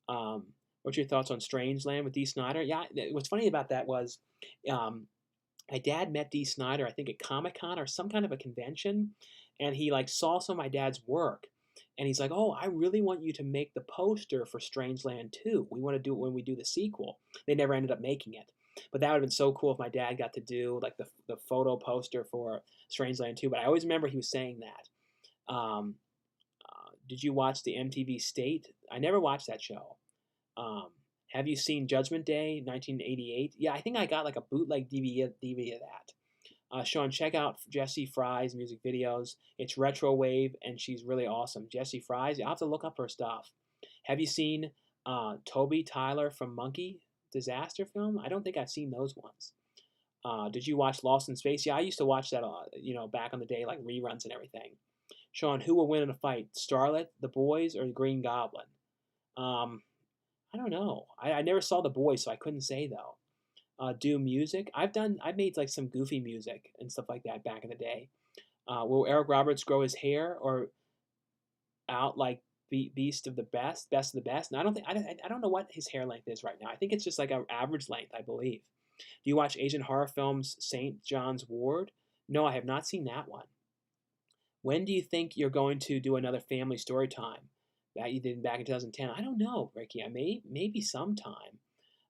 What's your thoughts on Strangeland with Dee Snider? Yeah, what's funny about that was my dad met Dee Snider, I think at Comic-Con or some kind of a convention, and he like saw some of my dad's work. And he's like, "Oh, I really want you to make the poster for Strangeland 2. We want to do it when we do the sequel." They never ended up making it. But that would have been so cool if my dad got to do like the photo poster for Strangeland 2. But I always remember he was saying that. Did you watch the MTV State? I never watched that show. Have you seen Judgment Day, 1988? Yeah, I think I got like a bootleg DVD of that. Sean, check out Jessie Fry's music videos. It's retro wave, and she's really awesome. Jessie Fry's, I'll have to look up her stuff. Have you seen Toby Tyler from Monkey Disaster film? I don't think I've seen those ones. Did you watch Lost in Space? Yeah, I used to watch that, back in the day, like reruns and everything. Sean, who will win in a fight, Starlet, the Boys, or the Green Goblin? I don't know. I never saw the Boys, so I couldn't say though. Do music. I've made like some goofy music and stuff like that back in the day. Will Eric Roberts grow his hair or out like Beast of the Best of the Best? And I don't know what his hair length is right now. I think it's just like an average length, I believe. Do you watch Asian horror films St. John's Ward? No, I have not seen that one. When do you think you're going to do another family story time that you did back in 2010? I don't know, Ricky. Maybe sometime.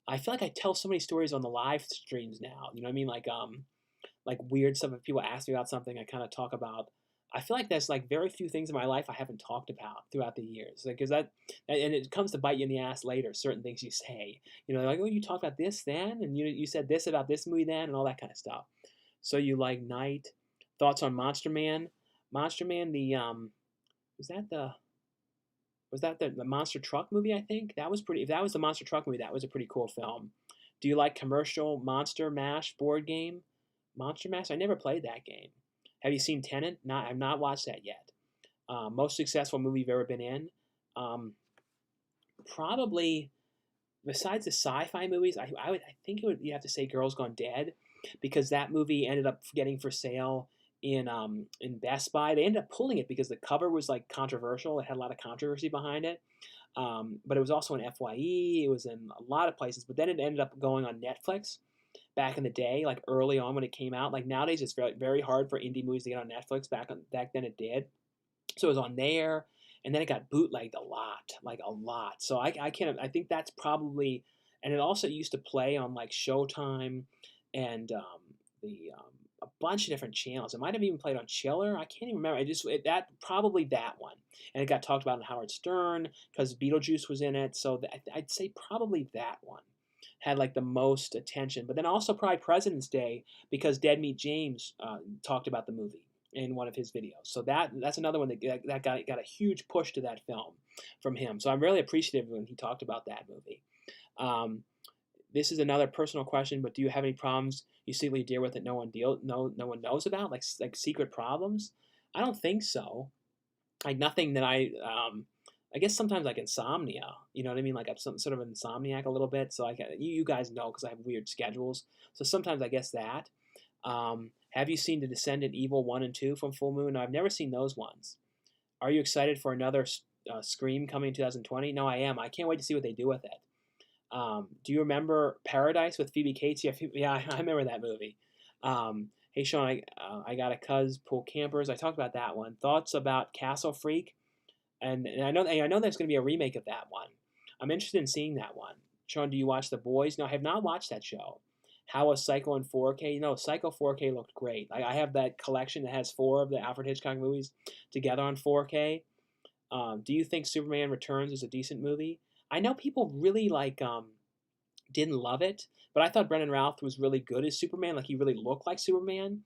I feel like I tell so many stories on the live streams now. You know what I mean? Like weird stuff. If people ask me about something, I kind of talk about. I feel like there's like very few things in my life I haven't talked about throughout the years. Because and it comes to bite you in the ass later. Certain things you say, like, oh, you talked about this then, and you said this about this movie then, and all that kind of stuff. So you like Night? Thoughts on Monster Man? Monster Man, was that the Monster Truck movie? I think that was pretty. If that was the Monster Truck movie, that was a pretty cool film. Do you like commercial Monster Mash board game? Monster Mash? I never played that game. Have you seen Tenet? I've not watched that yet. Most successful movie you've ever been in? Probably, besides the sci-fi movies, I think you have to say Girls Gone Dead, because that movie ended up getting for sale in Best Buy. They ended up pulling it because the cover was like controversial. It had a lot of controversy behind it. But it was also in FYE. It was in a lot of places. But then it ended up going on Netflix back in the day, like early on when it came out. Like nowadays, it's very, very hard for indie movies to get on Netflix. Back then, it did. So it was on there, and then it got bootlegged a lot. So I think that's probably, and it also used to play on like Showtime and the a bunch of different channels. It might have even played on Chiller. I can't even remember. That probably that one, and it got talked about in Howard Stern because Beetlejuice was in it. So I'd say probably that one had like the most attention. But then also probably President's Day because Dead Meat James talked about the movie in one of his videos. So that's another one that got a huge push to that film from him. So I'm really appreciative when he talked about that movie. This is another personal question, but do you have any problems you secretly deal with that no one knows about, like secret problems? I don't think so. Like nothing that I guess sometimes like insomnia. You know what I mean? Like I'm some sort of insomniac a little bit. So you guys know because I have weird schedules. So sometimes I guess that. Have you seen The Descendant Evil 1 and 2 from Full Moon? No, I've never seen those ones. Are you excited for another Scream coming in 2020? No, I am. I can't wait to see what they do with it. Do you remember Paradise with Phoebe Cates? Yeah, I remember that movie. Hey, Sean, I got a cuz pool campers. I talked about that one. Thoughts about Castle Freak? And I know there's going to be a remake of that one. I'm interested in seeing that one. Sean, do you watch The Boys? No, I have not watched that show. How was Psycho in 4K? No, Psycho 4K looked great. I have that collection that has 4 of the Alfred Hitchcock movies together on 4K. Do you think Superman Returns is a decent movie? I know people really didn't love it, but I thought Brendan Routh was really good as Superman. Like he really looked like Superman.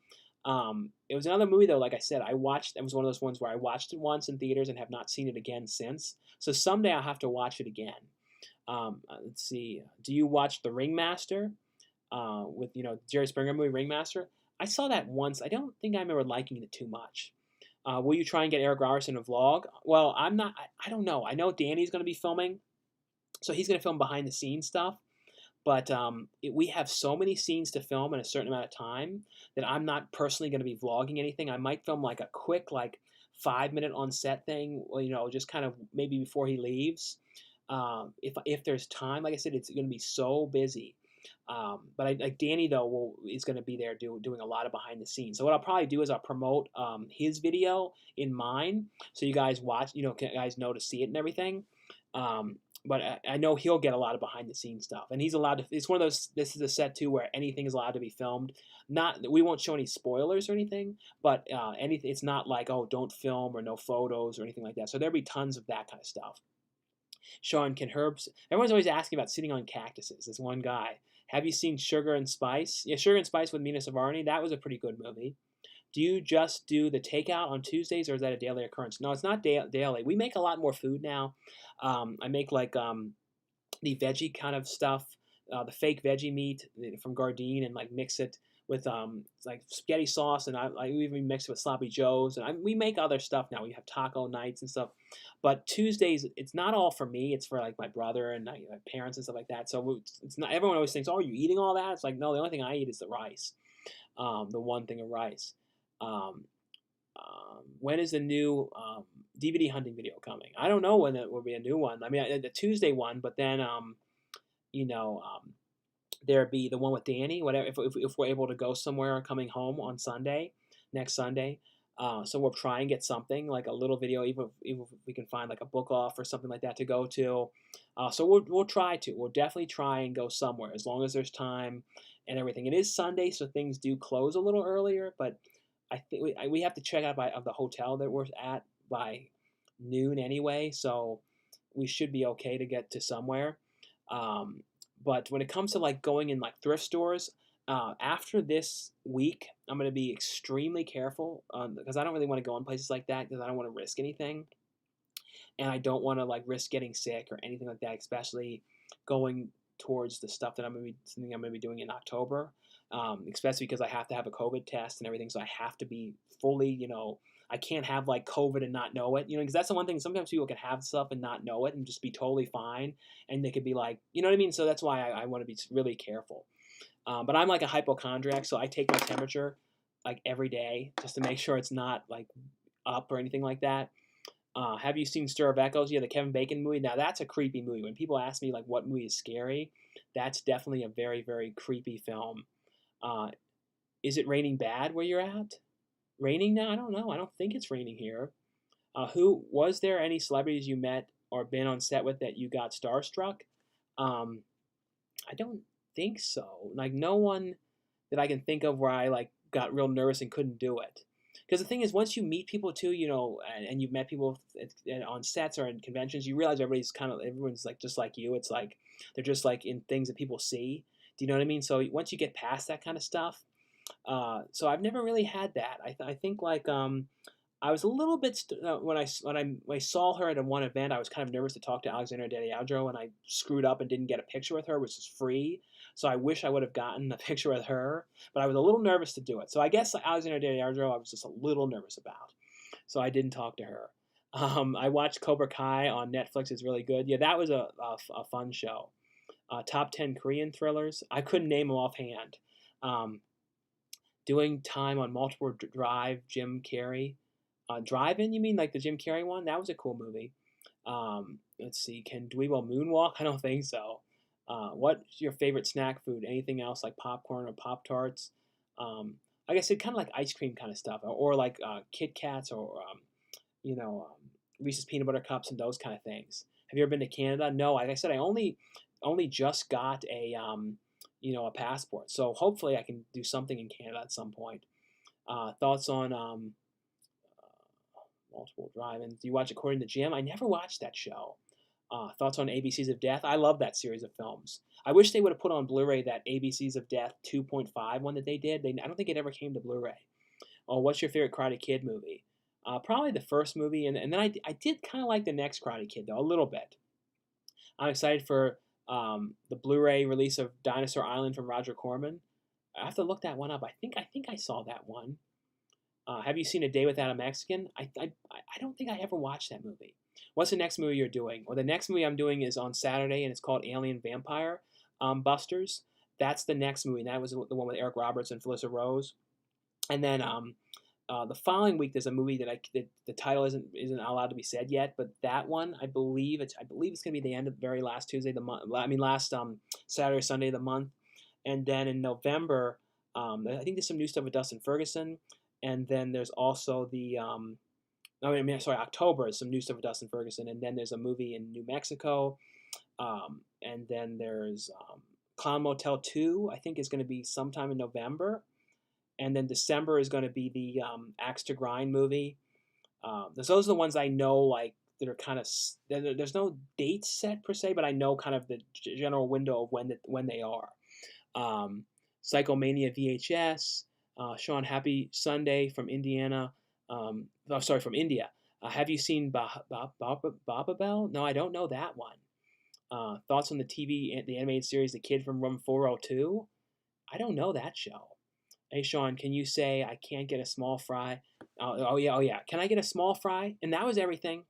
It was another movie though. Like I said, it was one of those ones where I watched it once in theaters and have not seen it again since. So someday I'll have to watch it again. Let's see. Do you watch The Ringmaster? With Jerry Springer movie Ringmaster. I saw that once. I don't think I remember liking it too much. Will you try and get Eric Robertson a vlog? Well, I'm not. I don't know. I know Danny's going to be filming, so he's going to film behind the scenes stuff. But we have so many scenes to film in a certain amount of time that I'm not personally going to be vlogging anything. I might film like a quick 5-minute on set thing, just kind of maybe before he leaves. If there's time, like I said, it's going to be so busy. But Danny though is going to be there doing a lot of behind the scenes. So what I'll probably do is I'll promote his video in mine, so you guys watch, guys know to see it and everything. But I know he'll get a lot of behind the scenes stuff, and he's allowed to. It's one of those. This is a set too where anything is allowed to be filmed. We won't show any spoilers or anything, but anything. It's not like, oh, don't film or no photos or anything like that. So there'll be tons of that kind of stuff. Sean, can herbs? Everyone's always asking about sitting on cactuses. This one guy. Have you seen Sugar and Spice? Yeah, Sugar and Spice with Mina Savarni. That was a pretty good movie. Do you just do the takeout on Tuesdays, or is that a daily occurrence? No, it's not daily. We make a lot more food now. I make the veggie kind of stuff, the fake veggie meat from Gardein, and mix it with spaghetti sauce, and I even mix it with sloppy joes, and we make other stuff now. We have taco nights and stuff, but Tuesdays it's not all for me. It's for my brother and my parents and stuff like that. So it's not. Everyone always thinks, "Oh, are you eating all that?" It's like, no, the only thing I eat is the rice, the one thing of rice. When is the new DVD hunting video coming? I don't know when it will be a new one. I mean, the Tuesday one, but then there'd be the one with Danny. Whatever, if we're able to go somewhere coming home on next Sunday. So we'll try and get something like a little video, even if we can find a book off or something like that to go to. So we'll try to. We'll definitely try and go somewhere as long as there's time and everything. It is Sunday, so things do close a little earlier, but I think we have to check out of the hotel that we're at by noon anyway, so we should be okay to get to somewhere. But when it comes to going in thrift stores, after this week, I'm going to be extremely careful because I don't really want to go in places like that because I don't want to risk anything, and I don't want to risk getting sick or anything like that, especially going towards the stuff that I'm going to be doing in October. Especially because I have to have a COVID test and everything, so I have to be fully, I can't have COVID and not know it, because that's the one thing. Sometimes people can have stuff and not know it and just be totally fine, and they could be you know what I mean? So that's why I want to be really careful. But I'm a hypochondriac, so I take my temperature every day just to make sure it's not up or anything like that. Have you seen Stir of Echoes? Yeah, the Kevin Bacon movie. Now that's a creepy movie. When people ask me what movie is scary, that's definitely a very, very creepy film. Is it raining bad where you're at? Raining now? I don't know. I don't think it's raining here. Was there any celebrities you met or been on set with that you got starstruck? I don't think so. No one that I can think of where I got real nervous and couldn't do it. Because the thing is, once you meet people too, and you've met people on sets or in conventions, you realize everyone's like just like you. It's like they're just like in things that people see. Do you know what I mean? So once you get past that kind of stuff, so I've never really had that. I think like I was a little bit when I saw her at one event, I was kind of nervous to talk to Alexandra Daddaggio, and I screwed up and didn't get a picture with her, which is free. So I wish I would have gotten a picture with her, but I was a little nervous to do it. So I guess Alexandra Daddaggio, I was just a little nervous about, so I didn't talk to her. I watched Cobra Kai on Netflix. It's really good. Yeah, that was a fun show. Top 10 Korean thrillers. I couldn't name them offhand. Doing time on multiple drive. Jim Carrey. Drive-In, you mean like the Jim Carrey one? That was a cool movie. Let's see. Can Dweebo moonwalk? I don't think so. What's your favorite snack food? Anything else like popcorn or Pop-Tarts? Like I said, kind of like ice cream kind of stuff, or like Kit Kats, or Reese's peanut butter cups and those kind of things. Have you ever been to Canada? No, like I said, I only just got a passport, so hopefully I can do something in Canada at some point. Thoughts on multiple drive-ins? Do you watch According to Jim? I never watched that show. Thoughts on ABCs of Death? I love that series of films. I wish they would have put on Blu-ray that ABCs of Death 2.5 one that they did. I don't think it ever came to Blu-ray. Oh, what's your favorite Karate Kid movie? Probably the first movie, and then I did kind of like the next Karate Kid, though, a little bit. I'm excited for the Blu-ray release of Dinosaur Island from Roger Corman. I have to look that one up. I think I saw that one. Have you seen A Day Without a Mexican? I don't think I ever watched that movie. What's the next movie you're doing? Well, the next movie I'm doing is on Saturday, and it's called Alien Vampire Busters. That's the next movie. And that was the one with Eric Roberts and Felissa Rose. And then the following week, there's a movie that the title isn't allowed to be said yet, but that one I believe it's going to be the end of the very last Tuesday of the month. I mean, last Saturday or Sunday of the month. And then in November, I think there's some new stuff with Dustin Ferguson. And then there's also October is some new stuff with Dustin Ferguson. And then there's a movie in New Mexico. And then there's Clown Motel 2, I think is going to be sometime in November. And then December is going to be the Axe to Grind movie. Those are the ones I know, like, that are kind of, there's no date set per se, but I know kind of the general window of when they are. Psychomania VHS. Sean, happy Sunday from Indiana. From India. Have you seen Bababel? No, I don't know that one. Thoughts on the animated series The Kid from Room 402? I don't know that show. Hey, Sean, can you say I can't get a small fry? Oh yeah. Can I get a small fry? And that was everything.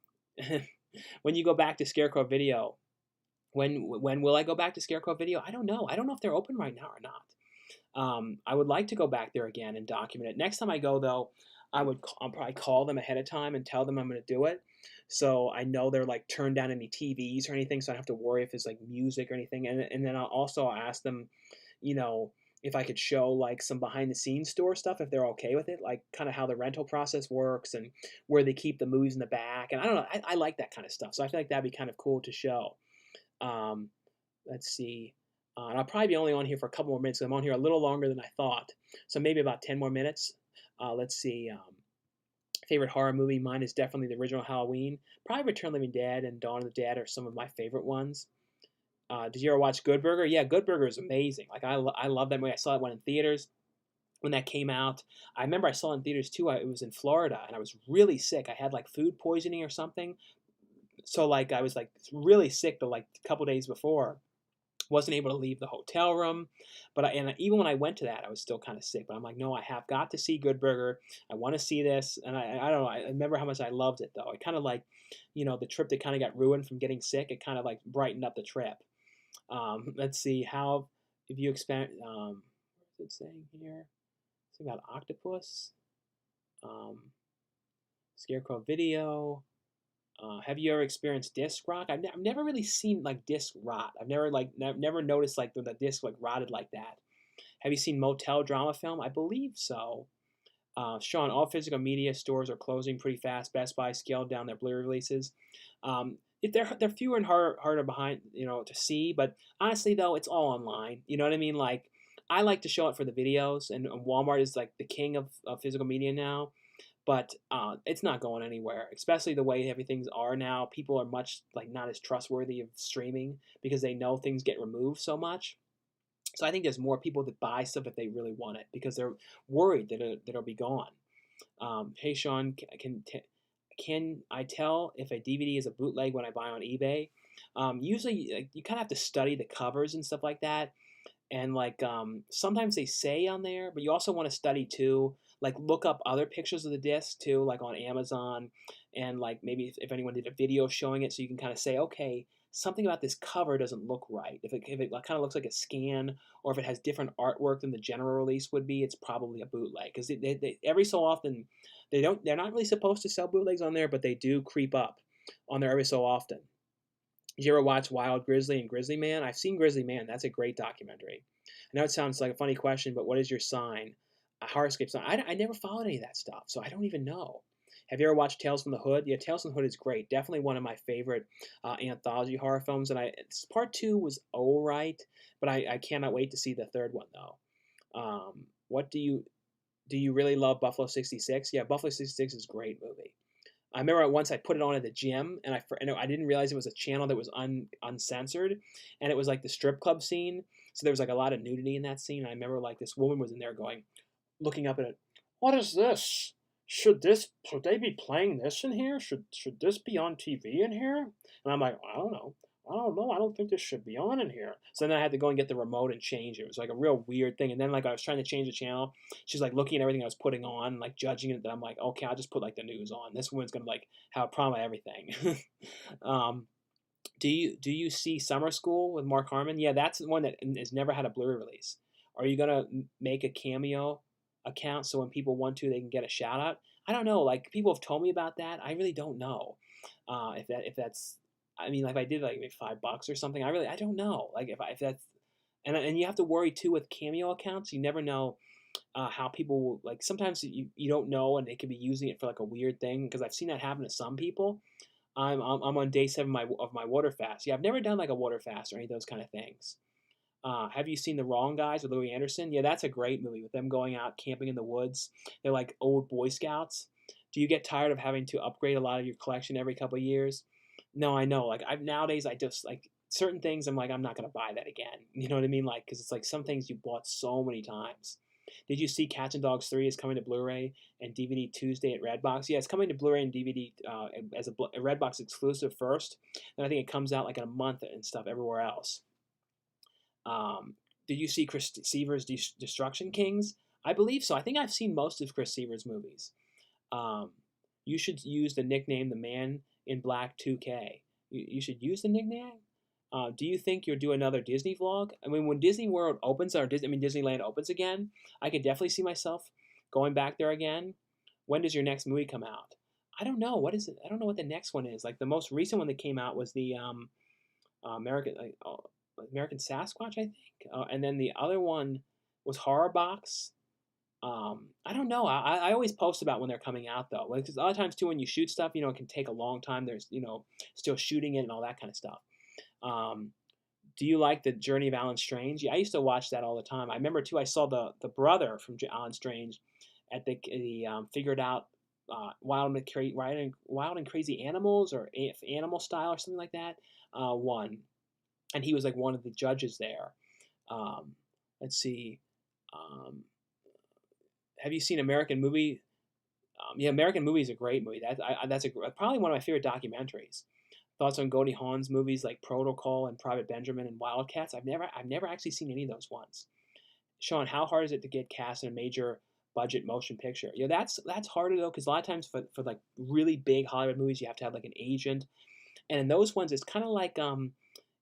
When you go back to Scarecrow Video, when will I go back to Scarecrow Video? I don't know. I don't know if they're open right now or not. I would like to go back there again and document it. Next time I go, though, I'll probably call them ahead of time and tell them I'm going to do it. So I know they're like turned down any TVs or anything, so I don't have to worry if it's like music or anything. And then I'll also ask them, if I could show like some behind the scenes store stuff, if they're okay with it, like kind of how the rental process works and where they keep the movies in the back. And I don't know, I like that kind of stuff. So I feel like that'd be kind of cool to show. Let's see. And I'll probably be only on here for a couple more minutes. I'm on here a little longer than I thought. So maybe about 10 more minutes. Let's see. Favorite horror movie? Mine is definitely the original Halloween. Probably Return of the Living Dead and Dawn of the Dead are some of my favorite ones. Did you ever watch Good Burger? Yeah, Good Burger is amazing. Like I love that movie. I saw that one in theaters when that came out. I remember I saw it in theaters too. It was in Florida, and I was really sick. I had like food poisoning or something. So like I was like really sick the like a couple days before. Wasn't able to leave the hotel room, but even when I went to that, I was still kind of sick. But I'm like, no, I have got to see Good Burger. I want to see this, and I don't know. I remember how much I loved it though. It kind of like, the trip that kind of got ruined from getting sick. It kind of like brightened up the trip. Let's see how if you expand. What's it saying here? It's about octopus. Scarecrow Video. Have you ever experienced disc rot? I've never really seen like disc rot. I've never noticed like the disc like rotted like that. Have you seen Motel drama film? I believe so. Sean, all physical media stores are closing pretty fast. Best Buy scaled down their Blu-ray releases. They're fewer and harder behind to see. But honestly though, it's all online. You know what I mean? Like I like to show it for the videos, and Walmart is like the king of physical media now. But it's not going anywhere, especially the way everything's are now. People are much like not as trustworthy of streaming because they know things get removed so much. So I think there's more people that buy stuff if they really want it because they're worried that it'll be gone. Hey Sean, can I tell if a DVD is a bootleg when I buy on eBay? Usually, like, you kind of have to study the covers and stuff like that. And like sometimes they say on there, but you also want to study too. Like look up other pictures of the disc too, like on Amazon, and like maybe if anyone did a video showing it, so you can kind of say, okay, something about this cover doesn't look right. If it kind of looks like a scan, or if it has different artwork than the general release would be, it's probably a bootleg. Because they every so often they're not really supposed to sell bootlegs on there, but they do creep up on there every so often. Did you ever watch Wild Grizzly and Grizzly Man? I've seen Grizzly Man. That's a great documentary. I know it sounds like a funny question, but what is your sign? A horoscope sign. I never followed any of that stuff, so I don't even know. Have you ever watched Tales from the Hood? Yeah, Tales from the Hood is great. Definitely one of my favorite anthology horror films. And part two was all right, but I cannot wait to see the third one though. What do you really love Buffalo 66? Yeah, Buffalo 66 is a great movie. I remember once I put it on at the gym, and I didn't realize it was a channel that was uncensored, and it was like the strip club scene. So there was like a lot of nudity in that scene. And I remember like this woman was in there looking up at it. What is this? Should they be playing this in here? Should this be on TV in here? And I'm like, I don't know. I don't think this should be on in here. So then I had to go and get the remote and change it. It was like a real weird thing. And then like I was trying to change the channel. She's like looking at everything I was putting on, like judging it. Then I'm like, okay, I'll just put like the news on. This woman's gonna like have a problem with everything. um, do you see Summer School with Mark Harmon? Yeah, that's the one that has never had a Blu-ray release. Are you gonna make a Cameo account so when people want to, they can get a shout out? I don't know. Like people have told me about that. I really don't know if that's. I mean, like if I did like maybe $5 or something, I don't know. Like if that's and you have to worry too with Cameo accounts. You never know how people will, like sometimes you don't know and they could be using it for like a weird thing because I've seen that happen to some people. I'm on day 7 of my water fast. Yeah, I've never done like a water fast or any of those kind of things. Have you seen The Wrong Guys with Louis Anderson? Yeah, that's a great movie with them going out camping in the woods. They're like old Boy Scouts. Do you get tired of having to upgrade a lot of your collection every couple of years? No, I know. Like nowadays, I just like certain things. I'm like, I'm not gonna buy that again. You know what I mean? Like, because it's like some things you bought so many times. Did you see Cats and Dogs 3 is coming to Blu-ray and DVD Tuesday at Redbox? Yeah, it's coming to Blu-ray and DVD as a Redbox exclusive first. Then I think it comes out like in a month and stuff everywhere else. Did you see Chris Seaver's Destruction Kings? I believe so. I think I've seen most of Chris Seaver's movies. Um, you should use the nickname The Man in Black 2K. You should use the nickname? Do you think you'll do another Disney vlog? I mean, when Disney World opens, Disneyland opens again, I could definitely see myself going back there again. When does your next movie come out? I don't know. What is it? I don't know what the next one is. Like the most recent one that came out was the American Sasquatch, I think, and then the other one was Horror Box. I don't know. I always post about when they're coming out though, because a lot of times too when you shoot stuff, it can take a long time. There's still shooting it and all that kind of stuff. Do you like the Journey of Alan Strange? Yeah, I used to watch that all the time. I remember too. I saw the brother from Alan Strange at the Figured Out Wild and Crazy Animals or Animal Style or something like that one, and he was like one of the judges there. Let's see. Have you seen American Movie? Yeah, American Movie is a great movie. That's probably one of my favorite documentaries. Thoughts on Goldie Hawn's movies like Protocol and Private Benjamin and Wildcats? I've never actually seen any of those ones. Sean, how hard is it to get cast in a major budget motion picture? Yeah, that's harder though, because a lot of times for like really big Hollywood movies, you have to have like an agent, and in those ones, it's kind of like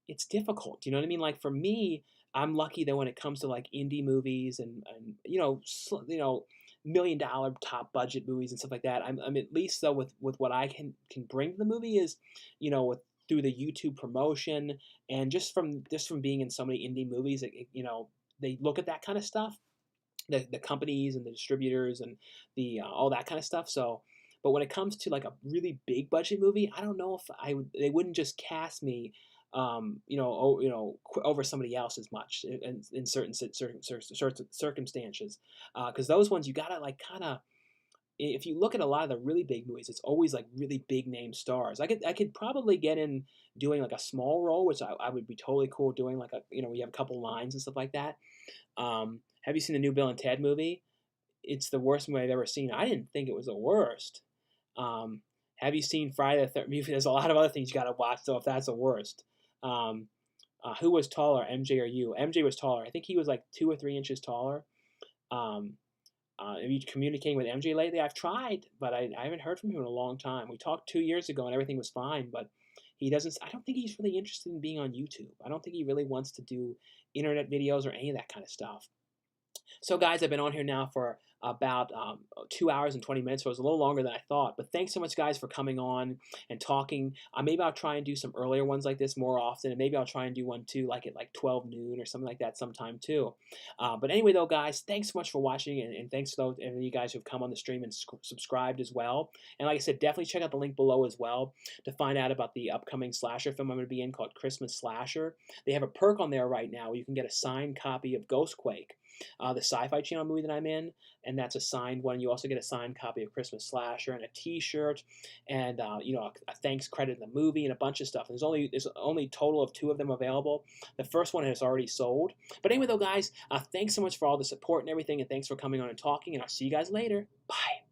it's difficult. You know what I mean? Like for me, I'm lucky that when it comes to like indie movies and $1 million top budget movies and stuff like that, I'm at least though with what I can bring to the movie is, through the YouTube promotion and just from being in so many indie movies, they look at that kind of stuff, the companies and the distributors and the all that kind of stuff. So, but when it comes to like a really big budget movie, I don't know if they wouldn't just cast me over somebody else as much in certain circumstances. Because those ones you gotta like kind of, if you look at a lot of the really big movies, it's always like really big name stars. I could probably get in doing like a small role, which I would be totally cool doing. Like we have a couple lines and stuff like that. Have you seen the new Bill and Ted movie? It's the worst movie I've ever seen. I didn't think it was the worst. Have you seen Friday the 13th? There's a lot of other things you got to watch, though, if that's the worst. Who was taller, MJ or you? MJ was taller. I think he was like 2 or 3 inches taller. Have you communicating with MJ lately? I've tried, but I haven't heard from him in a long time. We talked 2 years ago and everything was fine, but he doesn't. I don't think he's really interested in being on YouTube. I don't think he really wants to do internet videos or any of that kind of stuff. So, guys, I've been on here now for about 2 hours and 20 minutes, so it was a little longer than I thought. But thanks so much, guys, for coming on and talking. Maybe I'll try and do some earlier ones like this more often, and maybe I'll try and do one too, like at like 12 noon or something like that sometime too. But anyway, though, guys, thanks so much for watching, and thanks to those of you guys who've come on the stream and subscribed as well. And like I said, definitely check out the link below as well to find out about the upcoming slasher film I'm going to be in called Christmas Slasher. They have a perk on there right now where you can get a signed copy of Ghostquake, the Sci-Fi Channel movie that I'm in, and that's a signed one. You also get a signed copy of Christmas Slasher and a T-shirt, and a thanks credit in the movie and a bunch of stuff. And there's only a total of 2 of them available. The first one has already sold. But anyway, though, guys, thanks so much for all the support and everything, and thanks for coming on and talking. And I'll see you guys later. Bye.